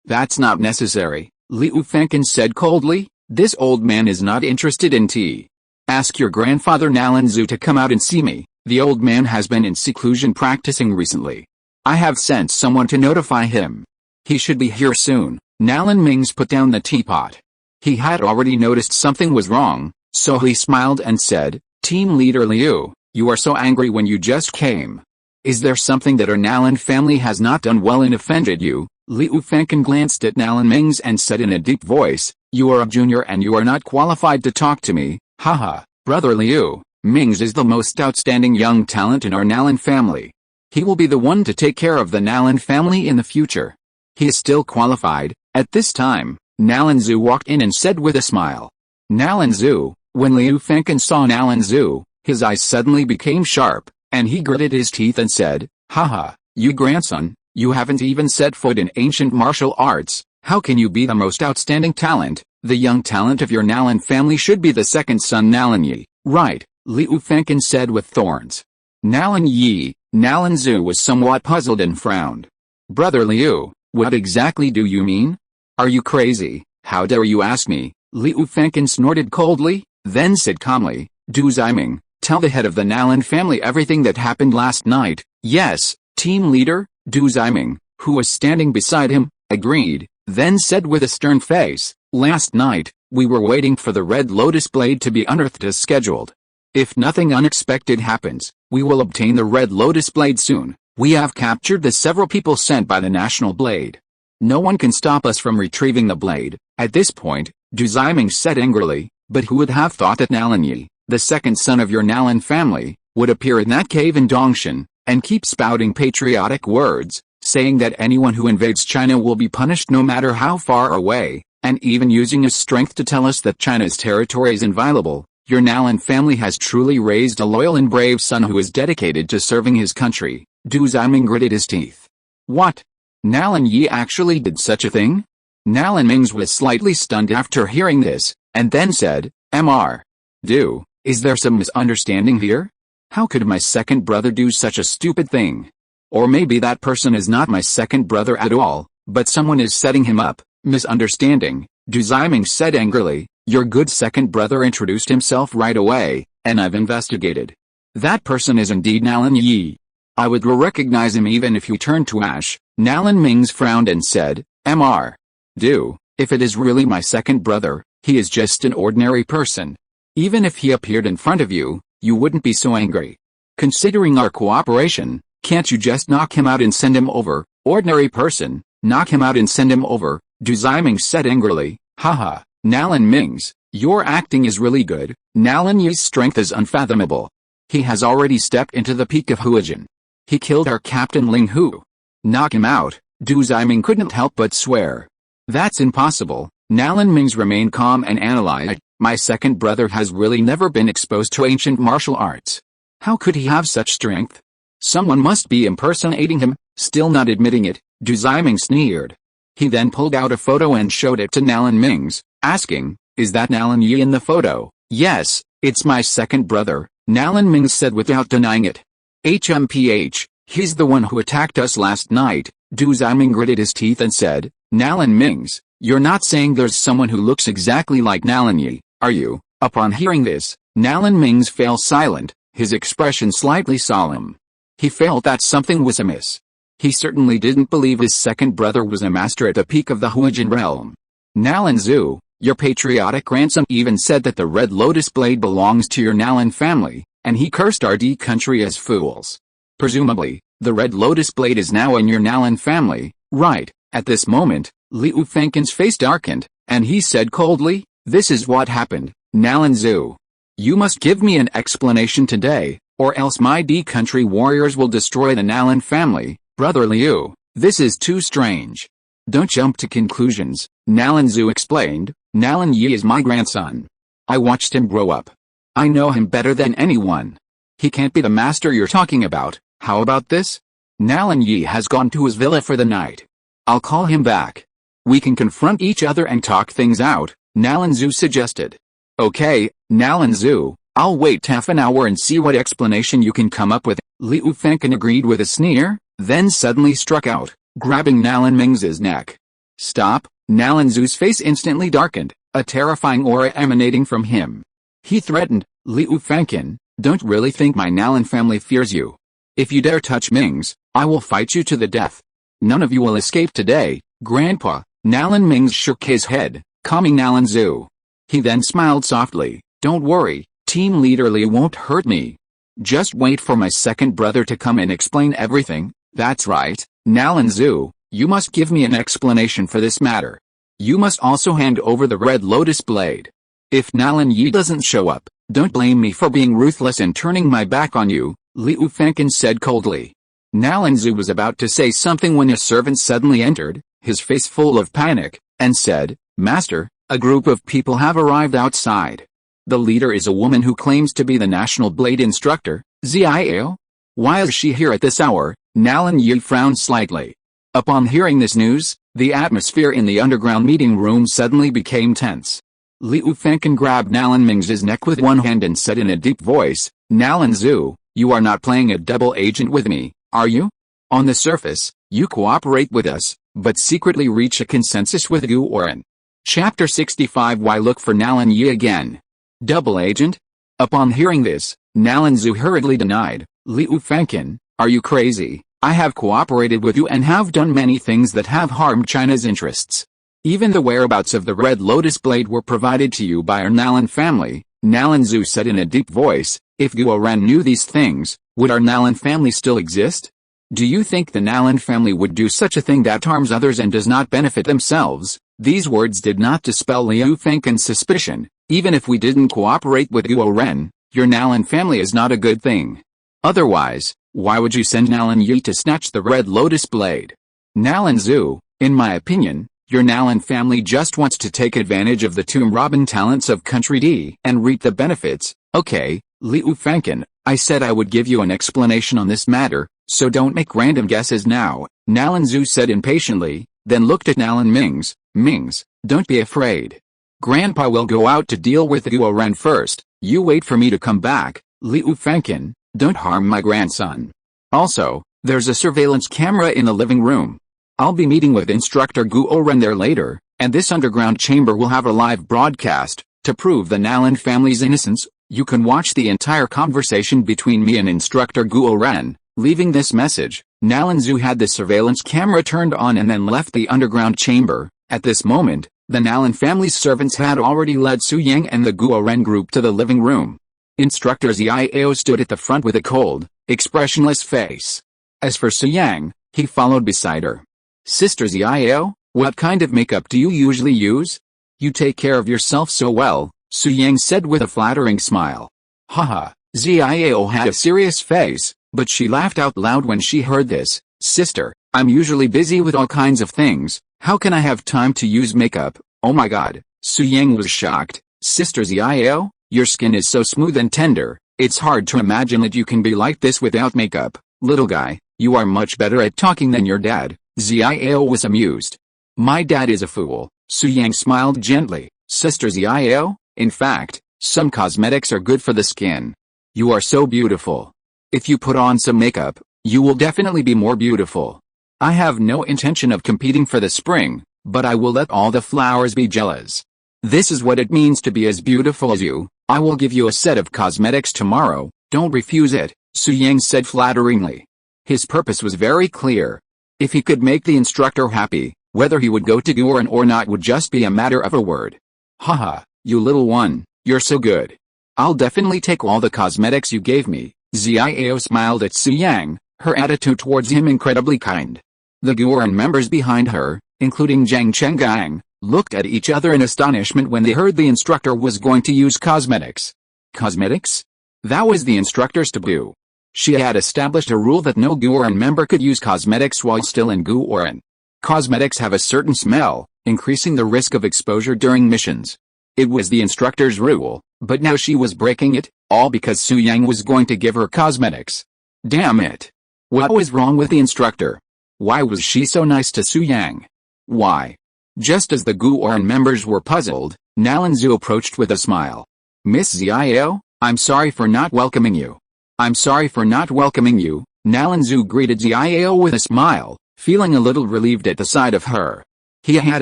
That's not necessary, Liu Fengqian said coldly. This old man is not interested in tea. Ask your grandfather Nalan Zhu to come out and see me. The old man has been in seclusion practicing recently. I have sent someone to notify him. He should be here soon. Nalan Mings put down the teapot. He had already noticed something was wrong, so he smiled and said, Team leader Liu, you are so angry when you just came. Is there something that our Nalan family has not done well and offended you? Liu Fengqian glanced at Nalan Mings and said in a deep voice, you are a junior and you are not qualified to talk to me. Haha, brother Liu, Mings is the most outstanding young talent in our Nalan family. He will be the one to take care of the Nalan family in the future. He is still qualified. At this time, Nalan Zhu walked in and said with a smile. Nalan Zhu. When Liu Fengqian saw Nalan Zhu, his eyes suddenly became sharp, and he gritted his teeth and said, Haha, you grandson, you haven't even set foot in ancient martial arts. How can you be the most outstanding talent? The young talent of your Nalan family should be the second son Nalan Yi, right? Liu Fengqian said with thorns. Nalan Yi. Nalan Zhu was somewhat puzzled and frowned. Brother Liu, what exactly do you mean? Are you crazy? How dare you ask me? Liu Fengqian snorted coldly, then said calmly, Du Ziming, tell the head of the Nalan family everything that happened last night. Yes, team leader, Du Ziming, who was standing beside him, agreed, then said with a stern face, last night, we were waiting for the Red Lotus Blade to be unearthed as scheduled. If nothing unexpected happens, we will obtain the Red Lotus Blade soon. We have captured the several people sent by the National Blade. No one can stop us from retrieving the blade. At this point, Du Ziming said angrily, but who would have thought that Nalan Yi, the second son of your Nalan family, would appear in that cave in Dongshan, and keep spouting patriotic words, saying that anyone who invades China will be punished no matter how far away, and even using his strength to tell us that China's territory is inviolable. Your Nalan family has truly raised a loyal and brave son who is dedicated to serving his country. Du Ziming gritted his teeth. What? Nalan Yi actually did such a thing? Nalan Mings was slightly stunned after hearing this, and then said, Mr. Du, is there some misunderstanding here? How could my second brother do such a stupid thing? Or maybe that person is not my second brother at all, but someone is setting him up. Misunderstanding, Du Ziming said angrily. Your good second brother introduced himself right away, and I've investigated. That person is indeed Nalan Yi. I would recognize him even if he turned to ash. Nalan Mings frowned and said, Mr. Du, if it is really my second brother, he is just an ordinary person. Even if he appeared in front of you, you wouldn't be so angry. Considering our cooperation, can't you just knock him out and send him over? Ordinary person, knock him out and send him over, Du Ziming said angrily. Haha. Nalan Mings, your acting is really good. Nalan Yi's strength is unfathomable. He has already stepped into the peak of Huajin. He killed our captain Ling Hu. Knock him out, Du Ziming couldn't help but swear. That's impossible. Nalan Mings remained calm and analyzed. My second brother has really never been exposed to ancient martial arts. How could he have such strength? Someone must be impersonating him. Still not admitting it, Du Ziming sneered. He then pulled out a photo and showed it to Nalan Mings, asking, is that Nalan Yi in the photo? Yes, it's my second brother, Nalan Mings said without denying it. He's the one who attacked us last night. Du Ziming gritted his teeth and said, Nalan Mings, you're not saying there's someone who looks exactly like Nalan Yi, are you? Upon hearing this, Nalan Mings fell silent, his expression slightly solemn. He felt that something was amiss. He certainly didn't believe his second brother was a master at the peak of the Huajin realm. Nalan Zhu, your patriotic grandson even said that the Red Lotus Blade belongs to your Nalan family, and he cursed our D country as fools. Presumably, the Red Lotus Blade is now in your Nalan family, right? At this moment, Liu Fengqian's face darkened, and he said coldly, this is what happened, Nalan Zhu. You must give me an explanation today. or else my D-country warriors will destroy the Nalan family. Brother Liu, this is too strange. Don't jump to conclusions, Nalan Zhu explained. Nalan Yi is my grandson. I watched him grow up. I know him better than anyone. He can't be the master you're talking about. How about this? Nalan Yi has gone to his villa for the night. I'll call him back. We can confront each other and talk things out, Nalan Zhu suggested. Okay, Nalan Zhu, I'll wait half an hour and see what explanation you can come up with. Liu Fengkan agreed with a sneer, then suddenly struck out, grabbing Nalan Ming's neck. Stop, Nalan Zhu's face instantly darkened, a terrifying aura emanating from him. He threatened, Liu Fengkan, don't really think my Nalan family fears you. If you dare touch Ming's, I will fight you to the death. None of you will escape today, Grandpa. Nalan Ming shook his head, calming Nalan Zhu. He then smiled softly, don't worry, team leader Li won't hurt me. Just wait for my second brother to come and explain everything. That's right, Nalan Zhu, you must give me an explanation for this matter. You must also hand over the red lotus blade. If Nalan Yi doesn't show up, don't blame me for being ruthless and turning my back on you, Liu Fengkan said coldly. Nalan Zhu was about to say something when a servant suddenly entered, his face full of panic, and said, Master, a group of people have arrived outside. The leader is a woman who claims to be the national blade instructor, Ziao. Why is she here at this hour? Nalan Yi frowned slightly. Upon hearing this news, the atmosphere in the underground meeting room suddenly became tense. Liu Fengkan grabbed Nalan Ming's neck with one hand and said in a deep voice, Nalan Zhu, you are not playing a double agent with me, are you? On the surface, you cooperate with us, but secretly reach a consensus with Gu Oren. Chapter 65 Why look for Nalan Yi again? Double agent? Upon hearing this, Nalan Zhu hurriedly denied, Liu Fengkan, are you crazy? I have cooperated with you and have done many things that have harmed China's interests. Even the whereabouts of the red lotus blade were provided to you by our Nalan family, Nalan Zhu said in a deep voice. If Gu Oren knew these things, would our Nalan family still exist? Do you think the Nalan family would do such a thing that harms others and does not benefit themselves? These words did not dispel Liu Fengkan's suspicion. Even if we didn't cooperate with Gu Oren, your Nalan family is not a good thing. Otherwise, why would you send Nalan Yi to snatch the red lotus blade? Nalan Zhu, in my opinion, your Nalan family just wants to take advantage of the tomb robin talents of country D and reap the benefits. Okay, Liu Fengkan, I said I would give you an explanation on this matter, so don't make random guesses now, Nalan Zhu said impatiently, then looked at Nalan Ming's. Ming's, don't be afraid. Grandpa will go out to deal with Gu Oren first, you wait for me to come back, Liu Fengkan, don't harm my grandson. Also, there's a surveillance camera in the living room. I'll be meeting with Instructor Gu Oren there later, and this underground chamber will have a live broadcast. To prove the Nalan family's innocence, you can watch the entire conversation between me and Instructor Gu Oren. Leaving this message, Nalan Zhu had the surveillance camera turned on and then left the underground chamber. At this moment, the Nalan family's servants had already led Su Yang and the Gu Oren group to the living room. Instructor Ziao stood at the front with a cold, expressionless face. As for Su Yang, he followed beside her. Sister Ziao, what kind of makeup do you usually use? You take care of yourself so well, Su Yang said with a flattering smile. Haha, Ziao had a serious face, but she laughed out loud when she heard this. Sister, I'm usually busy with all kinds of things, how can I have time to use makeup? Oh my god, Su Yang was shocked. Sister Ziao, your skin is so smooth and tender, it's hard to imagine that you can be like this without makeup. Little guy, you are much better at talking than your dad. Ziao was amused. My dad is a fool, Su Yang smiled gently. Sister Ziao, in fact, some cosmetics are good for the skin. You are so beautiful. If you put on some makeup, you will definitely be more beautiful. I have no intention of competing for the spring, but I will let all the flowers be jealous. This is what it means to be as beautiful as you. I will give you a set of cosmetics tomorrow, don't refuse it, Su Yang said flatteringly. His purpose was very clear. If he could make the instructor happy, whether he would go to Gu Oren or not would just be a matter of a word. Haha, you little one, you're so good. I'll definitely take all the cosmetics you gave me. Ziao smiled at Su Yang, her attitude towards him incredibly kind. The Gu Oren members behind her, including Zhang Chenggang, looked at each other in astonishment when they heard the instructor was going to use cosmetics. Cosmetics? That was the instructor's taboo. She had established a rule that no Guoran member could use cosmetics while still in Guoran. Cosmetics have a certain smell, increasing the risk of exposure during missions. It was the instructor's rule, but now she was breaking it, all because Su Yang was going to give her cosmetics. Damn it. What was wrong with the instructor? Why was she so nice to Su Yang? Why? Just as the Guoran members were puzzled, Nalanzu approached with a smile. Miss Xiao, I'm sorry for not welcoming you. I'm sorry for not welcoming you, Nalanzu greeted Xiao with a smile, feeling a little relieved at the sight of her. He had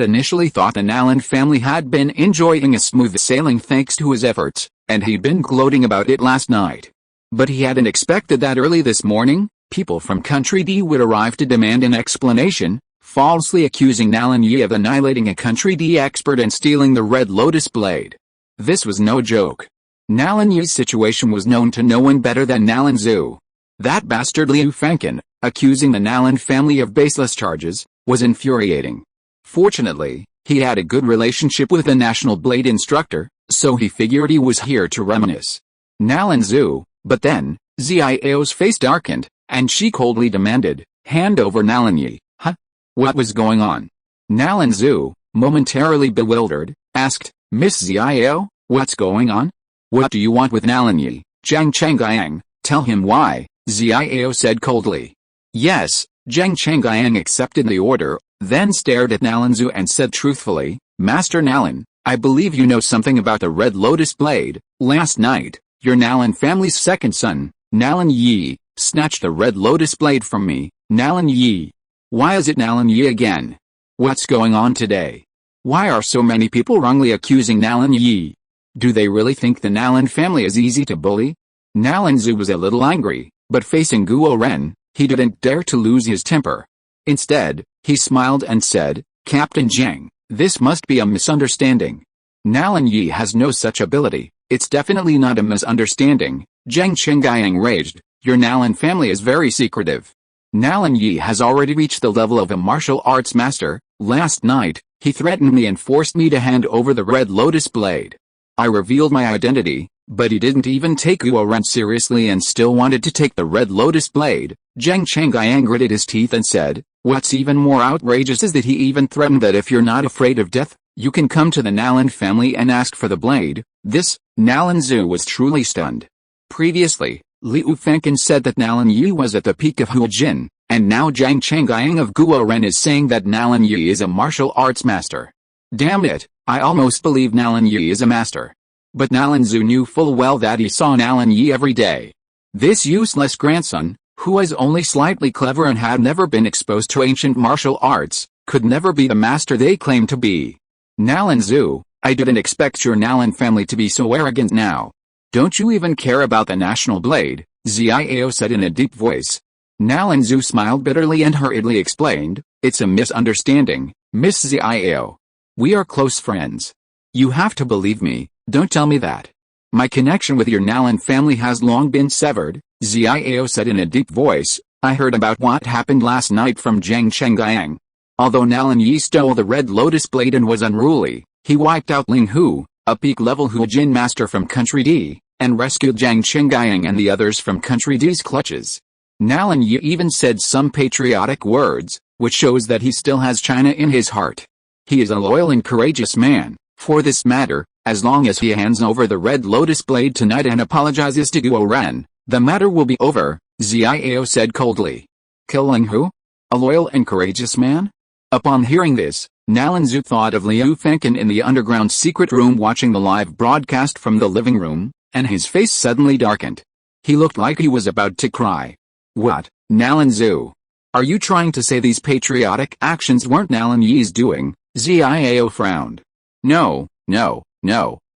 initially thought the Nalan family had been enjoying a smooth sailing thanks to his efforts, and he'd been gloating about it last night. But he hadn't expected that early this morning, people from Country D would arrive to demand an explanation, falsely accusing Nalan Yi of annihilating a Country D expert and stealing the Red Lotus blade. This was no joke. Nalan Yi's situation was known to no one better than Nalanzu. That bastard Liu Fengchen, accusing the Nalan family of baseless charges, was infuriating. Fortunately, he had a good relationship with the National Blade instructor, so he figured he was here to reminisce. Nalanzu, but then, Xiao's face darkened, and she coldly demanded, hand over Nalan Yi. Huh? What was going on? Nalanzu, momentarily bewildered, asked, Miss Xiao, what's going on? What do you want with Nalan Yi? Zhang Chenggyang, tell him why, Xiao said coldly. Yes, Zhang Chenggyang accepted the order, then stared at Nalanzu and said truthfully, Master Nalan, I believe you know something about the Red Lotus blade. Last night, your Nalan family's second son, Nalan Yi, snatched the Red Lotus blade from me. Nalan Yi. Why is it Nalan Yi again? What's going on today? Why are so many people wrongly accusing Nalan Yi? Do they really think the Nalan family is easy to bully? Nalanzu was a little angry, but facing Guo Ren, he didn't dare to lose his temper. Instead, he smiled and said, Captain Zhang, this must be a misunderstanding. Nalan Yi has no such ability, it's definitely not a misunderstanding, Zhang Chenggyang raged, your Nalan family is very secretive. Nalan Yi has already reached the level of a martial arts master. Last night, he threatened me and forced me to hand over the Red Lotus blade. I revealed my identity, but he didn't even take Guo Ren seriously and still wanted to take the Red Lotus blade. Zhang Chenggyang gritted his teeth and said, what's even more outrageous is that he even threatened that if you're not afraid of death, you can come to the Nalan family and ask for the blade. This, Nalanzu was truly stunned. Previously, Liu Fengchen said that Nalan Yi was at the peak of Huijin, and now Zhang Chenggyang of Guo Ren is saying that Nalan Yi is a martial arts master. Damn it, I almost believe Nalan Yi is a master. But Nalanzu knew full well that he saw Nalan Yi every day. This useless grandson, who was only slightly clever and had never been exposed to ancient martial arts, could never be the master they claimed to be. Nalanzu, I didn't expect your Nalan family to be so arrogant now. Don't you even care about the National Blade? Xiao said in a deep voice. Nalanzu smiled bitterly and hurriedly explained, it's a misunderstanding, Miss Xiao. We are close friends. You have to believe me, don't tell me that. My connection with your Nalan family has long been severed, Xiao said in a deep voice. I heard about what happened last night from Zhang Chenggyang. Although Nalan Yi stole the Red Lotus blade and was unruly, he wiped out Ling Hu, a peak-level Huijin master from Country D, and rescued Zhang Chenggyang and the others from Country D's clutches. Nalan Yi even said some patriotic words, which shows that he still has China in his heart. He is a loyal and courageous man, for this matter, as long as he hands over the Red Lotus blade tonight and apologizes to Guo Ren, the matter will be over, Xiao said coldly. Kill Ling Hu? A loyal and courageous man? Upon hearing this, Nalanzu thought of Liu Fengchen in the underground secret room watching the live broadcast from the living room, and his face suddenly darkened. He looked like he was about to cry. What, Nalanzu? Are you trying to say these patriotic actions weren't Nalan Yi's doing? Xiao frowned. No,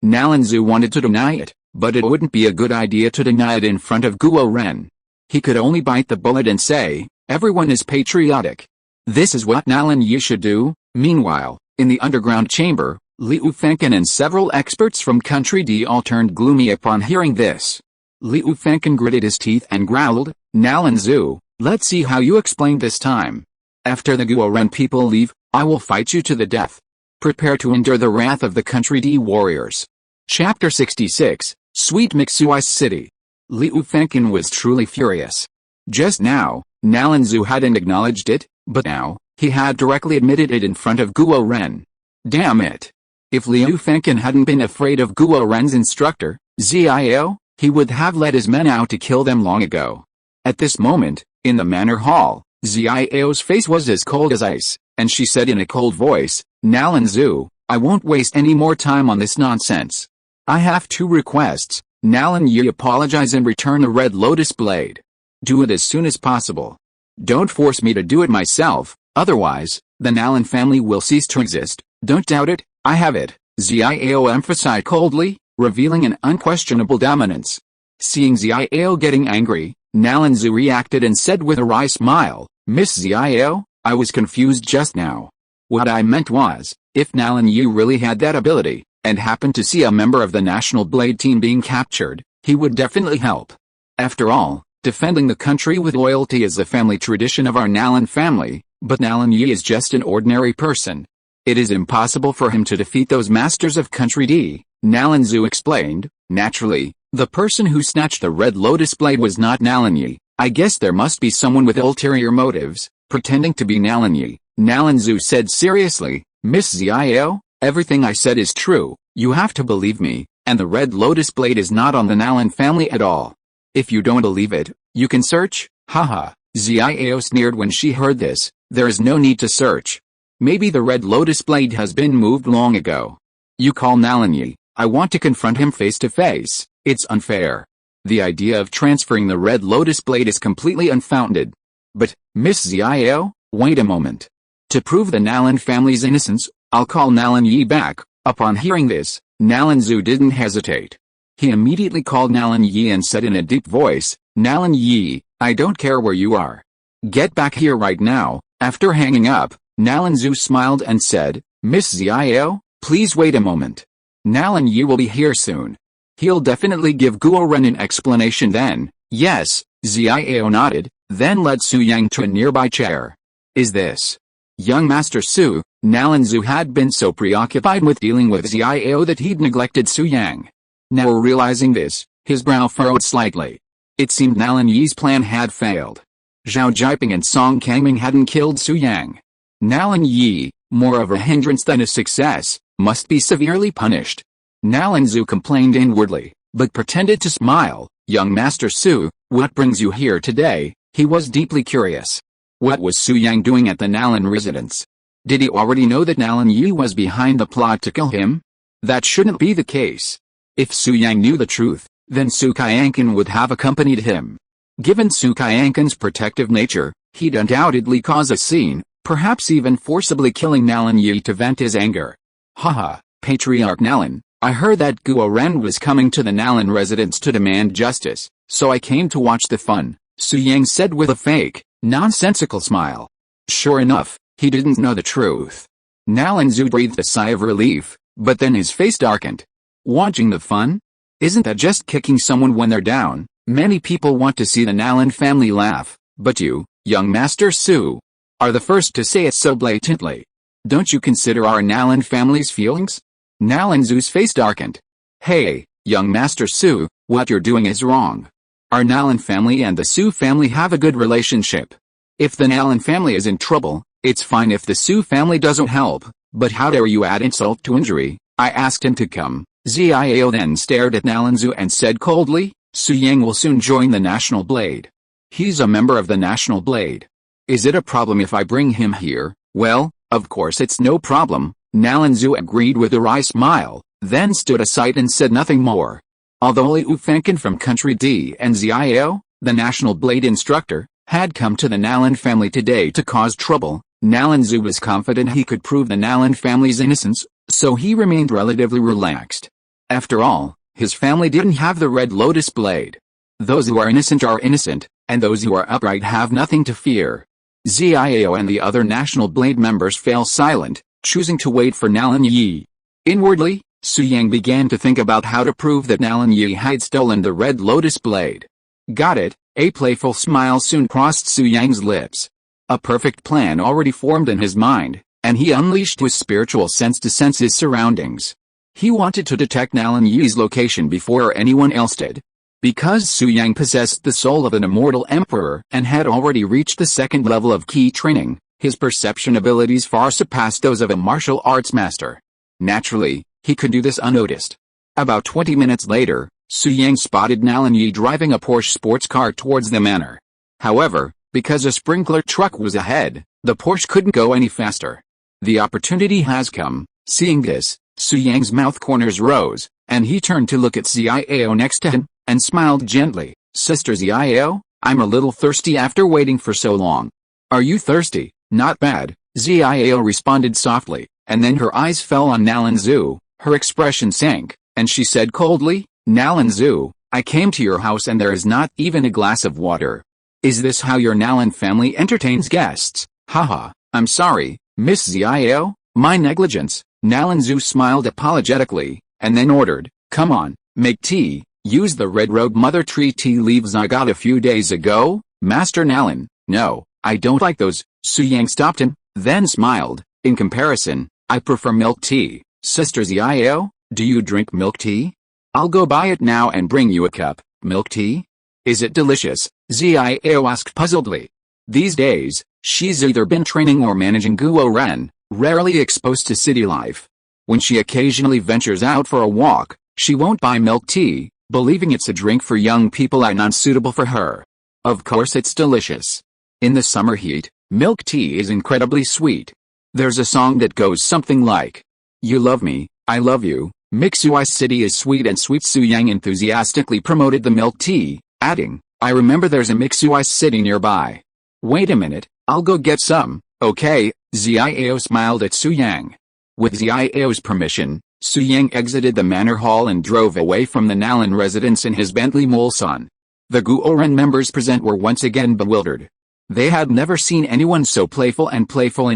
Nalanzu wanted to deny it, but it wouldn't be a good idea to deny it in front of Guo Ren. He could only bite the bullet and say, everyone is patriotic. This is what Nalan Yi should do. Meanwhile, in the underground chamber, Liu Fengchen and several experts from Country D all turned gloomy upon hearing this. Liu Fengchen gritted his teeth and growled, Nalanzu, let's see how you explain this time. After the Guo Ren people leave, I will fight you to the death. Prepare to endure the wrath of the Country D warriors. Chapter 66, Sweet Mixui's City. Liu Fengqian was truly furious. Just now, Nalanzu hadn't acknowledged it, but now, he had directly admitted it in front of Guo Ren. Damn it! If Liu Fengqian hadn't been afraid of Guo Ren's instructor, Xiao, he would have led his men out to kill them long ago. At this moment, in the manor hall, Xiao's face was as cold as ice, and she said in a cold voice, Nalanzu, I won't waste any more time on this nonsense. I have two requests. Nalan Yi, apologize and return the red lotus blade. Do it as soon as possible. Don't force me to do it myself, otherwise, the Nalan family will cease to exist. Don't doubt it, I have it, Xiao emphasized coldly, revealing an unquestionable dominance. Seeing Xiao getting angry, Nalanzu reacted and said with a wry smile, Miss Xiao, I was confused just now. What I meant was, if Nalan Yi really had that ability, and happened to see a member of the National Blade team being captured, he would definitely help. After all, defending the country with loyalty is the family tradition of our Nalan family, but Nalan Yi is just an ordinary person. It is impossible for him to defeat those masters of country D, Nalanzu explained. Naturally, the person who snatched the red lotus blade was not Nalan Yi. I guess there must be someone with ulterior motives, pretending to be Nalan Yi. Nalanzu said seriously, Miss Xiao, everything I said is true, you have to believe me, and the red lotus blade is not on the Nalan family at all. If you don't believe it, you can search, haha. Xiao sneered when she heard this, there is no need to search. Maybe the red lotus blade has been moved long ago. You call Nalan Yi, I want to confront him face to face, it's unfair. The idea of transferring the red lotus blade is completely unfounded. But, Miss Xiao, wait a moment. To prove the Nalan family's innocence, I'll call Nalan Yi back. Upon hearing this, Nalanzu didn't hesitate. He immediately called Nalan Yi and said in a deep voice, Nalan Yi, I don't care where you are. Get back here right now. After hanging up, Nalanzu smiled and said, Miss Xiao, please wait a moment. Nalan Yi will be here soon. He'll definitely give Guo Ren an explanation then. Yes, Xiao nodded, then led Su Yang to a nearby chair. Is this young Master Su? Nalanzu had been so preoccupied with dealing with Xiao that he'd neglected Su Yang. Now realizing this, his brow furrowed slightly. It seemed Nalan Yi's plan had failed. Zhao Jiping and Song Kangming hadn't killed Su Yang. Nalan Yi, more of a hindrance than a success, must be severely punished. Nalanzu complained inwardly, but pretended to smile. Young Master Su, what brings you here today? He was deeply curious. What was Su Yang doing at the Nalan residence? Did he already know that Nalan Yi was behind the plot to kill him? That shouldn't be the case. If Su Yang knew the truth, then Su Qianqian would have accompanied him. Given Su Qianqian's protective nature, he'd undoubtedly cause a scene, perhaps even forcibly killing Nalan Yi to vent his anger. Haha, Patriarch Nalan, I heard that Guo Ren was coming to the Nalan residence to demand justice, so I came to watch the fun, Su Yang said with a fake, nonsensical smile. Sure enough, he didn't know the truth. Nalanzu breathed a sigh of relief, but then his face darkened. Watching the fun? Isn't that just kicking someone when they're down? Many people want to see the Nalan family laugh, but you, young Master Su, are the first to say it so blatantly. Don't you consider our Nalan family's feelings? Nalanzu's face darkened. Hey, young Master Su, what you're doing is wrong. Our Nalan family and the Su family have a good relationship. If the Nalan family is in trouble, it's fine if the Su family doesn't help, but how dare you add insult to injury? I asked him to come. Xiao then stared at Nalanzu and said coldly, Su Yang will soon join the National Blade. He's a member of the National Blade. Is it a problem if I bring him here? Well, of course it's no problem. Nalanzu agreed with a wry smile, then stood aside and said nothing more. Although Liu Fengqian from Country D and Xiao, the National Blade instructor, had come to the Nalan family today to cause trouble, Nalanzu was confident he could prove the Nalan family's innocence, so he remained relatively relaxed. After all, his family didn't have the red lotus blade. Those who are innocent, and those who are upright have nothing to fear. Xiao and the other National Blade members fell silent, choosing to wait for Nalan Yi. Inwardly, Su Yang began to think about how to prove that Nalan Yi had stolen the red lotus blade. Got it, a playful smile soon crossed Su Yang's lips. A perfect plan already formed in his mind, and he unleashed his spiritual sense to sense his surroundings. He wanted to detect Nalan Yi's location before anyone else did. Because Su Yang possessed the soul of an immortal emperor and had already reached the second level of key training, his perception abilities far surpassed those of a martial arts master. Naturally, he could do this unnoticed. About 20 minutes later, Su Yang spotted Nalan Yi driving a Porsche sports car towards the manor. However, because a sprinkler truck was ahead, the Porsche couldn't go any faster. The opportunity has come. Seeing this, Su Yang's mouth corners rose, and he turned to look at Xiao next to him, and smiled gently. Sister Xiao, I'm a little thirsty after waiting for so long. Are you thirsty? Not bad, Xiao responded softly, and then her eyes fell on Nalan Zhu. Her expression sank, and she said coldly, Nalan Zhu, I came to your house and there is not even a glass of water. Is this how your Nalan family entertains guests? Haha, I'm sorry, Miss Xiao, my negligence. Nalan Zhu smiled apologetically, and then ordered, come on, make tea, use the red rogue mother tree tea leaves I got a few days ago, Master Nalan. No, I don't like those. Su Yang stopped him, then smiled. In comparison, I prefer milk tea. Sister Xiao, do you drink milk tea? I'll go buy it now and bring you a cup. Milk tea? Is it delicious? Xiao asked puzzledly. These days, she's either been training or managing Guo Ren, rarely exposed to city life. When she occasionally ventures out for a walk, she won't buy milk tea, believing it's a drink for young people and unsuitable for her. Of course it's delicious. In the summer heat, milk tea is incredibly sweet. There's a song that goes something like, you love me, I love you, Mixuai City is sweet and sweet. Su Yang enthusiastically promoted the milk tea, adding, I remember there's a Mixuai City nearby. Wait a minute, I'll go get some, okay, Xiao smiled at Su Yang. With Xiao's permission, Su Yang exited the manor hall and drove away from the Nalan residence in his Bentley Mulsanne. The Guoren members present were once again bewildered. They had never seen anyone so playful in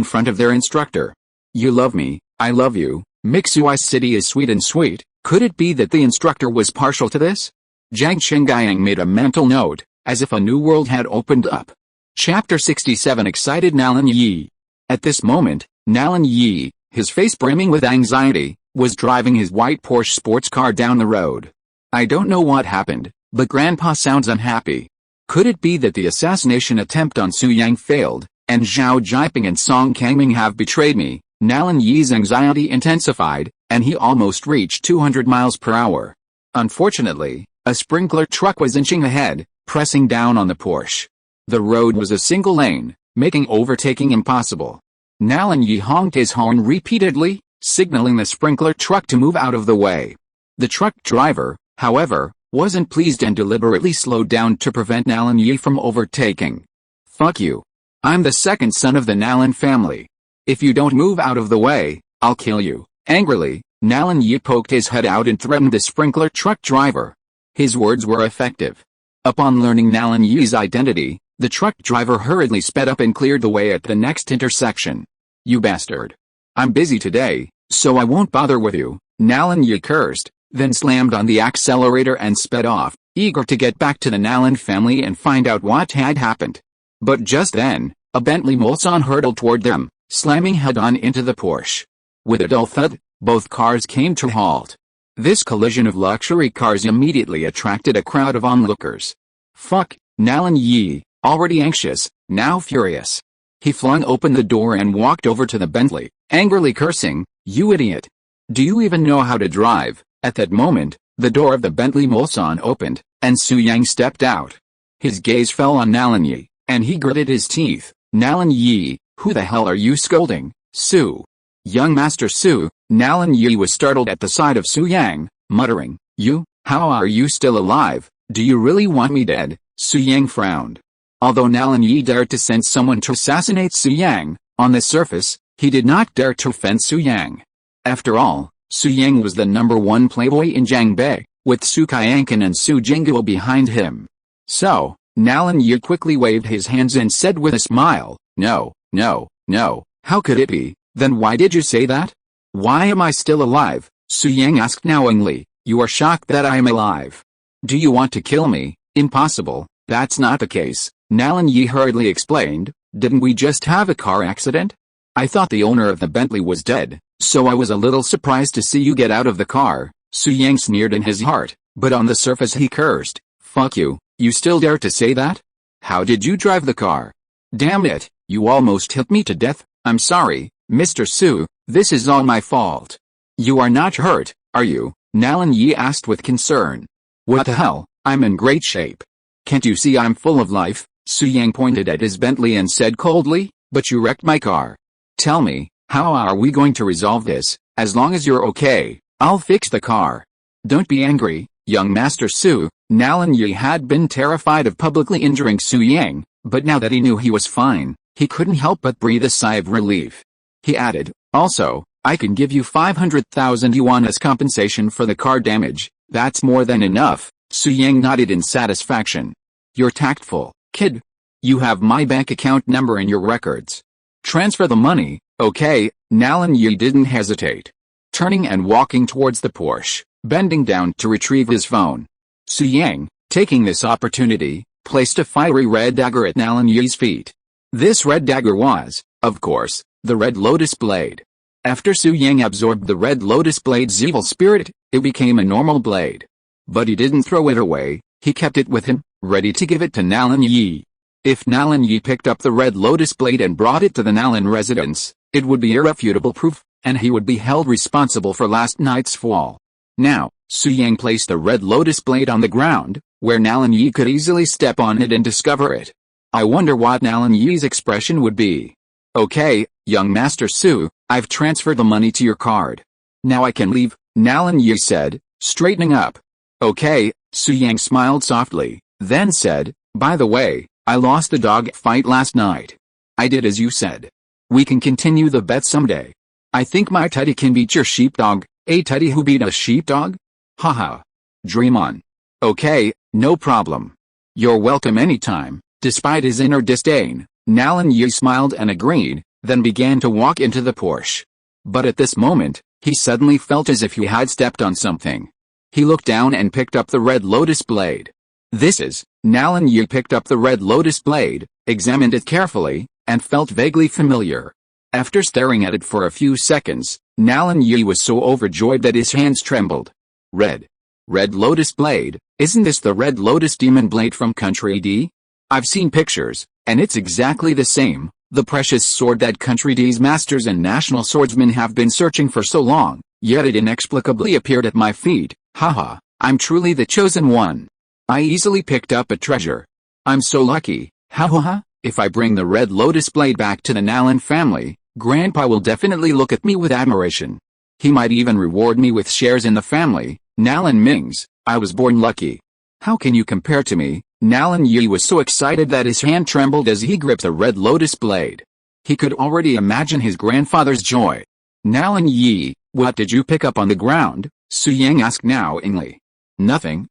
front of their instructor. You love me, I love you, Mixuai City is sweet and sweet. Could it be that the instructor was partial to this? Zhang Chengyang made a mental note, as if a new world had opened up. Chapter 67 Excited Nalan Yi. At this moment, Nalan Yi, his face brimming with anxiety, was driving his white Porsche sports car down the road. I don't know what happened, but Grandpa sounds unhappy. Could it be that the assassination attempt on Su Yang failed, and Zhao Jiping and Song Kangming have betrayed me? Nalan Yi's anxiety intensified, and he almost reached 200 miles per hour. Unfortunately, a sprinkler truck was inching ahead, pressing down on the Porsche. The road was a single lane, making overtaking impossible. Nalan Yi honked his horn repeatedly, signaling the sprinkler truck to move out of the way. The truck driver, however, wasn't pleased and deliberately slowed down to prevent Nalan Yi from overtaking. Fuck you. I'm the second son of the Nalan family. If you don't move out of the way, I'll kill you. Angrily, Nalan Yi poked his head out and threatened the sprinkler truck driver. His words were effective. Upon learning Nalan Yi's identity, the truck driver hurriedly sped up and cleared the way at the next intersection. You bastard. I'm busy today, so I won't bother with you, Nalan Yi cursed, then slammed on the accelerator and sped off, eager to get back to the Nalan family and find out what had happened. But just then, a Bentley Mulsanne hurtled toward them, slamming head-on into the Porsche. With a dull thud, both cars came to a halt. This collision of luxury cars immediately attracted a crowd of onlookers. Fuck, Nalan Yi, already anxious, now furious. He flung open the door and walked over to the Bentley, angrily cursing, you idiot. Do you even know how to drive? At that moment, the door of the Bentley Mulsanne opened, and Su Yang stepped out. His gaze fell on Nalan Yi, and he gritted his teeth. Nalan Yi, who the hell are you scolding, Su? Young Master Su. Nalan Yi was startled at the sight of Su Yang, muttering, you, how are you still alive? Do you really want me dead? Su Yang frowned. Although Nalan Yi dared to send someone to assassinate Su Yang, on the surface, he did not dare to offend Su Yang. After all, Su Yang was the #1 playboy in Jiangbei, with Su Qianqan and Su Jingguo behind him. So, Nalan Yi quickly waved his hands and said with a smile, no, no, no, how could it be? Then why did you say that? Why am I still alive? Su Yang asked knowingly. You are shocked that I am alive. Do you want to kill me? Impossible, that's not the case, Nalan Yi hurriedly explained. Didn't we just have a car accident? I thought the owner of the Bentley was dead, so I was a little surprised to see you get out of the car. Su Yang sneered in his heart, but on the surface he cursed. Fuck you, you still dare to say that? How did you drive the car? Damn it, you almost hit me to death. I'm sorry, Mr. Su, this is all my fault. You are not hurt, are you? Nalan Yi asked with concern. What the hell, I'm in great shape. Can't you see I'm full of life? Su Yang pointed at his Bentley and said coldly, but you wrecked my car. Tell me, how are we going to resolve this? As long as you're okay, I'll fix the car. Don't be angry, young Master Su. Nalan Yi had been terrified of publicly injuring Su Yang, but now that he knew he was fine, he couldn't help but breathe a sigh of relief. He added, also, I can give you 500,000 yuan as compensation for the car damage. That's more than enough. Su Yang nodded in satisfaction. You're tactful, kid. You have my bank account number in your records. Transfer the money, okay? Nalan Yi didn't hesitate. Turning and walking towards the Porsche, bending down to retrieve his phone. Su Yang, taking this opportunity, placed a fiery red dagger at Nalan Yi's feet. This red dagger was, of course, the Red Lotus Blade. After Su Yang absorbed the Red Lotus Blade's evil spirit, it became a normal blade. But he didn't throw it away, he kept it with him, ready to give it to Nalan Yi. If Nalan Yi picked up the Red Lotus Blade and brought it to the Nalan residence, it would be irrefutable proof, and he would be held responsible for last night's fall. Now, Su Yang placed the Red Lotus Blade on the ground, where Nalan Yi could easily step on it and discover it. I wonder what Nalan Yi's expression would be. Okay, young Master Su, I've transferred the money to your card. Now I can leave, Nalan Yi said, straightening up. Okay, Su Yang smiled softly, then said, by the way, I lost the dog fight last night. I did as you said. We can continue the bet someday. I think my teddy can beat your sheepdog, a teddy who beat a sheepdog? Haha. Dream on. Okay, no problem. You're welcome anytime. Despite his inner disdain, Nalan Yi smiled and agreed, then began to walk into the Porsche. But at this moment, he suddenly felt as if he had stepped on something. He looked down and picked up the Red Lotus Blade. Nalan Yi picked up the Red Lotus Blade, examined it carefully, and felt vaguely familiar. After staring at it for a few seconds, Nalan Yi was so overjoyed that his hands trembled. Red Lotus Blade, isn't this the Red Lotus Demon Blade from Country D? I've seen pictures, and it's exactly the same, the precious sword that Country D's masters and national swordsmen have been searching for so long, yet it inexplicably appeared at my feet. Haha, I'm truly the chosen one. I easily picked up a treasure. I'm so lucky. Ha ha ha. If I bring the Red Lotus Blade back to the Nalan family, Grandpa will definitely look at me with admiration. He might even reward me with shares in the family. Nalan Mings, I was born lucky. How can you compare to me? Nalan Yi was so excited that his hand trembled as he gripped the Red Lotus Blade. He could already imagine his grandfather's joy. Nalan Yi, what did you pick up on the ground? Su Yang asked knowingly. Nothing,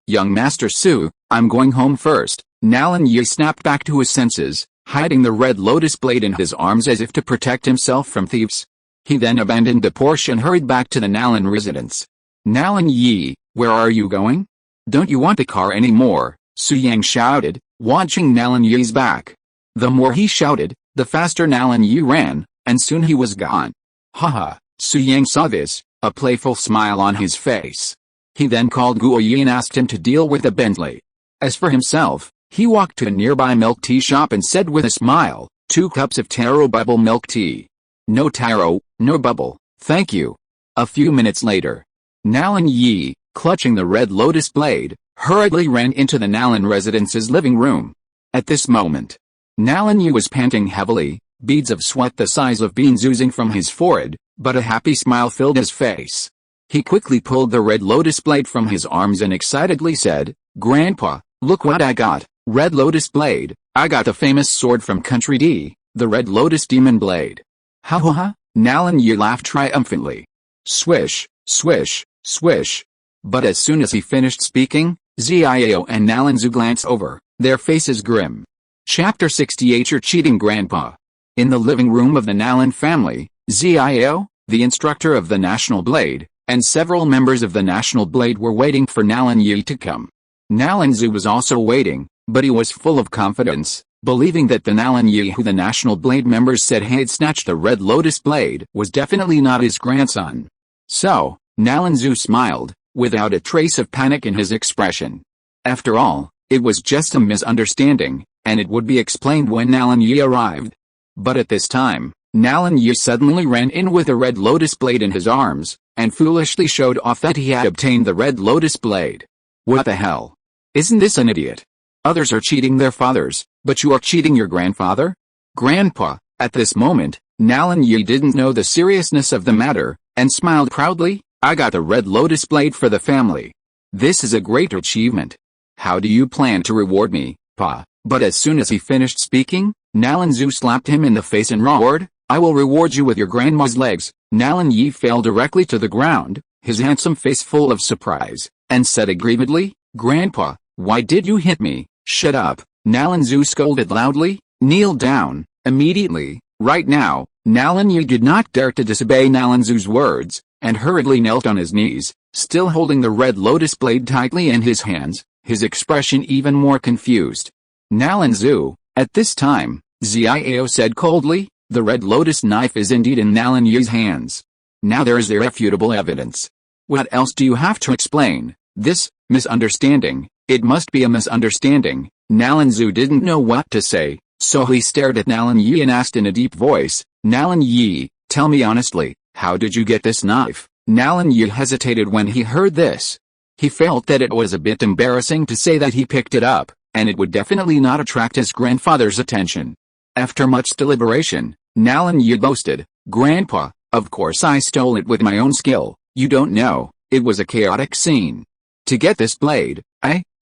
young Master Su, I'm going home first. Nalan Yi snapped back to his senses, hiding the Red Lotus Blade in his arms as if to protect himself from thieves. He then abandoned the Porsche and hurried back to the Nalan residence. Nalan Yi, where are you going? Don't you want the car anymore? Su Yang shouted, watching Nalan Yi's back. The more he shouted, the faster Nalan Yi ran, and soon he was gone. Haha, Su Yang saw this, a playful smile on his face. He then called Guo Yi and asked him to deal with the Bentley. As for himself, he walked to a nearby milk tea shop and said with a smile, 2 cups of taro bubble milk tea. No taro, no bubble, thank you. A few minutes later, Nalan Yi, clutching the Red Lotus Blade, hurriedly ran into the Nalan residence's living room. At this moment, Nalan Yi was panting heavily, beads of sweat the size of beans oozing from his forehead, but a happy smile filled his face. He quickly pulled the Red Lotus Blade from his arms and excitedly said, Grandpa, look what I got, Red Lotus Blade, I got the famous sword from Country D, the Red Lotus Demon Blade. Ha ha ha, Nalan Yi laughed triumphantly. Swish, swish, swish. But as soon as he finished speaking, Xiao and Nalan Zhu glanced over, their faces grim. Chapter 68 You're cheating, Grandpa. In the living room of the Nalan family, Xiao, the instructor of the National Blade, and several members of the National Blade were waiting for Nalan Yi to come. Nalan Zhu was also waiting, but he was full of confidence, believing that the Nalan Yi who the National Blade members said had snatched the Red Lotus Blade was definitely not his grandson. So, Nalan Zhu smiled, without a trace of panic in his expression. After all, it was just a misunderstanding, and it would be explained when Nalan Yi arrived. But at this time, Nalan Yi suddenly ran in with a red lotus blade in his arms, and foolishly showed off that he had obtained the red lotus blade. What the hell? Isn't this an idiot? Others are cheating their fathers, but you are cheating your grandfather? Grandpa. At this moment, Nalan Yi didn't know the seriousness of the matter, and smiled proudly. I got the red lotus blade for the family. This is a great achievement. How do you plan to reward me, Pa? But as soon as he finished speaking, Nalan Zu slapped him in the face and roared, I will reward you with your grandma's legs. Nalan Yi fell directly to the ground, his handsome face full of surprise, and said aggrievedly, Grandpa, why did you hit me? Shut up. Nalan Zu scolded loudly. Kneel down, immediately, right now. Nalan Yi did not dare to disobey Nalan Zu's words, and hurriedly knelt on his knees, still holding the red lotus blade tightly in his hands, his expression even more confused. Nalan Zu, at this time, Xiao said coldly, the red lotus knife is indeed in Nalan Yi's hands. Now there is irrefutable evidence. What else do you have to explain? This misunderstanding, it must be a misunderstanding. Nalan Zu didn't know what to say, so he stared at Nalan Yi and asked in a deep voice, Nalan Yi, tell me honestly, how did you get this knife? Nalan Yi hesitated when he heard this. He felt that it was a bit embarrassing to say that he picked it up, and it would definitely not attract his grandfather's attention. After much deliberation, Nalan Yi boasted, Grandpa, of course I stole it with my own skill. You don't know, it was a chaotic scene. To get this blade,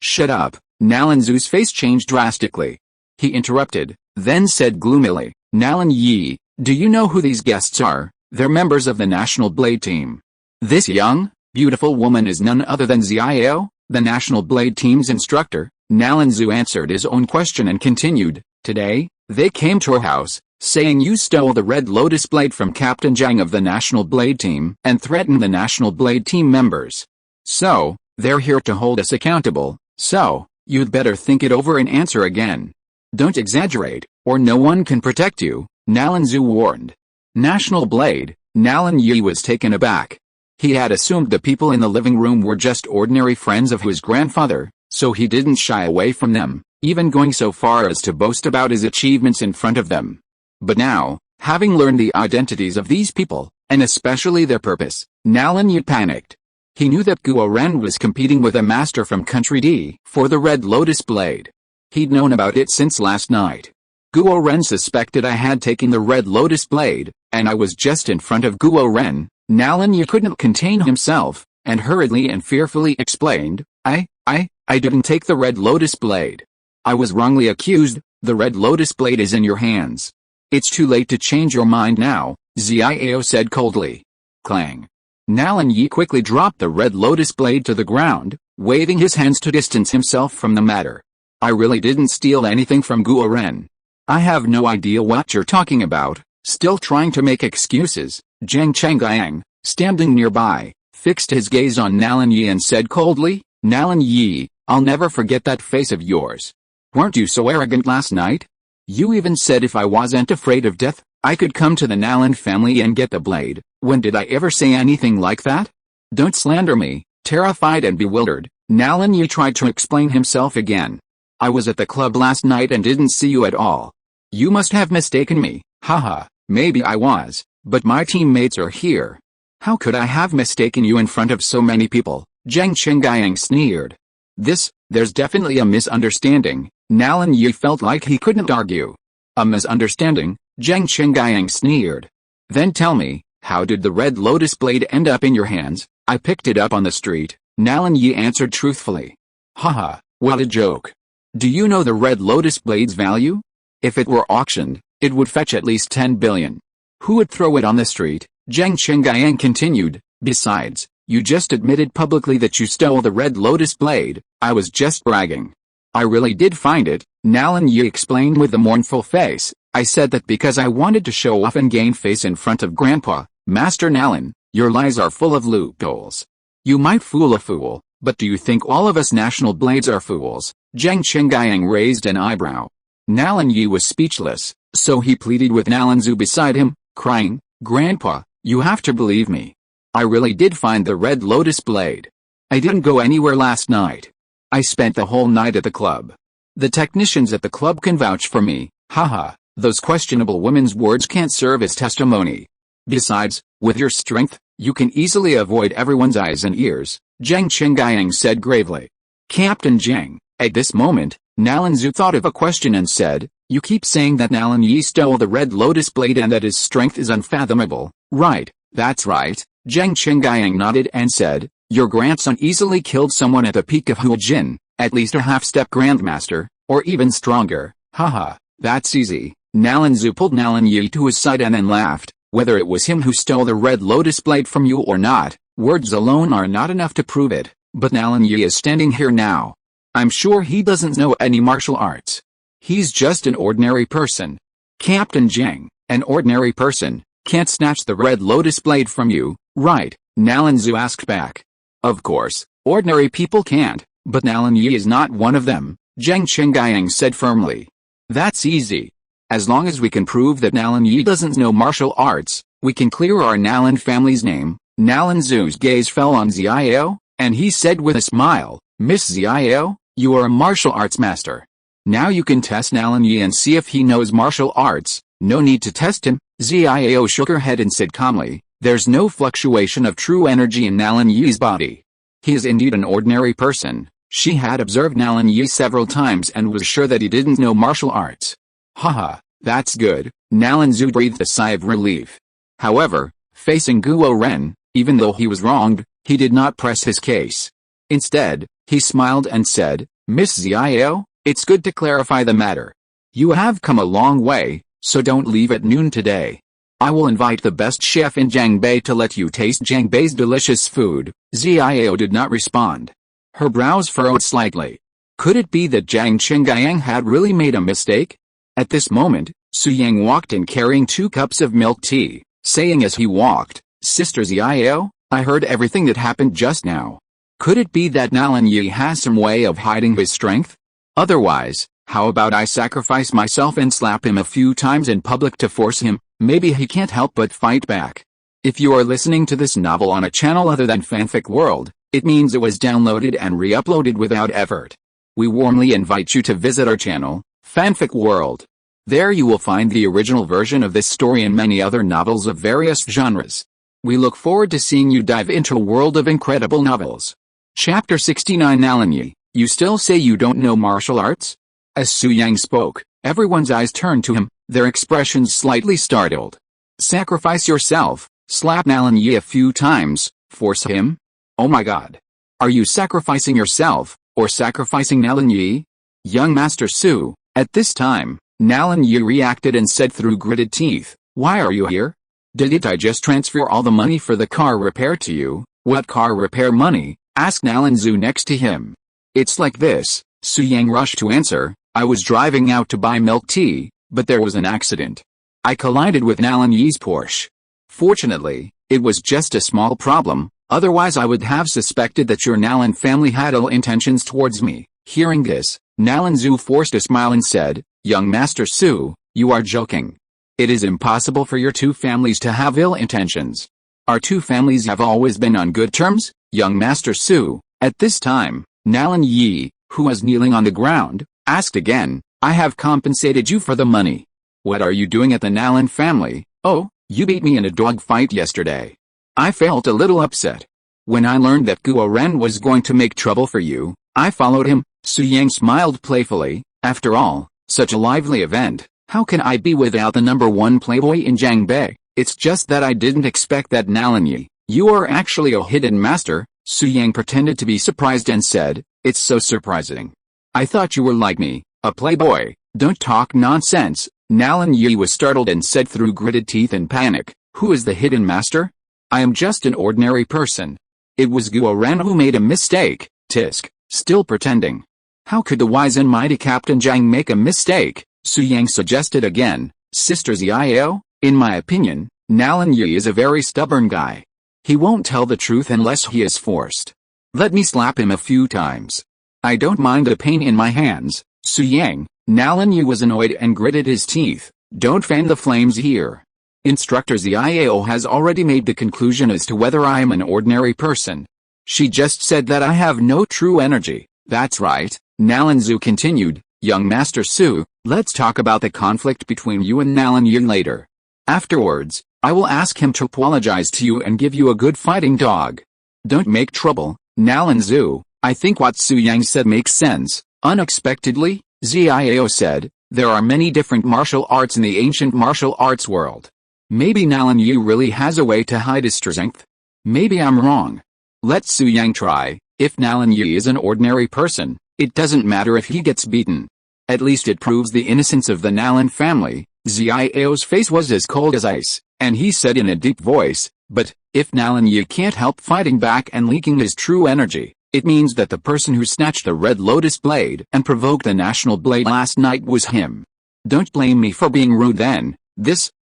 shut up. Nalan Zu's face changed drastically. He interrupted, then said gloomily, Nalan Yi, do you know who these guests are? They're members of the National Blade Team. This young, beautiful woman is none other than Xiao, the National Blade Team's instructor. Nalan Zu answered his own question and continued, today, they came to our house, saying you stole the red lotus blade from Captain Zhang of the National Blade Team and threatened the National Blade Team members. So, they're here to hold us accountable, so, you'd better think it over and answer again. Don't exaggerate, or no one can protect you, Nalan Zu warned. National Blade, Nalan Yi was taken aback. He had assumed the people in the living room were just ordinary friends of his grandfather, so he didn't shy away from them, even going so far as to boast about his achievements in front of them. But now, having learned the identities of these people, and especially their purpose, Nalan Yi panicked. He knew that Guo Ren was competing with a master from Country D for the Red Lotus Blade. He'd known about it since last night. Guo Ren suspected I had taken the Red Lotus Blade, and I was just in front of Guo Ren. Nalan Yi couldn't contain himself, and hurriedly and fearfully explained, I didn't take the Red Lotus Blade. I was wrongly accused. The Red Lotus Blade is in your hands. It's too late to change your mind now, Xiao said coldly. Clang. Nalan Yi quickly dropped the Red Lotus Blade to the ground, waving his hands to distance himself from the matter. I really didn't steal anything from Guo Ren. I have no idea what you're talking about. Still trying to make excuses, Zhang Chenggang, standing nearby, fixed his gaze on Nalan Yi and said coldly, Nalan Yi, I'll never forget that face of yours. Weren't you so arrogant last night? You even said if I wasn't afraid of death, I could come to the Nalan family and get the blade. When did I ever say anything like that? Don't slander me. Terrified and bewildered, Nalan Yi tried to explain himself again. I was at the club last night and didn't see you at all. You must have mistaken me. Haha, maybe I was, but my teammates are here. How could I have mistaken you in front of so many people? Zhang Chenggang sneered. There's definitely a misunderstanding. Nalan Yi felt like he couldn't argue. A misunderstanding? Zhang Chenggang sneered. Then tell me, how did the Red Lotus Blade end up in your hands? I picked it up on the street, Nalan Yi answered truthfully. Haha, what a joke. Do you know the Red Lotus Blade's value? If it were auctioned, it would fetch at least 10 billion. Who would throw it on the street? Zhang Chenggang continued. Besides, you just admitted publicly that you stole the Red Lotus Blade. I was just bragging. I really did find it, Nalan Yi explained with a mournful face. I said that because I wanted to show off and gain face in front of Grandpa. Master Nalan, your lies are full of loopholes. You might fool a fool, but do you think all of us National Blades are fools? Zhang Chenggang raised an eyebrow. Nalan Yi was speechless, so he pleaded with Nalan Zu beside him, crying, Grandpa, you have to believe me. I really did find the Red Lotus Blade. I didn't go anywhere last night. I spent the whole night at the club. The technicians at the club can vouch for me, haha, those questionable women's words can't serve as testimony. Besides, with your strength, you can easily avoid everyone's eyes and ears, Zhang Chengyang said gravely. Captain Zhang, at this moment, Nalan Zhu thought of a question and said, you keep saying that Nalan Yi stole the red lotus blade and that his strength is unfathomable, right? That's right, Zhang Chengyang nodded and said, your grandson easily killed someone at the peak of Huajin, at least a half-step grandmaster, or even stronger, haha, that's easy. Nalan Zhu pulled Nalan Yi to his side and then laughed. Whether it was him who stole the red lotus blade from you or not, words alone are not enough to prove it, but Nalan Yi is standing here now. I'm sure he doesn't know any martial arts. He's just an ordinary person. Captain Zhang, an ordinary person, can't snatch the red lotus blade from you, right? Nalan Zhu asked back. Of course, ordinary people can't, but Nalan Yi is not one of them, Zhang Chengyang said firmly. That's easy. As long as we can prove that Nalan Yi doesn't know martial arts, we can clear our Nalan family's name. Nalan Zhu's gaze fell on Xiao, and he said with a smile, Miss Xiao, you are a martial arts master. Now you can test Nalan Yi and see if he knows martial arts. No need to test him, Xiao shook her head and said calmly, there's no fluctuation of true energy in Nalan Yi's body. He is indeed an ordinary person. She had observed Nalan Yi several times and was sure that he didn't know martial arts. Haha, that's good, Nalan Zhu breathed a sigh of relief. However, facing Guo Ren, even though he was wronged, he did not press his case. Instead, he smiled and said, Miss Xiao, it's good to clarify the matter. You have come a long way, so don't leave at noon today. I will invite the best chef in Jiangbei to let you taste Jiangbei's delicious food. Xiao did not respond. Her brows furrowed slightly. Could it be that Zhang Chengyang had really made a mistake? At this moment, Su Yang walked in carrying 2 cups of milk tea, saying as he walked, Sister Xiao, I heard everything that happened just now. Could it be that Nalan Yi has some way of hiding his strength? Otherwise, how about I sacrifice myself and slap him a few times in public to force him? Maybe he can't help but fight back. If you are listening to this novel on a channel other than Fanfic World, it means it was downloaded and re-uploaded without effort. We warmly invite you to visit our channel, Fanfic World. There you will find the original version of this story and many other novels of various genres. We look forward to seeing you dive into a world of incredible novels. Chapter 69 Nalan Yi, you still say you don't know martial arts? As Su Yang spoke, everyone's eyes turned to him, their expressions slightly startled. Sacrifice yourself, slap Nalan Yi a few times, force him? Oh my god. Are you sacrificing yourself, or sacrificing Nalan Yi? Young Master Su, at this time, Nalan Yi reacted and said through gritted teeth, why are you here? Didn't I just transfer all the money for the car repair to you? What car repair money? Asked Nalan Zhu next to him. It's like this, Su Yang rushed to answer, I was driving out to buy milk tea, but there was an accident. I collided with Nalan Yi's Porsche. Fortunately, it was just a small problem, otherwise I would have suspected that your Nalan family had ill intentions towards me. Hearing this, Nalan Zhu forced a smile and said, Young Master Su, you are joking. It is impossible for your 2 families to have ill intentions. Our 2 families have always been on good terms, Young Master Su. At this time, Nalan Yi, who was kneeling on the ground, asked again, I have compensated you for the money. What are you doing at the Nalan family? Oh, you beat me in a dog fight yesterday. I felt a little upset. When I learned that Guo Ren was going to make trouble for you, I followed him. Su Yang smiled playfully. After all, such a lively event, how can I be without the #1 playboy in Jiangbei? It's just that I didn't expect that Nalan Yi, you are actually a hidden master. Su Yang pretended to be surprised and said, it's so surprising. I thought you were like me, a playboy. Don't talk nonsense. Nalan Yi was startled and said through gritted teeth in panic, who is the hidden master? I am just an ordinary person. It was Guo Ren who made a mistake. Tisk, still pretending. How could the wise and mighty Captain Zhang make a mistake? Su Yang suggested again, Sister Xiao, in my opinion, Nalan Yi is a very stubborn guy. He won't tell the truth unless he is forced. Let me slap him a few times. I don't mind the pain in my hands. Su Yang, Nalan Yi was annoyed and gritted his teeth. Don't fan the flames here. Instructor Xiao has already made the conclusion as to whether I am an ordinary person. She just said that I have no true energy. That's right, Nalan Zu continued. Young Master Su, let's talk about the conflict between you and Nalan Yi later. Afterwards, I will ask him to apologize to you and give you a good fighting dog. Don't make trouble, Nalan Zu. I think what Su Yang said makes sense. Unexpectedly, Ziao said, there are many different martial arts in the ancient martial arts world. Maybe Nalan Yi really has a way to hide his strength. Maybe I'm wrong. Let Su Yang try. If Nalan Yi is an ordinary person, it doesn't matter if he gets beaten. At least it proves the innocence of the Nalan family. Ziao's face was as cold as ice, and he said in a deep voice, but, if Nalan Yi can't help fighting back and leaking his true energy, it means that the person who snatched the red lotus blade and provoked the national blade last night was him. Don't blame me for being rude then.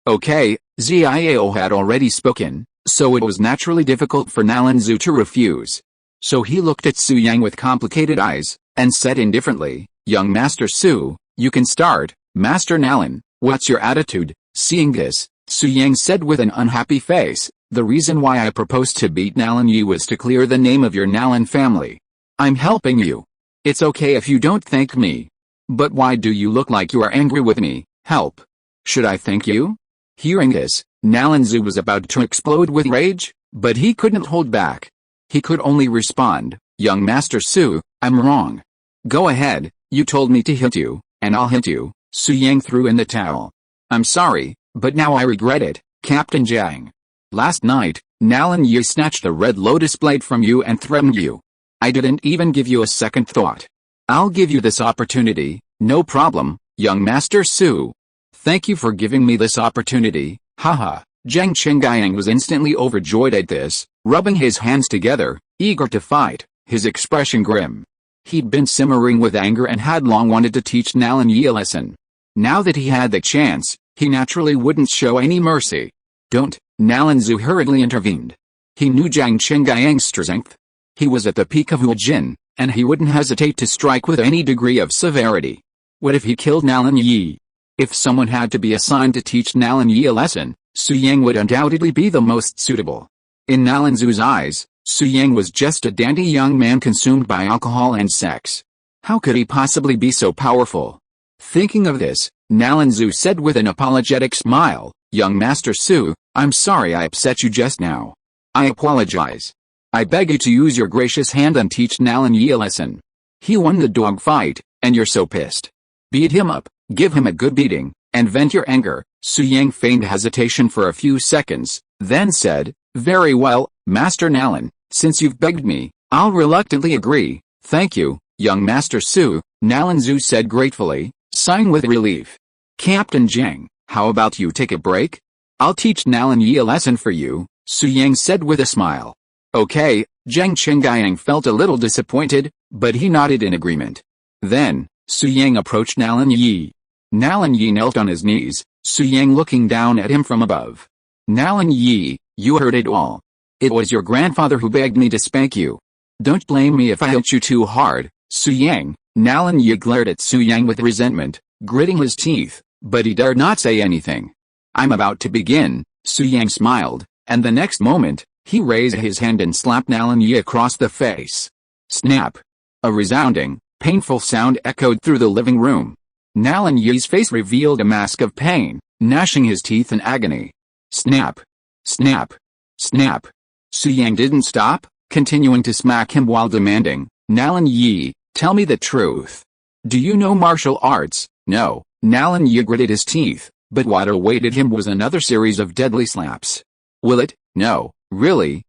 Okay, Ziao had already spoken, so it was naturally difficult for Nalan Zu to refuse. So he looked at Su Yang with complicated eyes, and said indifferently, Young Master Su, you can start. Master Nalan, what's your attitude? Seeing this, Su Yang said with an unhappy face, the reason why I proposed to beat Nalan Yi was to clear the name of your Nalan family. I'm helping you. It's okay if you don't thank me. But why do you look like you are angry with me? Help. Should I thank you? Hearing this, Nalan Zu was about to explode with rage, but he couldn't hold back. He could only respond, Young Master Su, I'm wrong. Go ahead, you told me to hit you, and I'll hit you. Su Yang threw in the towel. I'm sorry, but now I regret it, Captain Jiang. Last night, Nalan Yi snatched the red lotus blade from you and threatened you. I didn't even give you a second thought. I'll give you this opportunity, no problem, Young Master Su. Thank you for giving me this opportunity, haha. Zhang Chengyang was instantly overjoyed at this, rubbing his hands together, eager to fight, his expression grim. He'd been simmering with anger and had long wanted to teach Nalan Yi a lesson. Now that he had the chance, he naturally wouldn't show any mercy. Don't, Nalan Zu hurriedly intervened. He knew Zhang Chengyang's strength. He was at the peak of Wu Jin, and he wouldn't hesitate to strike with any degree of severity. What if he killed Nalan Yi? If someone had to be assigned to teach Nalan Yi a lesson, Su Yang would undoubtedly be the most suitable. In Nalan Zu's eyes, Su Yang was just a dandy young man consumed by alcohol and sex. How could he possibly be so powerful? Thinking of this, Nalan Zu said with an apologetic smile, Young Master Su, I'm sorry I upset you just now. I apologize. I beg you to use your gracious hand and teach Nalan Yi a lesson. He won the dog fight, and you're so pissed. Beat him up, give him a good beating, and vent your anger. Su Yang feigned hesitation for a few seconds, then said, Very well, Master Nalan, since you've begged me, I'll reluctantly agree. Thank you, Young Master Su, Nalan Zu said gratefully, sighing with relief. Captain Jiang, how about you take a break? I'll teach Nalan Yi a lesson for you, Su Yang said with a smile. Okay, Zhang Chengyang felt a little disappointed, but he nodded in agreement. Then, Su Yang approached Nalan Yi. Nalan Yi knelt on his knees, Su Yang looking down at him from above. Nalan Yi, you heard it all. It was your grandfather who begged me to spank you. Don't blame me if I hit you too hard, Su Yang. Nalan Yi glared at Su Yang with resentment, gritting his teeth, but he dared not say anything. I'm about to begin, Su Yang smiled, and the next moment, he raised his hand and slapped Nalan Yi across the face. Snap! A resounding, painful sound echoed through the living room. Nalan Yi's face revealed a mask of pain, gnashing his teeth in agony. Snap! Snap! Snap! Su Yang didn't stop, continuing to smack him while demanding, Nalan Yi, tell me the truth. Do you know martial arts? No, Nalan Yi gritted his teeth, but what awaited him was another series of deadly slaps. Will it? No, really?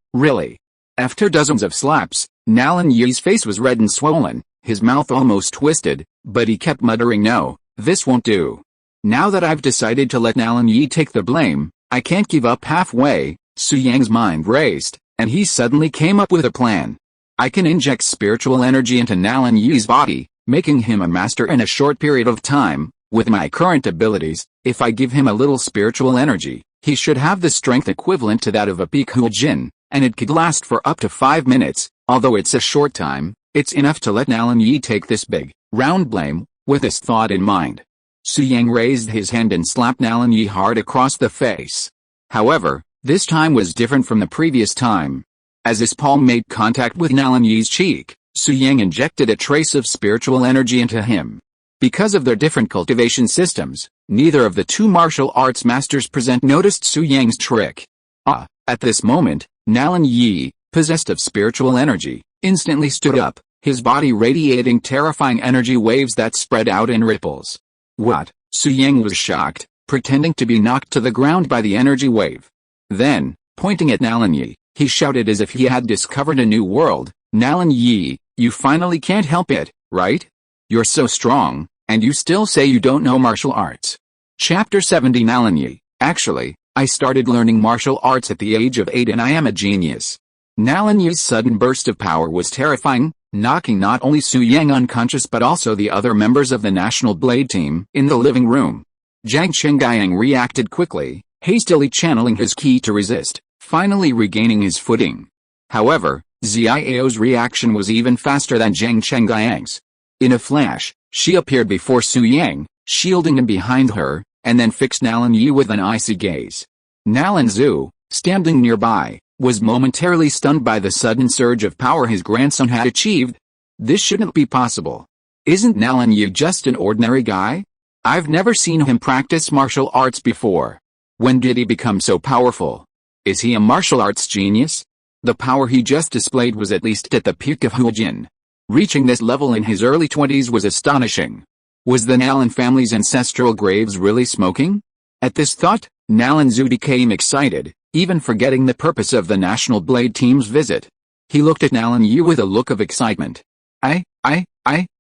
After dozens of slaps, Nalan Yi's face was red and swollen, his mouth almost twisted, but he kept muttering no, this won't do. Now that I've decided to let Nalan Yi take the blame, I can't give up halfway. Su Yang's mind raced, and he suddenly came up with a plan. I can inject spiritual energy into Nalan Yi's body, making him a master in a short period of time. With my current abilities, if I give him a little spiritual energy, he should have the strength equivalent to that of a peak Hu Jin, and it could last for up to 5 minutes. Although it's a short time, it's enough to let Nalan Yi take this big, round blame. With this thought in mind, Su Yang raised his hand and slapped Nalan Yi hard across the face. However, this time was different from the previous time. As his palm made contact with Nalan Yi's cheek, Su Yang injected a trace of spiritual energy into him. Because of their different cultivation systems, neither of the two martial arts masters present noticed Su Yang's trick. At this moment, Nalan Yi, possessed of spiritual energy, instantly stood up, his body radiating terrifying energy waves that spread out in ripples. What? Su Yang was shocked, pretending to be knocked to the ground by the energy wave. Then, pointing at Nalan Yi, he shouted as if he had discovered a new world, "Nalan Yi, you finally can't help it, right? You're so strong, and you still say you don't know martial arts." Chapter 70 Nalan Yi, actually, I started learning martial arts at the age of 8 and I am a genius. Nalan Yi's sudden burst of power was terrifying, knocking not only Su Yang unconscious but also the other members of the National Blade team in the living room. Zhang Chengyang reacted quickly, hastily channeling his ki to resist, finally regaining his footing. However, Xiao's reaction was even faster than Zhang Chengyang's. In a flash, she appeared before Su Yang, shielding him behind her, and then fixed Nalan Yi with an icy gaze. Nalan Zhu, standing nearby, was momentarily stunned by the sudden surge of power his grandson had achieved. This shouldn't be possible. Isn't Nalan Yi just an ordinary guy? I've never seen him practice martial arts before. When did he become so powerful? Is he a martial arts genius? The power he just displayed was at least at the peak of Huijin. Reaching this level in his early 20s was astonishing. Was the Nalan family's ancestral graves really smoking? At this thought, Nalan Zhu became excited, even forgetting the purpose of the National Blade team's visit. He looked at Nalan Yi with a look of excitement.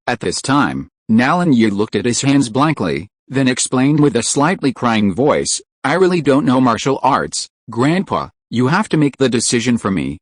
At this time, Nalan Yi looked at his hands blankly, then explained with a slightly crying voice, "I really don't know martial arts, Grandpa, you have to make the decision for me."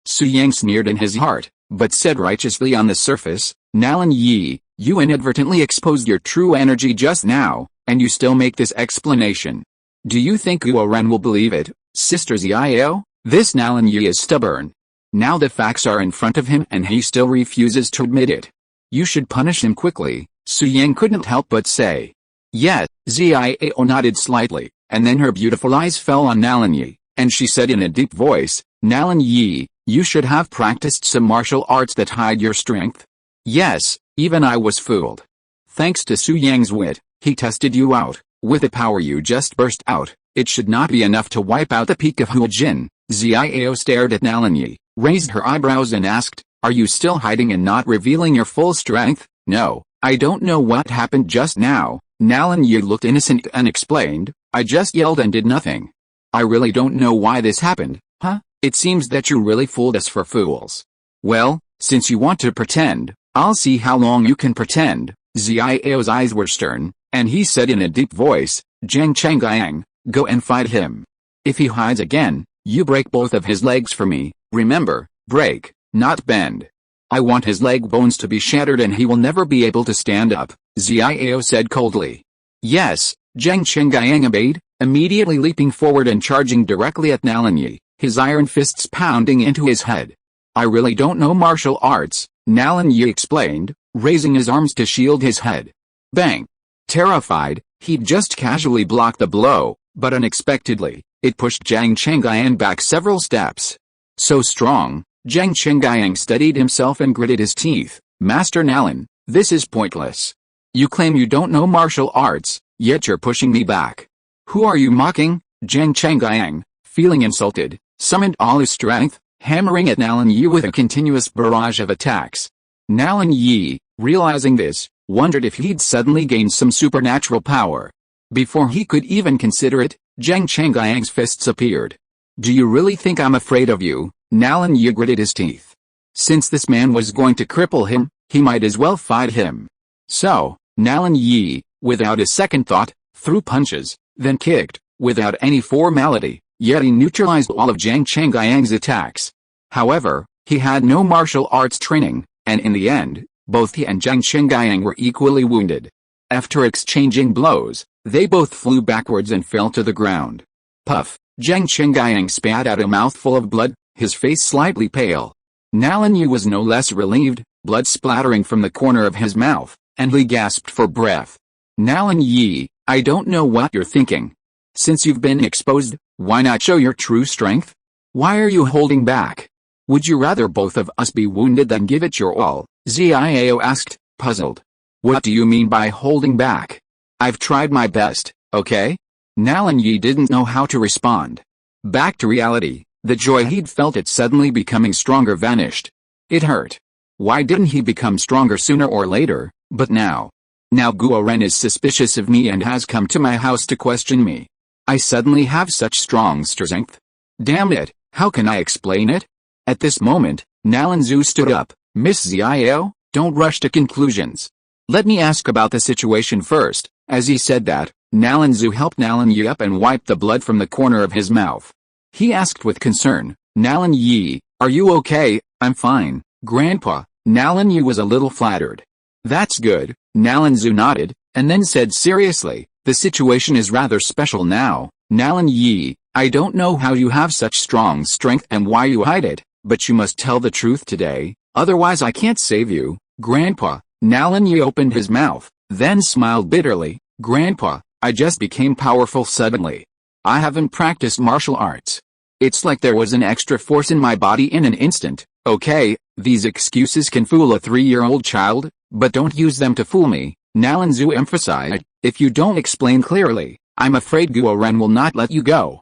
Su Yang sneered in his heart, but said righteously on the surface, "Nalan Yi, you inadvertently exposed your true energy just now, and you still make this explanation. Do you think Guo Ren will believe it, Sister Xiao?" This Nalan Yi is stubborn. Now the facts are in front of him and he still refuses to admit it. You should punish him quickly, Su Yang couldn't help but say. Yes, Xiao nodded slightly, and then her beautiful eyes fell on Nalan Yi, and she said in a deep voice, "Nalan Yi, you should have practiced some martial arts that hide your strength." "Yes, even I was fooled. Thanks to Su Yang's wit, he tested you out. With the power you just burst out, it should not be enough to wipe out the peak of Huijin." Xiao stared at Nalan Yi, raised her eyebrows and asked, "Are you still hiding and not revealing your full strength?" "No, I don't know what happened just now." Nalan Yi looked innocent and explained, "I just yelled and did nothing. I really don't know why this happened." It seems that you really fooled us for fools. Well, since you want to pretend, I'll see how long you can pretend." Xiao's eyes were stern, and he said in a deep voice, "Zhang Chengyang, go and fight him. If he hides again, you break both of his legs for me. Remember, break, not bend. I want his leg bones to be shattered and he will never be able to stand up," Xiao said coldly. "Yes," Zhang Chengyang obeyed, immediately leaping forward and charging directly at Nalan Yi, his iron fists pounding into his head. "I really don't know martial arts," Nalan Yi explained, raising his arms to shield his head. Bang! Terrified, he'd just casually blocked the blow, but unexpectedly, it pushed Zhang Chengyang back several steps. So strong, Zhang Chengyang steadied himself and gritted his teeth. "Master Nalan, this is pointless. You claim you don't know martial arts, yet you're pushing me back. Who are you mocking?" Zhang Chengyang, feeling insulted, summoned all his strength, hammering at Nalan Yi with a continuous barrage of attacks. Nalan Yi, realizing this, wondered if he'd suddenly gained some supernatural power. Before he could even consider it, Zhang Chengyang's fists appeared. "Do you really think I'm afraid of you?" Nalan Yi gritted his teeth. Since this man was going to cripple him, he might as well fight him. So, Nalan Yi, without a second thought, threw punches, then kicked, without any formality, yet he neutralized all of Zhang Chengyang's attacks. However, he had no martial arts training, and in the end, both he and Zhang Chengyang were equally wounded. After exchanging blows, they both flew backwards and fell to the ground. Puff! Zhang Chengyang spat out a mouthful of blood, his face slightly pale. Nalan Yi was no less relieved, blood splattering from the corner of his mouth, and he gasped for breath. "Nalan Yi, I don't know what you're thinking. Since you've been exposed, why not show your true strength? Why are you holding back?" Would you rather both of us be wounded than give it your all? Xiao asked, puzzled. What do you mean by holding back? I've tried my best, okay? Nalan Yi didn't know how to respond. Back to reality, the joy he'd felt at suddenly becoming stronger vanished. It hurt. Why didn't he become stronger sooner or later, but now? Now Guo Ren is suspicious of me and has come to my house to question me. I suddenly have such strong strength. Damn it, how can I explain it? At this moment, Nalan Zhu stood up. Miss Xiao, don't rush to conclusions. Let me ask about the situation first. As he said that, Nalan Zhu helped Nalan Yi up and wiped the blood from the corner of his mouth. He asked with concern, Nalan Yi, are you okay? I'm fine, Grandpa. Nalan Yi was a little flattered. That's good, Nalan Zhu nodded, and then said seriously, the situation is rather special now, Nalan Yi. I don't know how you have such strong strength and why you hide it, but you must tell the truth today, otherwise I can't save you, Grandpa. Nalan Yi opened his mouth, then smiled bitterly. Grandpa, I just became powerful suddenly. I haven't practiced martial arts. It's like there was an extra force in my body in an instant. Okay, these excuses can fool a 3-year-old child, but don't use them to fool me, Nalan Zhu emphasized. If you don't explain clearly, I'm afraid Guo Ren will not let you go.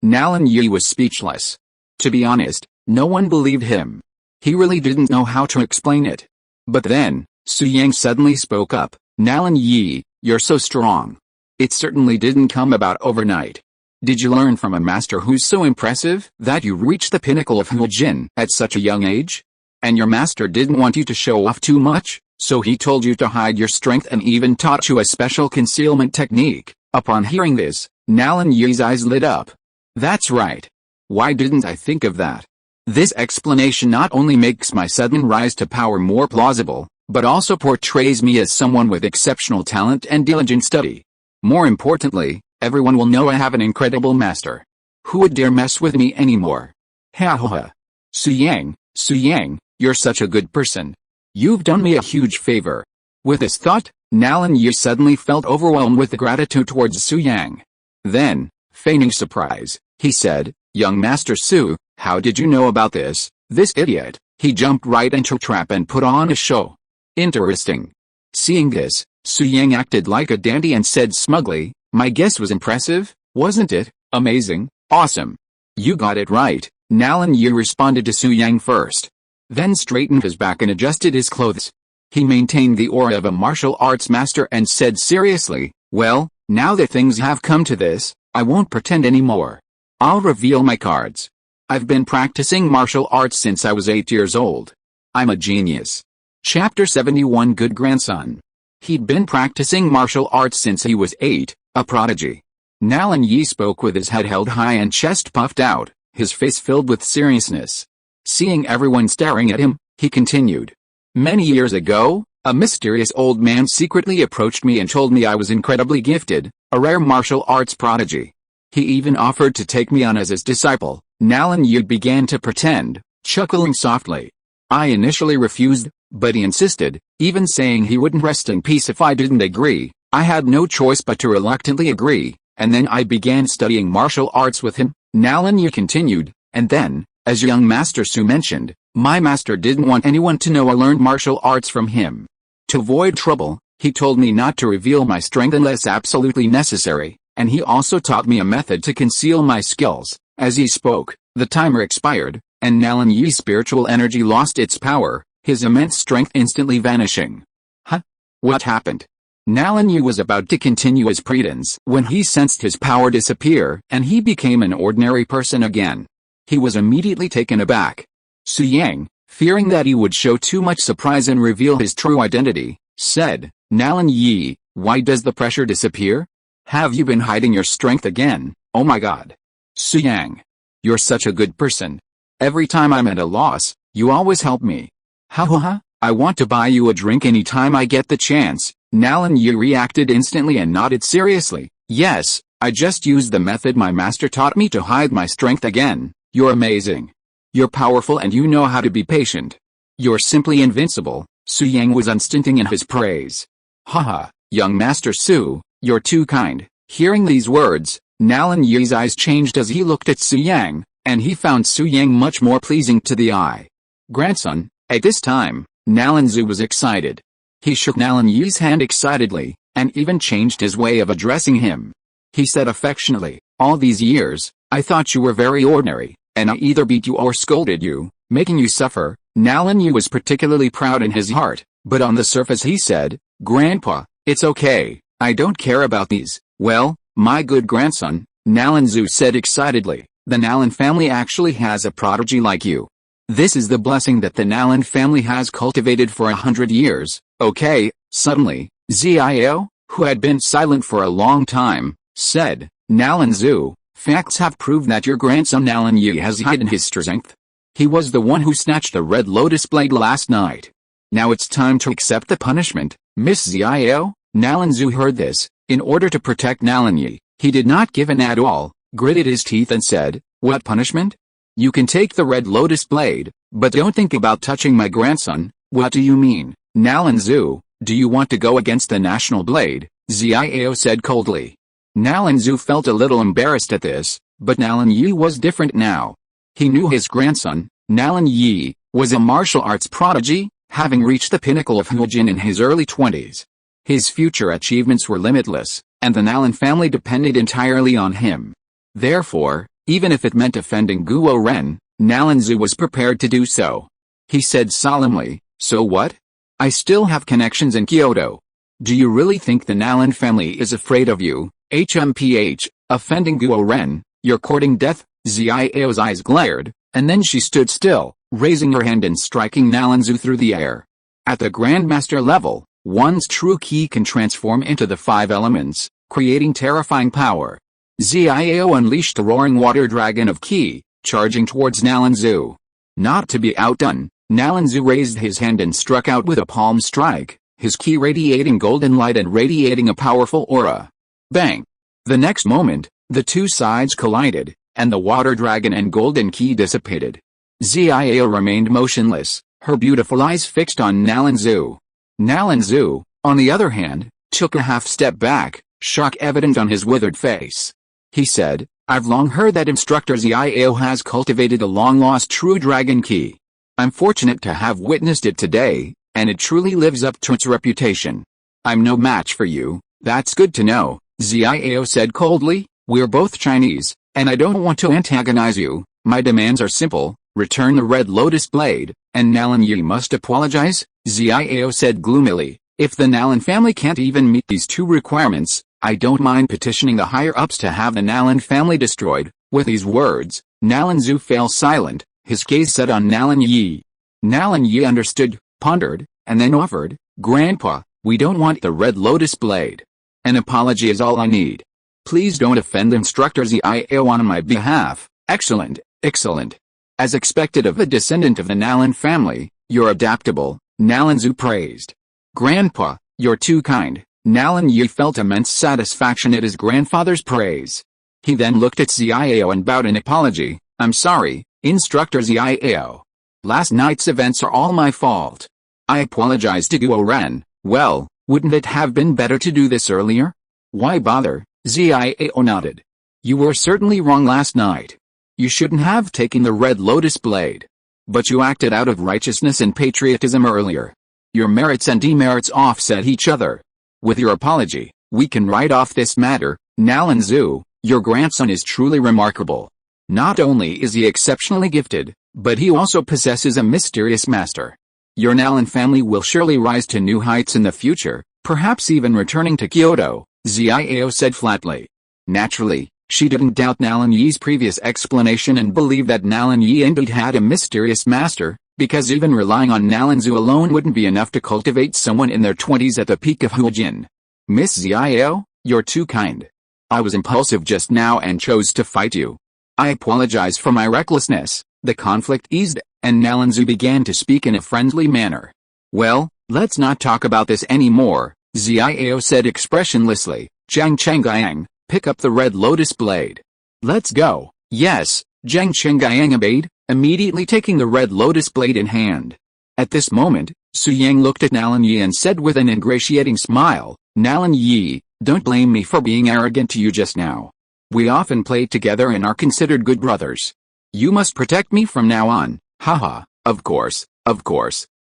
Nalan Yi was speechless. To be honest, no one believed him. He really didn't know how to explain it. But then, Su Yang suddenly spoke up. Nalan Yi, you're so strong. It certainly didn't come about overnight. Did you learn from a master who's so impressive that you reached the pinnacle of Hujin at such a young age? And your master didn't want you to show off too much, so he told you to hide your strength and even taught you a special concealment technique. Upon hearing this, Nalan Yi's eyes lit up. That's right. Why didn't I think of that? This explanation not only makes my sudden rise to power more plausible, but also portrays me as someone with exceptional talent and diligent study. More importantly, everyone will know I have an incredible master. Who would dare mess with me anymore? Ha ha ha. Su Yang, you're such a good person. You've done me a huge favor. With this thought, Nalan Yi suddenly felt overwhelmed with gratitude towards Su Yang. Then, feigning surprise, he said, Young Master Su, how did you know about this? This idiot, he jumped right into a trap and put on a show. Interesting. Seeing this, Su Yang acted like a dandy and said smugly, my guess was impressive, wasn't it? Amazing, awesome. You got it right, Nalan Yi responded to Su Yang first. Then straightened his back and adjusted his clothes. He maintained the aura of a martial arts master and said seriously, well, now that things have come to this, I won't pretend anymore. I'll reveal my cards. I've been practicing martial arts since I was 8 years old. I'm a genius. Chapter 71 Good Grandson. He'd been practicing martial arts since he was 8, a prodigy. Nalan Yi spoke with his head held high and chest puffed out, his face filled with seriousness. Seeing everyone staring at him, he continued. Many years ago, a mysterious old man secretly approached me and told me I was incredibly gifted, a rare martial arts prodigy. He even offered to take me on as his disciple. Nalan Yi began to pretend, chuckling softly. I initially refused, but he insisted, even saying he wouldn't rest in peace if I didn't agree. I had no choice but to reluctantly agree, and then I began studying martial arts with him. Nalan Yi continued, and then, as young Master Su mentioned, my master didn't want anyone to know I learned martial arts from him. To avoid trouble, he told me not to reveal my strength unless absolutely necessary, and he also taught me a method to conceal my skills. As he spoke, the timer expired, and Nalan Yi's spiritual energy lost its power, his immense strength instantly vanishing. Huh? What happened? Nalan Yi was about to continue his pretense when he sensed his power disappear and he became an ordinary person again. He was immediately taken aback. Su Yang, fearing that he would show too much surprise and reveal his true identity, said, Nalan Yi, why does the pressure disappear? Have you been hiding your strength again? Oh my god. Su Yang. You're such a good person. Every time I'm at a loss, you always help me. Ha ha ha, I want to buy you a drink anytime I get the chance. Nalan Yi reacted instantly and nodded seriously. Yes, I just used the method my master taught me to hide my strength again. You're amazing. You're powerful and you know how to be patient. You're simply invincible. Su Yang was unstinting in his praise. Haha, young Master Su, you're too kind. Hearing these words, Nalan Yi's eyes changed as he looked at Su Yang, and he found Su Yang much more pleasing to the eye. Grandson, at this time, Nalanzu was excited. He shook Nalan Yi's hand excitedly, and even changed his way of addressing him. He said affectionately, all these years, I thought you were very ordinary, and I either beat you or scolded you, making you suffer. Nalan Yi was particularly proud in his heart, but on the surface he said, Grandpa, it's okay, I don't care about these. Well, my good grandson, Nalanzu said excitedly, the Nalan family actually has a prodigy like you. This is the blessing that the Nalan family has cultivated for 100 years, okay? Suddenly, Ziao, who had been silent for a long time, said, Nalanzu, facts have proved that your grandson Nalan Yi has hidden his strength. He was the one who snatched the red lotus blade last night. Now it's time to accept the punishment, Miss Ziao. Nalanzu heard this. In order to protect Nalan Yi, he did not give in at all, gritted his teeth and said, what punishment? You can take the red lotus blade, but don't think about touching my grandson. What do you mean, Nalanzu? Do you want to go against the national blade? Ziao said coldly. Nalanzu felt a little embarrassed at this, but Nalan Yi was different now. He knew his grandson, Nalan Yi, was a martial arts prodigy, having reached the pinnacle of Huijin in his early 20s. His future achievements were limitless, and the Nalan family depended entirely on him. Therefore, even if it meant offending Guo Ren, Nalanzu was prepared to do so. He said solemnly, so what? I still have connections in Kyoto. Do you really think the Nalan family is afraid of you? HMPH, offending Guo Ren, you're courting death? Ziao's eyes glared, and then she stood still, raising her hand and striking Nalanzu through the air. At the Grandmaster level, one's true ki can transform into the 5 elements, creating terrifying power. Ziao unleashed the roaring water dragon of ki, charging towards Nalanzu. Not to be outdone, Nalanzu raised his hand and struck out with a palm strike, his ki radiating golden light and radiating a powerful aura. Bang! The next moment, the two sides collided, and the water dragon and golden ki dissipated. Ziao remained motionless, her beautiful eyes fixed on Nalanzu. Nalanzu, on the other hand, took a half step back, shock evident on his withered face. He said, I've long heard that Instructor Ziao has cultivated a long-lost true dragon ki. I'm fortunate to have witnessed it today, and it truly lives up to its reputation. I'm no match for you, that's good to know, Ziao said coldly, we're both Chinese, and I don't want to antagonize you. My demands are simple, return the red lotus blade, and Nalan Yi must apologize, Ziao said gloomily. If the Nalan family can't even meet these 2 requirements, I don't mind petitioning the higher-ups to have the Nalan family destroyed. With these words, Nalanzu fell silent, his gaze set on Nalan Yi. Nalan Yi understood, pondered, and then offered, Grandpa, we don't want the red lotus blade. An apology is all I need. Please don't offend Instructor Ziao on my behalf. Excellent, excellent. As expected of a descendant of the Nalan family, you're adaptable, Nalanzu praised. Grandpa, you're too kind. Nalan Yi felt immense satisfaction at his grandfather's praise. He then looked at Ziao and bowed in apology. I'm sorry, Instructor Ziao. Last night's events are all my fault. I apologize to Guo Ren. Well, wouldn't it have been better to do this earlier? Why bother? Ziao nodded. You were certainly wrong last night. You shouldn't have taken the red lotus blade. But you acted out of righteousness and patriotism earlier. Your merits and demerits offset each other. With your apology, we can write off this matter. Nalanzu, your grandson is truly remarkable. Not only is he exceptionally gifted, but he also possesses a mysterious master. Your Nalan family will surely rise to new heights in the future, perhaps even returning to Kyoto, Ziao said flatly. Naturally, she didn't doubt Nalan Yi's previous explanation and believed that Nalan Yi indeed had a mysterious master, because even relying on Nalanzu alone wouldn't be enough to cultivate someone in their 20s at the peak of Huijin. Miss Ziao, you're too kind. I was impulsive just now and chose to fight you. I apologize for my recklessness. The conflict eased, and Nalanzu began to speak in a friendly manner. Well, let's not talk about this anymore, Ziao said expressionlessly. Zhang Chengyang, pick up the red lotus blade. Let's go. Yes, Zhang Chengyang obeyed, immediately taking the red lotus blade in hand. At this moment, Su Yang looked at Nalan Yi and said with an ingratiating smile, Nalan Yi, don't blame me for being arrogant to you just now. We often play together and are considered good brothers. You must protect me from now on. Haha, of course,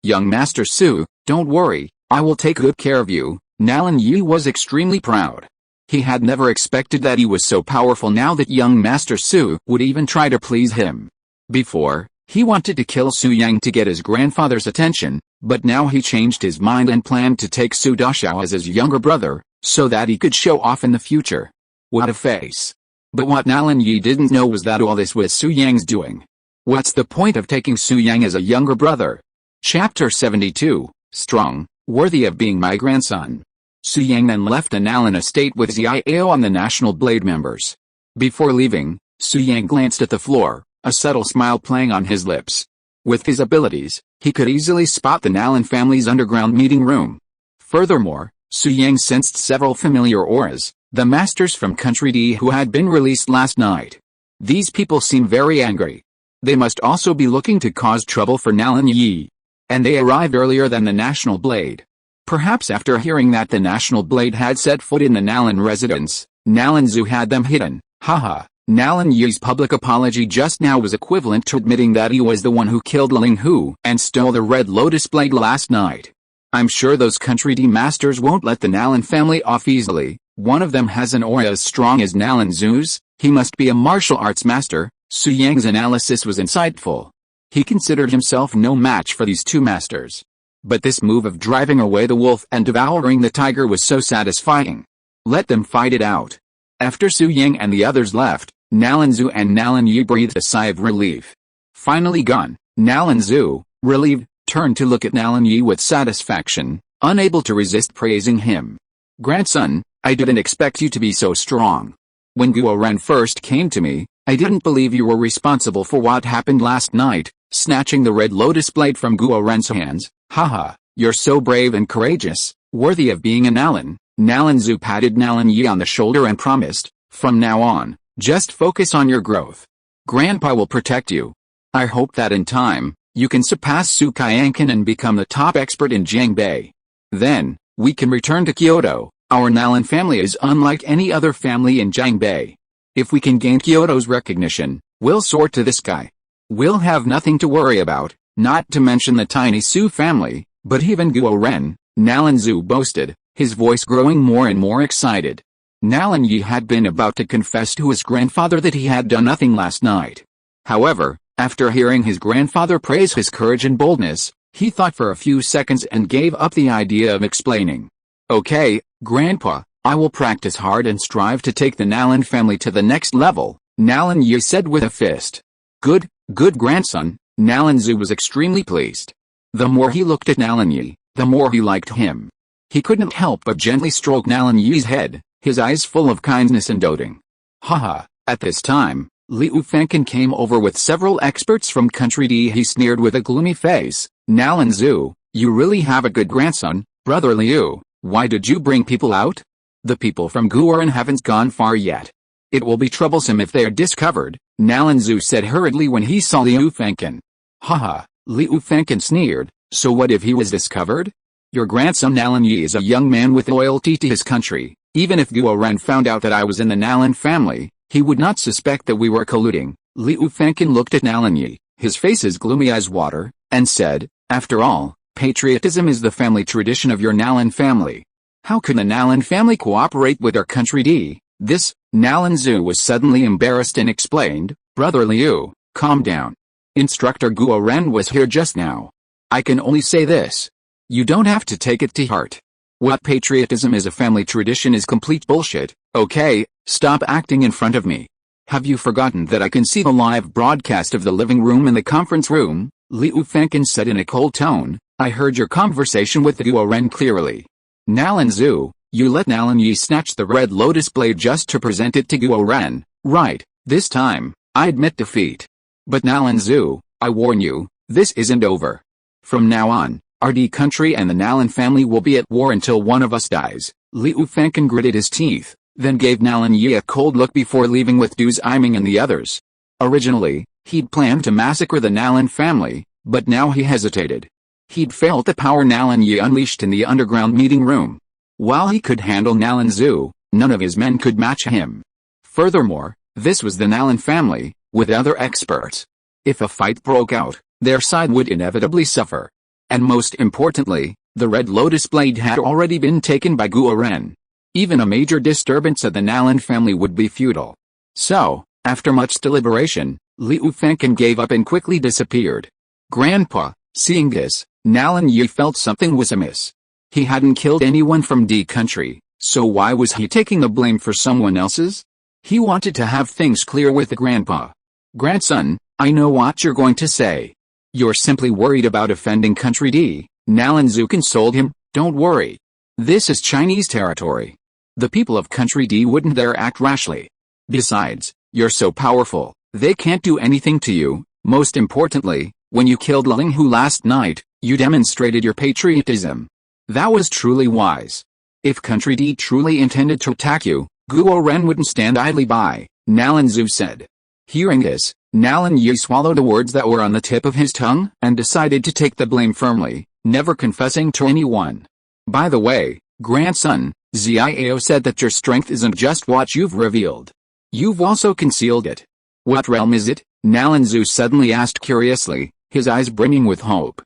young Master Su, don't worry, I will take good care of you. Nalan Yi was extremely proud. He had never expected that he was so powerful now that young Master Su would even try to please him. Before, he wanted to kill Su Yang to get his grandfather's attention, but now he changed his mind and planned to take Su Dashao as his younger brother, so that he could show off in the future. What a face. But what Nalan Yi didn't know was that all this was Su Yang's doing. What's the point of taking Su Yang as a younger brother? Chapter 72, Strong, Worthy of Being My Grandson. Su Yang then left a Nalan estate with Xiao and the National Blade members. Before leaving, Su Yang glanced at the floor, a subtle smile playing on his lips. With his abilities, he could easily spot the Nalan family's underground meeting room. Furthermore, Su Yang sensed several familiar auras, the masters from Country D who had been released last night. These people seem very angry. They must also be looking to cause trouble for Nalan Yi. And they arrived earlier than the National Blade. Perhaps after hearing that the National Blade had set foot in the Nalan residence, Nalan Zu had them hidden. Haha, Nalan Yi's public apology just now was equivalent to admitting that he was the one who killed Ling Hu and stole the Red Lotus Blade last night. I'm sure those Country D masters won't let the Nalan family off easily. One of them has an aura as strong as Nalan Zu's. He must be a martial arts master. Su Yang's analysis was insightful. He considered himself no match for these two masters. But this move of driving away the wolf and devouring the tiger was so satisfying. Let them fight it out. After Su Yang and the others left, Nalan Zu and Nalan Yi breathed a sigh of relief. Finally gone, Nalan Zu, relieved, turned to look at Nalan Yi with satisfaction, unable to resist praising him. Grandson, I didn't expect you to be so strong. When Guo Ren first came to me, I didn't believe you were responsible for what happened last night, snatching the Red Lotus Blade from Guo Ren's hands. Haha, you're so brave and courageous, worthy of being a Nalan. Nalan Zu patted Nalan Yi on the shoulder and promised, from now on, just focus on your growth. Grandpa will protect you. I hope that in time, you can surpass Su Qianqin and become the top expert in Jiangbei. Then, we can return to Kyoto. Our Nalan family is unlike any other family in Jiangbei. If we can gain Kyoto's recognition, we'll soar to the sky. We'll have nothing to worry about, not to mention the tiny Su family, but even Guo Ren, Nalan Zu boasted, his voice growing more and more excited. Nalan Yi had been about to confess to his grandfather that he had done nothing last night. However, after hearing his grandfather praise his courage and boldness, he thought for a few seconds and gave up the idea of explaining. Okay, Grandpa, I will practice hard and strive to take the Nalan family to the next level, Nalan Yi said with a fist. Good grandson. Nalan Zu was extremely pleased. The more he looked at Nalan Yi, the more he liked him. He couldn't help but gently stroke Nalan Yi's head, his eyes full of kindness and doting. Haha, at this time, Liu Fengchen came over with several experts from Country D. He sneered with a gloomy face. Nalan Zu, you really have a good grandson, Brother Liu. Why did you bring people out? The people from Guoren haven't gone far yet. It will be troublesome if they are discovered, Nalan Zu said hurriedly when he saw Liu Fengchen. Haha, Liu Fengchen sneered, so what if he was discovered? Your grandson Nalan Yi is a young man with loyalty to his country. Even if Guo Ren found out that I was in the Nalan family, he would not suspect that we were colluding. Liu Fengchen looked at Nalan Yi, his face as gloomy as water, and said, after all, patriotism is the family tradition of your Nalan family. How could the Nalan family cooperate with our Country D? This, Nalan Zu was suddenly embarrassed and explained, Brother Liu, calm down. Instructor Guo Ren was here just now. I can only say this. You don't have to take it to heart. What patriotism is a family tradition is complete bullshit. Okay, stop acting in front of me. Have you forgotten that I can see the live broadcast of the living room and the conference room? Liu Fengchen said in a cold tone. I heard your conversation with Guo Ren clearly. Nalan Zu, you let Nalan Yi snatch the Red Lotus Blade just to present it to Guo Ren, right? This time, I admit defeat. But Nalan Zu, I warn you, this isn't over. From now on, RD country and the Nalan family will be at war until one of us dies. Liu Fengchen gritted his teeth, then gave Nalan Yi a cold look before leaving with Du Ziming and the others. Originally, he'd planned to massacre the Nalan family, but now he hesitated. He'd felt the power Nalan Yi unleashed in the underground meeting room. While he could handle Nalan Zu, none of his men could match him. Furthermore, this was the Nalan family, with other experts. If a fight broke out, their side would inevitably suffer. And most importantly, the Red Lotus Blade had already been taken by Guo Ren. Even a major disturbance of the Nalan family would be futile. So, after much deliberation, Liu Fengchen gave up and quickly disappeared. Grandpa, seeing this, Nalan Yi felt something was amiss. He hadn't killed anyone from D country, so why was he taking the blame for someone else's? He wanted to have things clear with the grandpa. Grandson, I know what you're going to say. You're simply worried about offending country D. Nalan Zu consoled him, don't worry. This is Chinese territory. The people of country D wouldn't dare act rashly. Besides, you're so powerful, they can't do anything to you. Most importantly, when you killed Ling Hu last night, you demonstrated your patriotism. That was truly wise. If country D truly intended to attack you, Guo Ren wouldn't stand idly by, Nalan Zu said. Hearing this, Nalan Yi swallowed the words that were on the tip of his tongue and decided to take the blame firmly, never confessing to anyone. By the way, grandson, Xiao said that your strength isn't just what you've revealed. You've also concealed it. What realm is it? Nalan Zu suddenly asked curiously, his eyes brimming with hope.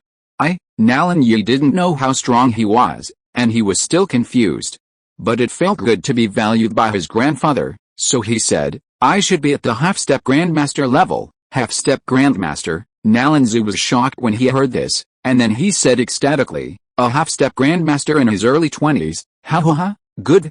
Nalan Yi didn't know how strong he was, and he was still confused. But it felt good to be valued by his grandfather, so he said, I should be at the half-step grandmaster level. Half-step grandmaster? Nalan Zu was shocked when he heard this, and then he said ecstatically, a half-step grandmaster in his early 20s, ha ha ha, good,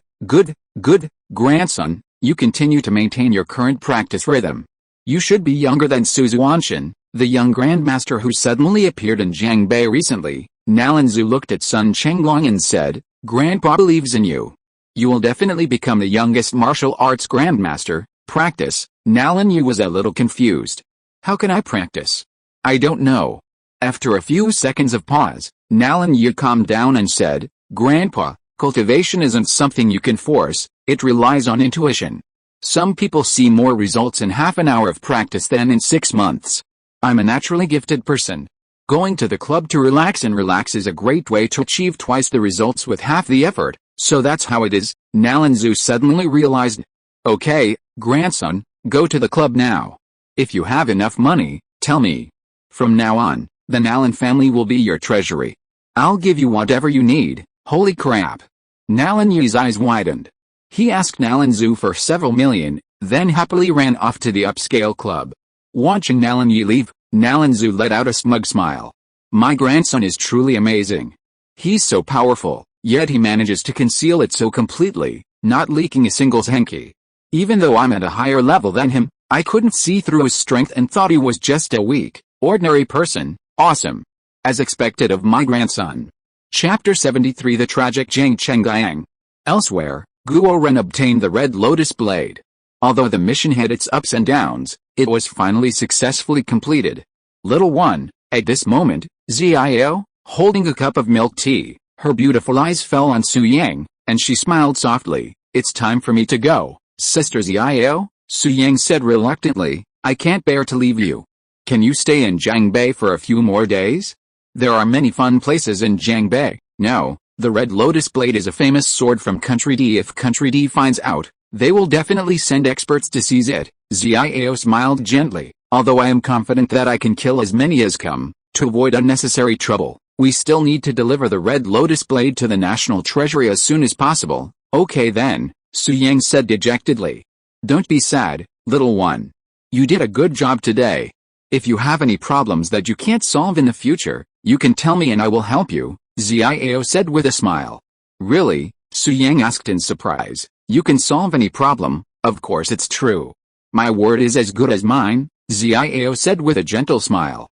grandson, you continue to maintain your current practice rhythm. You should be younger than Su Xuantian, the young grandmaster who suddenly appeared in Jiangbei recently. Nalan Zu looked at Sun Chenglong and said, Grandpa believes in you. You will definitely become the youngest martial arts grandmaster. Practice? Nalan Yi was a little confused. How can I practice? I don't know. After a few seconds of pause, Nalan Yi calmed down and said, Grandpa, cultivation isn't something you can force, it relies on intuition. Some people see more results in half an hour of practice than in 6 months. I'm a naturally gifted person. Going to the club to relax is a great way to achieve twice the results with half the effort, so that's how it is. Nalan Zu suddenly realized. Okay, grandson, go to the club now. If you have enough money, tell me. From now on, the Nalan family will be your treasury. I'll give you whatever you need. Holy crap. Nalan Yi's eyes widened. He asked Nalan Zu for several million, then happily ran off to the upscale club. Watching Nalan Yi leave, Nalan Zu let out a smug smile. My grandson is truly amazing. He's so powerful, yet he manages to conceal it so completely, not leaking a single hanky. Even though I'm at a higher level than him, I couldn't see through his strength and thought he was just a weak, ordinary person. Awesome. As expected of my grandson. Chapter 73 The Tragic Zhang Chenggang. Elsewhere, Guo Ren obtained the Red Lotus Blade. Although the mission had its ups and downs, it was finally successfully completed. Little one, at this moment, Xiao, holding a cup of milk tea, her beautiful eyes fell on Su Yang, and she smiled softly. It's time for me to go, Sister Xiao, Su Yang said reluctantly, I can't bear to leave you. Can you stay in Jiangbei for a few more days? There are many fun places in Jiangbei. No, the Red Lotus Blade is a famous sword from Country D. If Country D finds out, they will definitely send experts to seize it. Xiao smiled gently, although I am confident that I can kill as many as come. To avoid unnecessary trouble, we still need to deliver the Red Lotus Blade to the National Treasury as soon as possible. Okay then, Su Yang said dejectedly. Don't be sad, little one. You did a good job today. If you have any problems that you can't solve in the future, you can tell me and I will help you, Xiao said with a smile. Really? Su Yang asked in surprise. You can solve any problem? Of course it's true. My word is as good as mine, Xiao said with a gentle smile.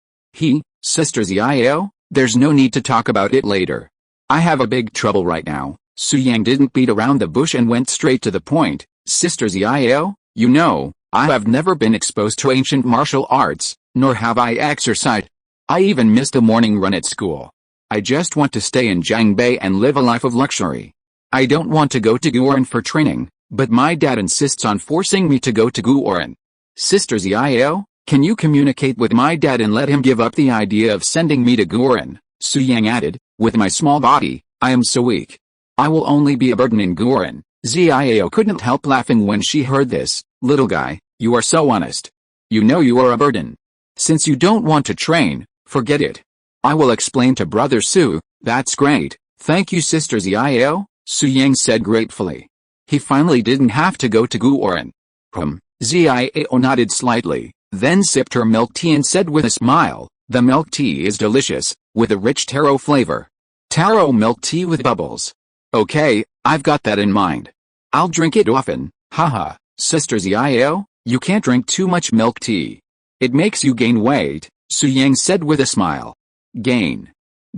Sister Xiao, there's no need to talk about it later. I have a big trouble right now. Su Yang didn't beat around the bush and went straight to the point. Sister Xiao, you know, I have never been exposed to ancient martial arts, nor have I exercised. I even missed a morning run at school. I just want to stay in Jiangbei and live a life of luxury. I don't want to go to Guoren for training, but my dad insists on forcing me to go to Guoren. Sister Xiao, can you communicate with my dad and let him give up the idea of sending me to Guoren? Su Yang added, with my small body, I am so weak. I will only be a burden in Guoren. Xiao couldn't help laughing when she heard this. Little guy, you are so honest. You know you are a burden. Since you don't want to train, forget it. I will explain to Brother Su. That's great, thank you Sister Xiao, Su Yang said gratefully. He finally didn't have to go to Guoran. Xiao nodded slightly, then sipped her milk tea and said with a smile, the milk tea is delicious, with a rich taro flavor. Taro milk tea with bubbles. Okay, I've got that in mind. I'll drink it often, haha. Sister Xiao, you can't drink too much milk tea. It makes you gain weight, Su Yang said with a smile. Gain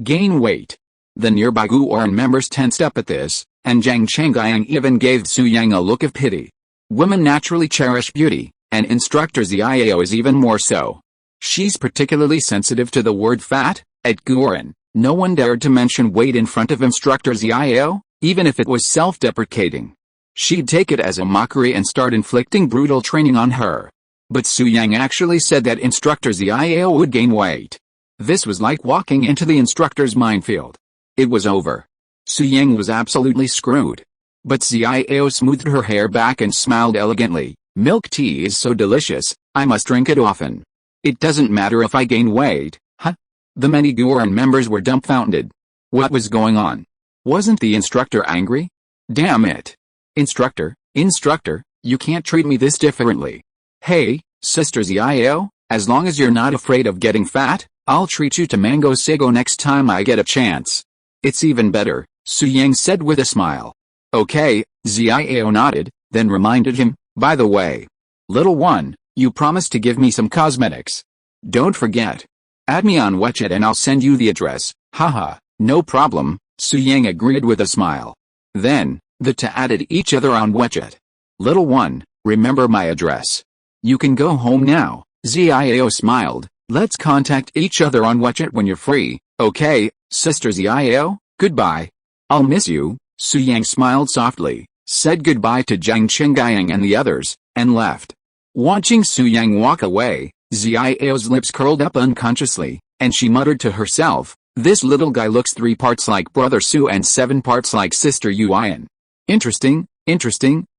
weight. The nearby Guoran members tensed up at this, and Zhang Chengyang even gave Su Yang a look of pity. Women naturally cherish beauty, and Instructor Xiao is even more so. She's particularly sensitive to the word fat. At Guoran, no one dared to mention weight in front of Instructor Xiao, even if it was self-deprecating. She'd take it as a mockery and start inflicting brutal training on her. But Su Yang actually said that Instructor Xiao would gain weight. This was like walking into the instructor's minefield. It was over. Su Yang was absolutely screwed. But Xiao smoothed her hair back and smiled elegantly. Milk tea is so delicious, I must drink it often. It doesn't matter if I gain weight, huh? The many Guoran members were dumbfounded. What was going on? Wasn't the instructor angry? Damn it. Instructor, you can't treat me this differently. Hey, Sister Xiao, as long as you're not afraid of getting fat, I'll treat you to mango sago next time I get a chance. It's even better, Su Yang said with a smile. Okay, Xiao nodded, then reminded him, by the way. Little one, you promised to give me some cosmetics. Don't forget. Add me on WeChat and I'll send you the address, haha, no problem, Su Yang agreed with a smile. Then, the two added each other on WeChat. Little one, remember my address. You can go home now, Xiao smiled, let's contact each other on WeChat when you're free, okay, Sister Xiao, goodbye. I'll miss you, Su Yang smiled softly, said goodbye to Zhang Chengyang and the others, and left. Watching Su Yang walk away, Xiao's lips curled up unconsciously, and she muttered to herself, this little guy looks 3 parts like Brother Su and 7 parts like Sister Yuan. Interesting,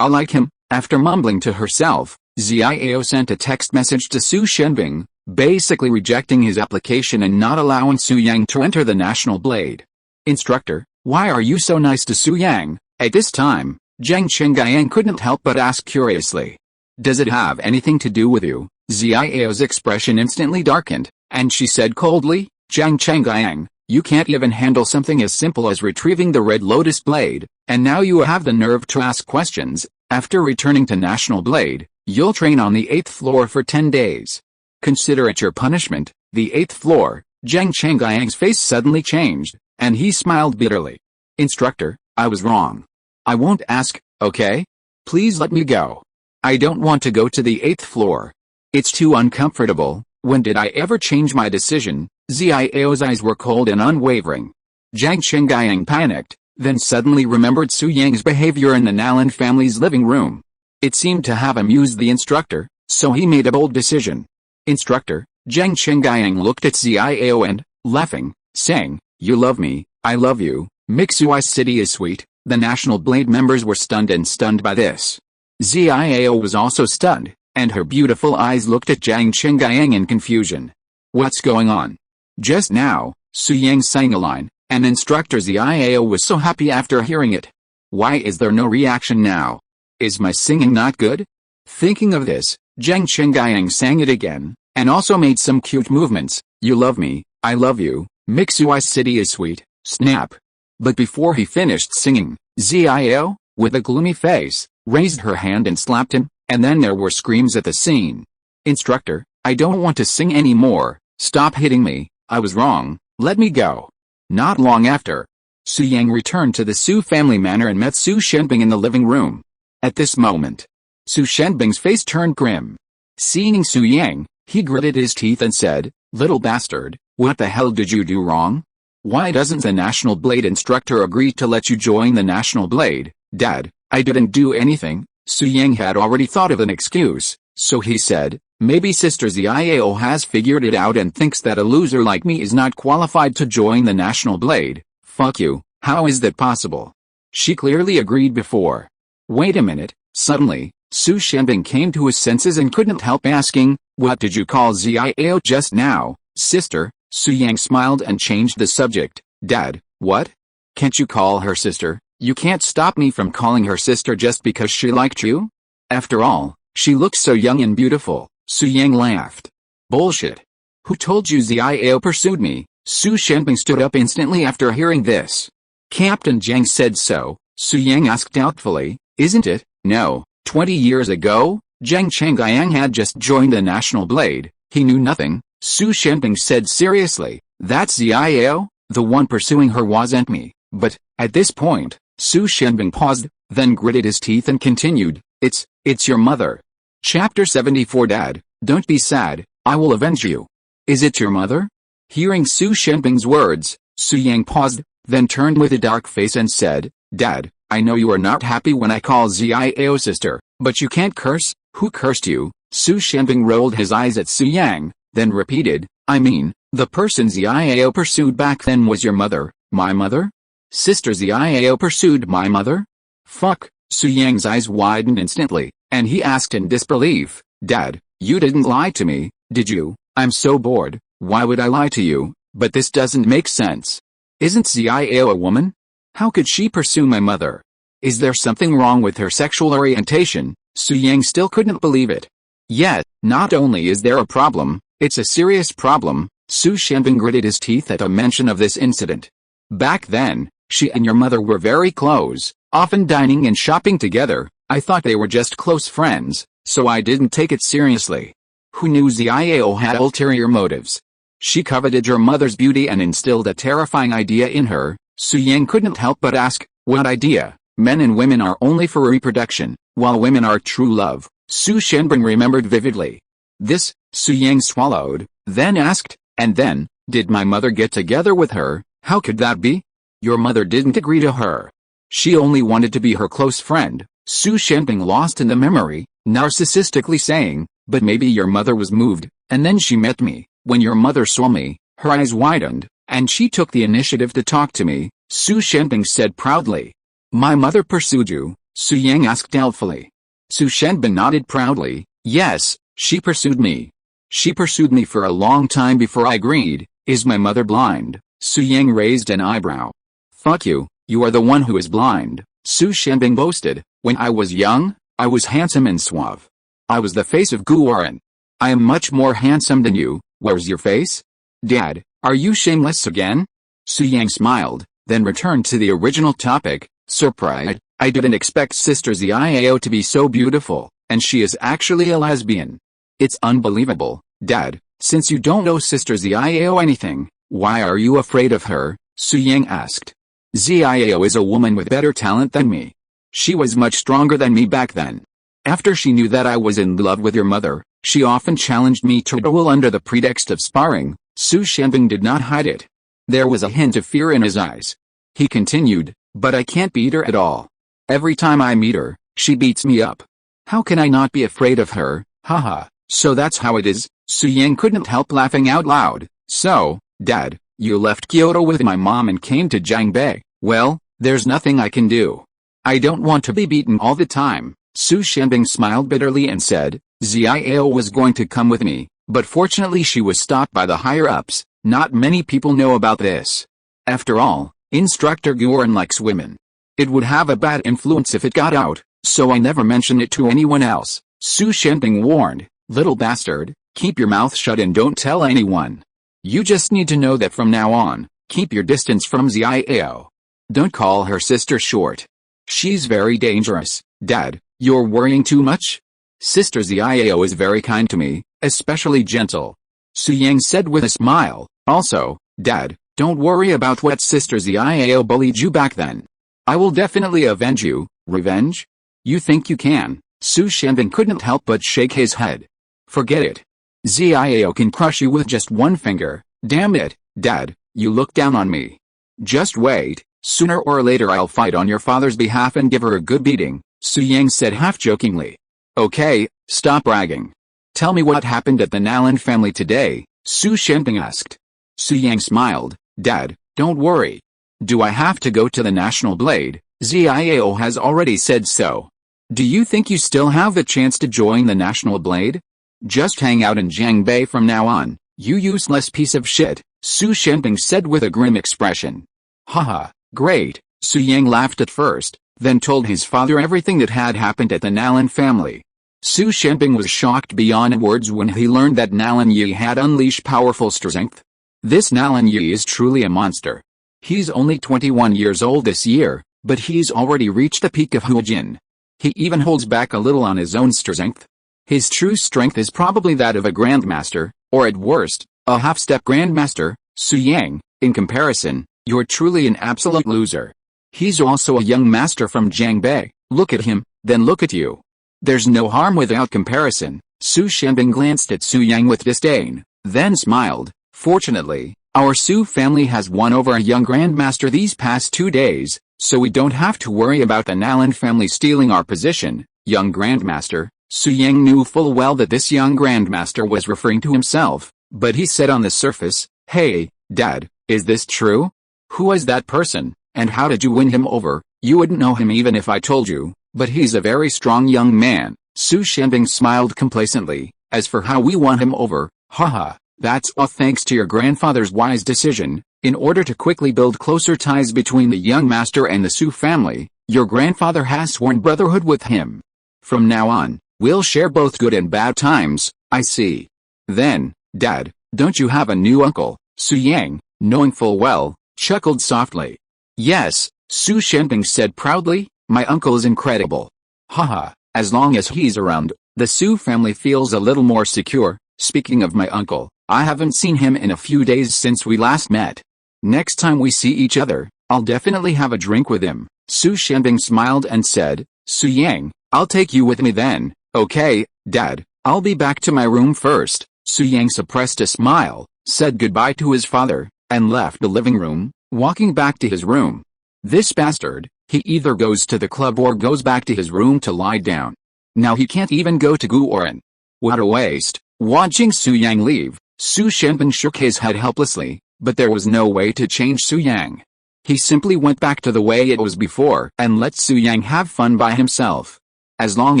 I like him. After mumbling to herself, Xiao sent a text message to Su Shenbing, basically rejecting his application and not allowing Su Yang to enter the National Blade. Instructor, why are you so nice to Su Yang? At this time, Zhang Chengyang couldn't help but ask curiously. Does it have anything to do with you? Xiao's expression instantly darkened, and she said coldly, Zhang Chengyang, you can't even handle something as simple as retrieving the Red Lotus Blade, and now you have the nerve to ask questions. After returning to National Blade, you'll train on the 8th floor for 10 days. Consider it your punishment, the 8th floor. Zhang Chengyang's face suddenly changed, and he smiled bitterly. Instructor, I was wrong. I won't ask, okay? Please let me go. I don't want to go to the 8th floor. It's too uncomfortable. When did I ever change my decision? Xiao's eyes were cold and unwavering. Zhang Chengyang panicked, then suddenly remembered Su Yang's behavior in the Nalan family's living room. It seemed to have amused the instructor, so he made a bold decision. Instructor, Zhang Chengyang looked at Xiao and, laughing, saying, you love me, I love you, Mixui's city is sweet. The National Blade members were stunned by this. Xiao was also stunned, and her beautiful eyes looked at Zhang Chengyang in confusion. What's going on? Just now, Su Yang sang a line, and Instructor Xiao was so happy after hearing it. Why is there no reaction now? Is my singing not good? Thinking of this, Zhang Chengyang sang it again, and also made some cute movements. You love me, I love you, Mixui's city is sweet, snap. But before he finished singing, Xiao, with a gloomy face, raised her hand and slapped him, and then there were screams at the scene. Instructor, I don't want to sing anymore, stop hitting me, I was wrong, let me go. Not long after, Su Yang returned to the Su family manor and met Su Shenbing in the living room. At this moment, Su Shenbing's face turned grim. Seeing Su Yang, he gritted his teeth and said, little bastard, what the hell did you do wrong? Why doesn't the National Blade instructor agree to let you join the National Blade? Dad, I didn't do anything. Su Yang had already thought of an excuse, so he said, maybe Sister Xiao has figured it out and thinks that a loser like me is not qualified to join the National Blade. Fuck you, how is that possible? She clearly agreed before. Wait a minute, suddenly, Su Shanbing came to his senses and couldn't help asking, "What did you call Xiao just now, sister?" Su Yang smiled and changed the subject. "Dad, what? Can't you call her sister? You can't stop me from calling her sister just because she liked you? After all, she looks so young and beautiful." Su Yang laughed. "Bullshit. Who told you Xiao pursued me?" Su Shanbing stood up instantly after hearing this. "Captain Zhang said so," Su Yang asked doubtfully. "Isn't it?" "No. 20 years ago, Zhang Changjiang had just joined the National Blade. He knew nothing," Su Shanbing said seriously. "That's Xiao? The one pursuing her wasn't me." But, at this point, Su Shanbing paused, then gritted his teeth and continued, It's your mother." Chapter 74. "Dad, don't be sad, I will avenge you." "Is it your mother?" Hearing Su Shanbing's words, Su Yang paused, then turned with a dark face and said, "Dad, I know you are not happy when I call Xiao sister, but you can't curse." "Who cursed you?" Su Shanbing rolled his eyes at Su Yang, then repeated, "I mean, the person Xiao pursued back then was your mother." "My mother? Sister Xiao pursued my mother?" "Fuck." Su Yang's eyes widened instantly, and he asked in disbelief, "Dad, you didn't lie to me, did you?" "I'm so bored, why would I lie to you? But this doesn't make sense. Isn't Xiao a woman? How could she pursue my mother? Is there something wrong with her sexual orientation?" Su Yang still couldn't believe it. "Yet, not only is there a problem, it's a serious problem." Su Shanbing gritted his teeth at a mention of this incident. "Back then, she and your mother were very close, often dining and shopping together. I thought they were just close friends, so I didn't take it seriously. Who knew Xiao had ulterior motives? She coveted your mother's beauty and instilled a terrifying idea in her." Su Yang couldn't help but ask, "What idea?" "Men and women are only for reproduction, while women are true love." Su Shanbing remembered vividly. This, Su Yang swallowed, then asked, "And then, did my mother get together with her?" "How could that be? Your mother didn't agree to her. She only wanted to be her close friend." Su Shanbing lost in the memory, narcissistically saying, "But maybe your mother was moved, and then she met me. When your mother saw me, her eyes widened, and she took the initiative to talk to me," Su Shanbing said proudly. "My mother pursued you?" Su Yang asked doubtfully. Su Shanbing nodded proudly. "Yes, she pursued me. She pursued me for a long time before I agreed." "Is my mother blind?" Su Yang raised an eyebrow. "Fuck you, you are the one who is blind," Su Shanbing boasted. "When I was young, I was handsome and suave. I was the face of Guoran. I am much more handsome than you. Where's your face? Dad, are you shameless again?" Su Yang smiled, then returned to the original topic. "Surprised, I didn't expect Sister Xiao to be so beautiful, and she is actually a lesbian. It's unbelievable, Dad. Since you don't know Sister Xiao anything, why are you afraid of her?" Su Yang asked. "Xiao is a woman with better talent than me. She was much stronger than me back then. After she knew that I was in love with your mother, she often challenged me to duel under the pretext of sparring." Su Shanbing did not hide it. There was a hint of fear in his eyes. He continued, "But I can't beat her at all. Every time I meet her, she beats me up. How can I not be afraid of her?" "Haha, so that's how it is." Su Yang couldn't help laughing out loud. "So, Dad, you left Kyoto with my mom and came to Jiangbei. Well, there's nothing I can do. I don't want to be beaten all the time." Su Shanbing smiled bitterly and said, "Xiao was going to come with me, but fortunately she was stopped by the higher-ups. Not many people know about this. After all, Instructor Guoran likes women. It would have a bad influence if it got out, so I never mentioned it to anyone else." Su Shanbing warned, "Little bastard, keep your mouth shut and don't tell anyone. You just need to know that from now on, keep your distance from Xiao. Don't call her sister short. She's very dangerous." "Dad, you're worrying too much? Sister Xiao is very kind to me, especially gentle," Su Yang said with a smile. "Also, Dad, don't worry about what Sister Xiao bullied you back then. I will definitely avenge you." "Revenge? You think you can?" Su Shanbing couldn't help but shake his head. "Forget it. Xiao can crush you with just one finger." "Damn it, Dad, you look down on me. Just wait, sooner or later I'll fight on your father's behalf and give her a good beating," Su Yang said half-jokingly. "Okay, stop bragging. Tell me what happened at the Nalan family today," Su Shanbing asked. Su Yang smiled. "Dad, don't worry. Do I have to go to the National Blade? Xiao has already said so. Do you think you still have the chance to join the National Blade? Just hang out in Jiangbei from now on, you useless piece of shit, Su Shenping said with a grim expression. Haha, great, Su Yang laughed at first, then told his father everything that had happened at the Nalan family. Su Shenping was shocked beyond words when he learned that Nalan Yi had unleashed powerful strength. This Nalan Yi is truly a monster. He's only 21 years old this year, but he's already reached the peak of Huijin. He even holds back a little on his own strength. His true strength is probably that of a grandmaster, or at worst, a half-step grandmaster. Su Yang, in comparison, you're truly an absolute loser. He's also a young master from Jiangbei. Look at him, then look at you. There's no harm without comparison. Su Shenping glanced at Su Yang with disdain, then smiled. Fortunately, our Su family has won over a young grandmaster these past 2 days, so we don't have to worry about the Nalan family stealing our position. Young grandmaster. Su Yang knew full well that this young grandmaster was referring to himself, but he said on the surface, "Hey, Dad, is this true? Who is that person, and how did you win him over? You wouldn't know him even if I told you, but he's a very strong young man." Su Shenping smiled complacently. "As for how we won him over, haha, that's all thanks to your grandfather's wise decision. In order to quickly build closer ties between the young master and the Su family, your grandfather has sworn brotherhood with him. From now on, we'll share both good and bad times." "I see. Then, Dad, don't you have a new uncle?" Su Yang, knowing full well, chuckled softly. "Yes," Su Shenping said proudly, "my uncle is incredible. Haha, as long as he's around, the Su family feels a little more secure. Speaking of my uncle, I haven't seen him in a few days since we last met. Next time we see each other, I'll definitely have a drink with him." Su Shenping smiled and said, "Su Yang, I'll take you with me then." "Okay, Dad, I'll be back to my room first." Su Yang suppressed a smile, said goodbye to his father, and left the living room, walking back to his room. This bastard, he either goes to the club or goes back to his room to lie down. Now he can't even go to Guoren. What a waste. Watching Su Yang leave, Su Shenping shook his head helplessly, but there was no way to change Su Yang. He simply went back to the way it was before and let Su Yang have fun by himself. As long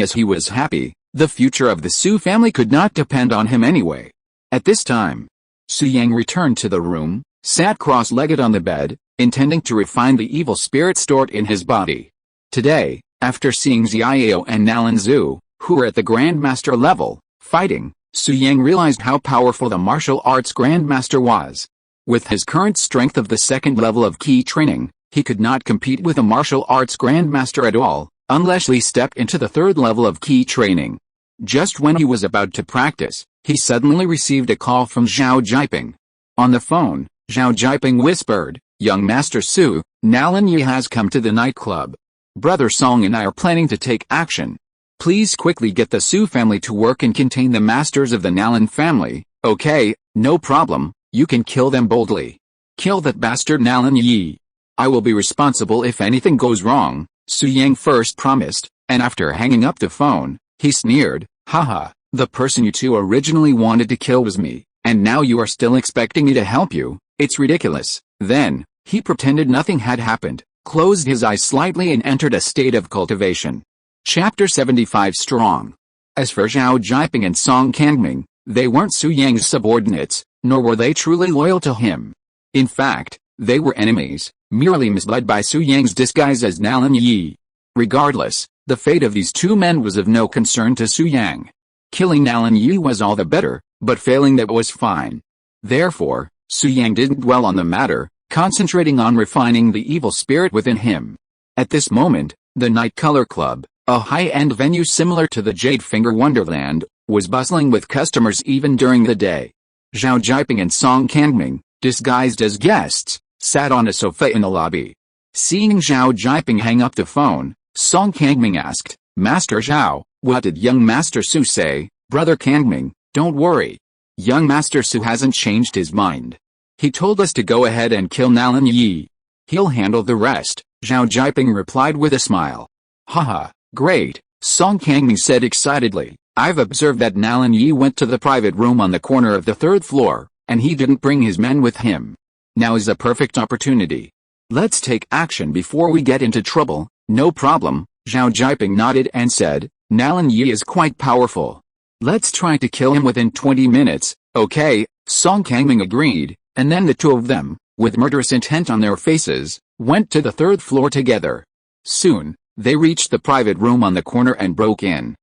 as he was happy, the future of the Su family could not depend on him anyway. At this time, Su Yang returned to the room, sat cross-legged on the bed, intending to refine the evil spirit stored in his body. Today, after seeing Xiao and Nalan Zhu, who were at the Grandmaster level, fighting, Su Yang realized how powerful the martial arts Grandmaster was. With his current strength of the second level of key training, he could not compete with a martial arts Grandmaster at all, unless he stepped into the third level of key training. Just when he was about to practice, he suddenly received a call from Zhao Jiping. On the phone, Zhao Jiping whispered, "Young Master Su, Nalan Yi has come to the nightclub. Brother Song and I are planning to take action. Please quickly get the Su family to work and contain the masters of the Nalan family." "Okay, no problem, you can kill them boldly. Kill that bastard Nalan Yi. I will be responsible if anything goes wrong," Su Yang first promised, and after hanging up the phone, he sneered, "Haha, the person you two originally wanted to kill was me, and now you are still expecting me to help you? It's ridiculous." Then, he pretended nothing had happened, closed his eyes slightly and entered a state of cultivation. Chapter 75 Strong. As for Zhao Jiping and Song Kangming, they weren't Su Yang's subordinates, nor were they truly loyal to him. In fact, they were enemies, merely misled by Su Yang's disguise as Nalan Yi. Regardless, the fate of these two men was of no concern to Su Yang. Killing Nalan Yi was all the better, but failing that was fine. Therefore, Su Yang didn't dwell on the matter, concentrating on refining the evil spirit within him. At this moment, the Night Color Club, a high-end venue similar to the Jade Finger Wonderland, was bustling with customers even during the day. Zhao Jiping and Song Kangming, disguised as guests, sat on a sofa in the lobby. Seeing Zhao Jiping hang up the phone, Song Kangming asked, "Master Zhao, what did young Master Su say?" "Brother Kangming, don't worry. Young Master Su hasn't changed his mind. He told us to go ahead and kill Nalan Yi. He'll handle the rest," Zhao Jiping replied with a smile. "Haha, great," Song Kangming said excitedly. "I've observed that Nalan Yi went to the private room on the corner of the third floor, and he didn't bring his men with him. Now is a perfect opportunity. Let's take action before we get into trouble." "No problem, Zhao Jiping nodded and said, Nalan Yi is quite powerful. Let's try to kill him within 20 minutes, okay? Song Kangming agreed, and then the two of them, with murderous intent on their faces, went to the third floor together. Soon, they reached the private room on the corner and broke in.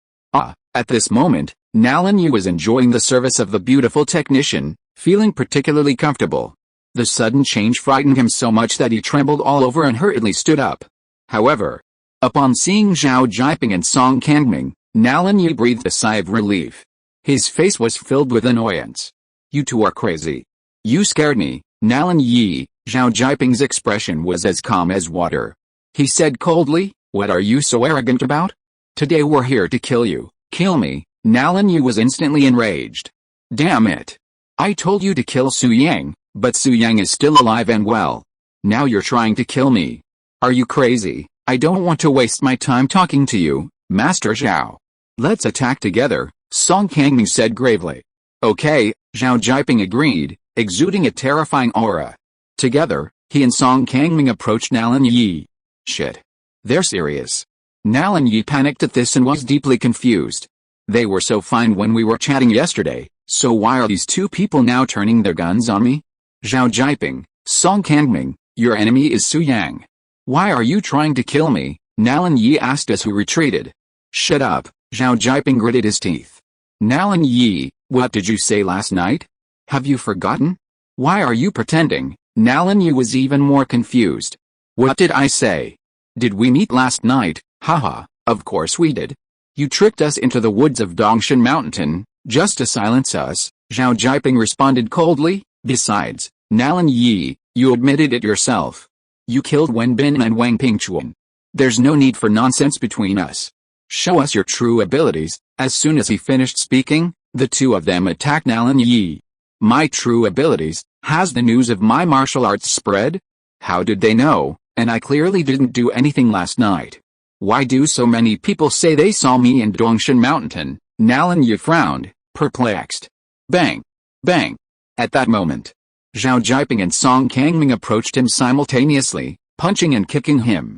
At this moment, Nalan Yi was enjoying the service of the beautiful technician, feeling particularly comfortable. The sudden change frightened him so much that he trembled all over and hurriedly stood up. However, upon seeing Zhao Jiping and Song Kangming, Nalan Yi breathed a sigh of relief. His face was filled with annoyance. You two are crazy. You scared me, Nalan Yi. Zhao Jiping's expression was as calm as water. He said coldly, what are you so arrogant about? Today we're here to kill you. Kill me. Nalan Yi was instantly enraged. Damn it. I told you to kill Su Yang, but Su Yang is still alive and well. Now you're trying to kill me. Are you crazy? I don't want to waste my time talking to you, Master Zhao. Let's attack together, Song Kangming said gravely. Okay, Zhao Jiping agreed, exuding a terrifying aura. Together, he and Song Kangming approached Nalan Yi. Shit. They're serious. Nalan Yi panicked at this and was deeply confused. They were so fine when we were chatting yesterday, so why are these two people now turning their guns on me? Zhao Jiping, Song Kangming, your enemy is Su Yang. Why are you trying to kill me? Nalan Yi asked as we retreated. Shut up, Zhao Jiping gritted his teeth. Nalan Yi, what did you say last night? Have you forgotten? Why are you pretending? Nalan Yi was even more confused. What did I say? Did we meet last night? Haha, of course we did. You tricked us into the woods of Dongshan Mountain, just to silence us, Zhao Jiping responded coldly. Besides, Nalan Yi, you admitted it yourself. You killed Wen Bin and Wang Pingchuan. There's no need for nonsense between us. Show us your true abilities. As soon as he finished speaking, the two of them attacked Nalan Yi. My true abilities, has the news of my martial arts spread? How did they know? And I clearly didn't do anything last night. Why do so many people say they saw me in Dongshan Mountain? Nalan Yi frowned, perplexed. Bang! Bang! At that moment, Zhao Jiping and Song Kangming approached him simultaneously, punching and kicking him.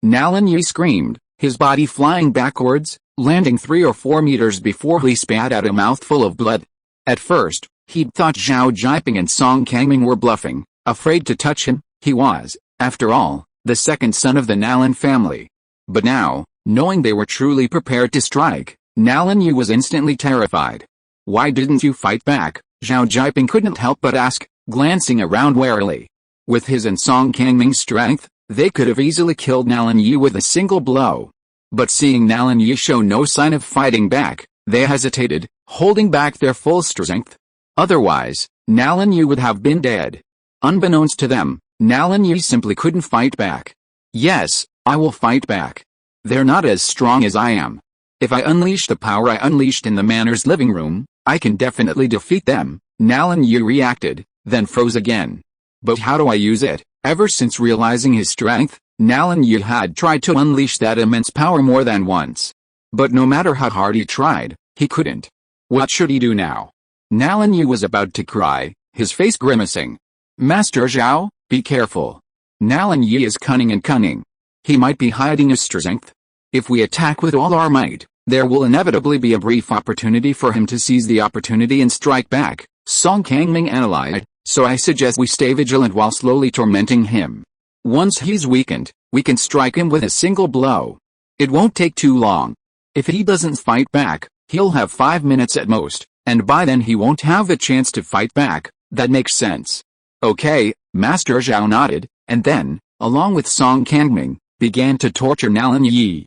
Nalan Yi screamed, his body flying backwards, landing 3 or 4 meters before he spat out a mouthful of blood. At first, he'd thought Zhao Jiping and Song Kangming were bluffing, afraid to touch him. He was, after all, the second son of the Nalan family. But now, knowing they were truly prepared to strike, Nalan Yi was instantly terrified. Why didn't you fight back? Zhao Jiping couldn't help but ask, glancing around warily. With his and Song Kangming's strength, they could have easily killed Nalan Yi with a single blow. But seeing Nalan Yi show no sign of fighting back, they hesitated, holding back their full strength. Otherwise, Nalan Yi would have been dead. Unbeknownst to them, Nalan Yi simply couldn't fight back. Yes, I will fight back. They're not as strong as I am. If I unleash the power I unleashed in the manor's living room, I can definitely defeat them. Nalan Yi reacted, then froze again. But how do I use it? Ever since realizing his strength, Nalan Yi had tried to unleash that immense power more than once. But no matter how hard he tried, he couldn't. What should he do now? Nalan Yi was about to cry, his face grimacing. Master Zhao, be careful. Nalan Yi is cunning and cunning. He might be hiding his strength. If we attack with all our might, there will inevitably be a brief opportunity for him to seize the opportunity and strike back, Song Kangming analyzed, so I suggest we stay vigilant while slowly tormenting him. Once he's weakened, we can strike him with a single blow. It won't take too long. If he doesn't fight back, he'll have 5 minutes at most, and by then he won't have a chance to fight back. That makes sense. Okay, Master Zhao nodded, and then, along with Song Kangming, began to torture Nalan Yi.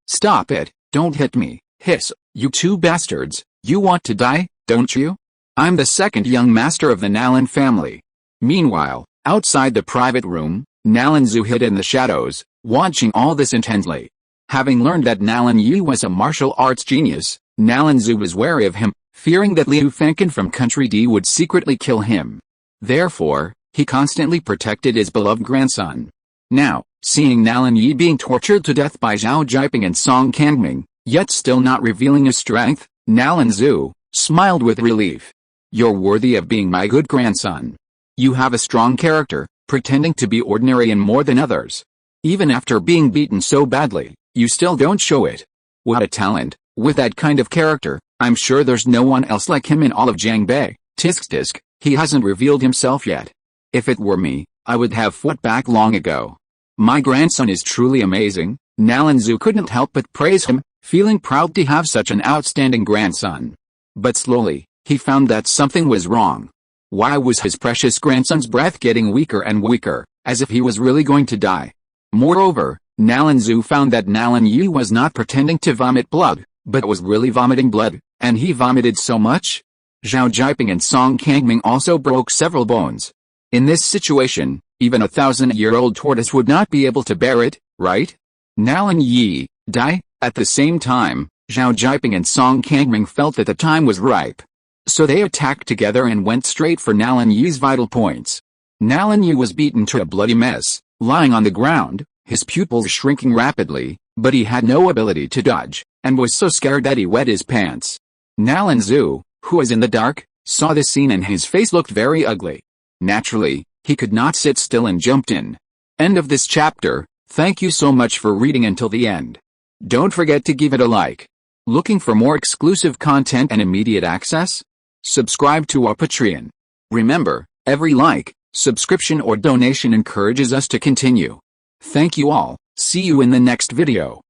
Stop it, don't hit me, hiss, you two bastards, you want to die, don't you? I'm the second young master of the Nalan family. Meanwhile, outside the private room, Nalan Zu hid in the shadows, watching all this intently. Having learned that Nalan Yi was a martial arts genius, Nalan Zu was wary of him, fearing that Liu Fengkan from Country D would secretly kill him. Therefore, he constantly protected his beloved grandson. Now, seeing Nalan Yi being tortured to death by Zhao Jiping and Song Kangming, yet still not revealing his strength, Nalan Zu smiled with relief. You're worthy of being my good grandson. You have a strong character, pretending to be ordinary and more than others. Even after being beaten so badly, you still don't show it. What a talent. With that kind of character, I'm sure there's no one else like him in all of Jiangbei. Tisk, he hasn't revealed himself yet. If it were me, I would have fought back long ago. My grandson is truly amazing. Nalanzu couldn't help but praise him, feeling proud to have such an outstanding grandson. But slowly, he found that something was wrong. Why was his precious grandson's breath getting weaker and weaker, as if he was really going to die? Moreover, Nalanzu found that Nalan Yi was not pretending to vomit blood, but was really vomiting blood, and he vomited so much. Zhao Jiping and Song Kangming also broke several bones. In this situation, even a 1,000-year-old tortoise would not be able to bear it, right? Nalan Yi, die. At the same time, Zhao Jiping and Song Kangming felt that the time was ripe. So they attacked together and went straight for Nalan Yi's vital points. Nalan Yi was beaten to a bloody mess, lying on the ground, his pupils shrinking rapidly, but he had no ability to dodge, and was so scared that he wet his pants. Nalanzu, who was in the dark, saw this scene and his face looked very ugly. Naturally, he could not sit still and jumped in. End of this chapter. Thank you so much for reading until the end. Don't forget to give it a like. Looking for more exclusive content and immediate access? Subscribe to our Patreon. Remember, every like, subscription or donation encourages us to continue. Thank you all. See you in the next video.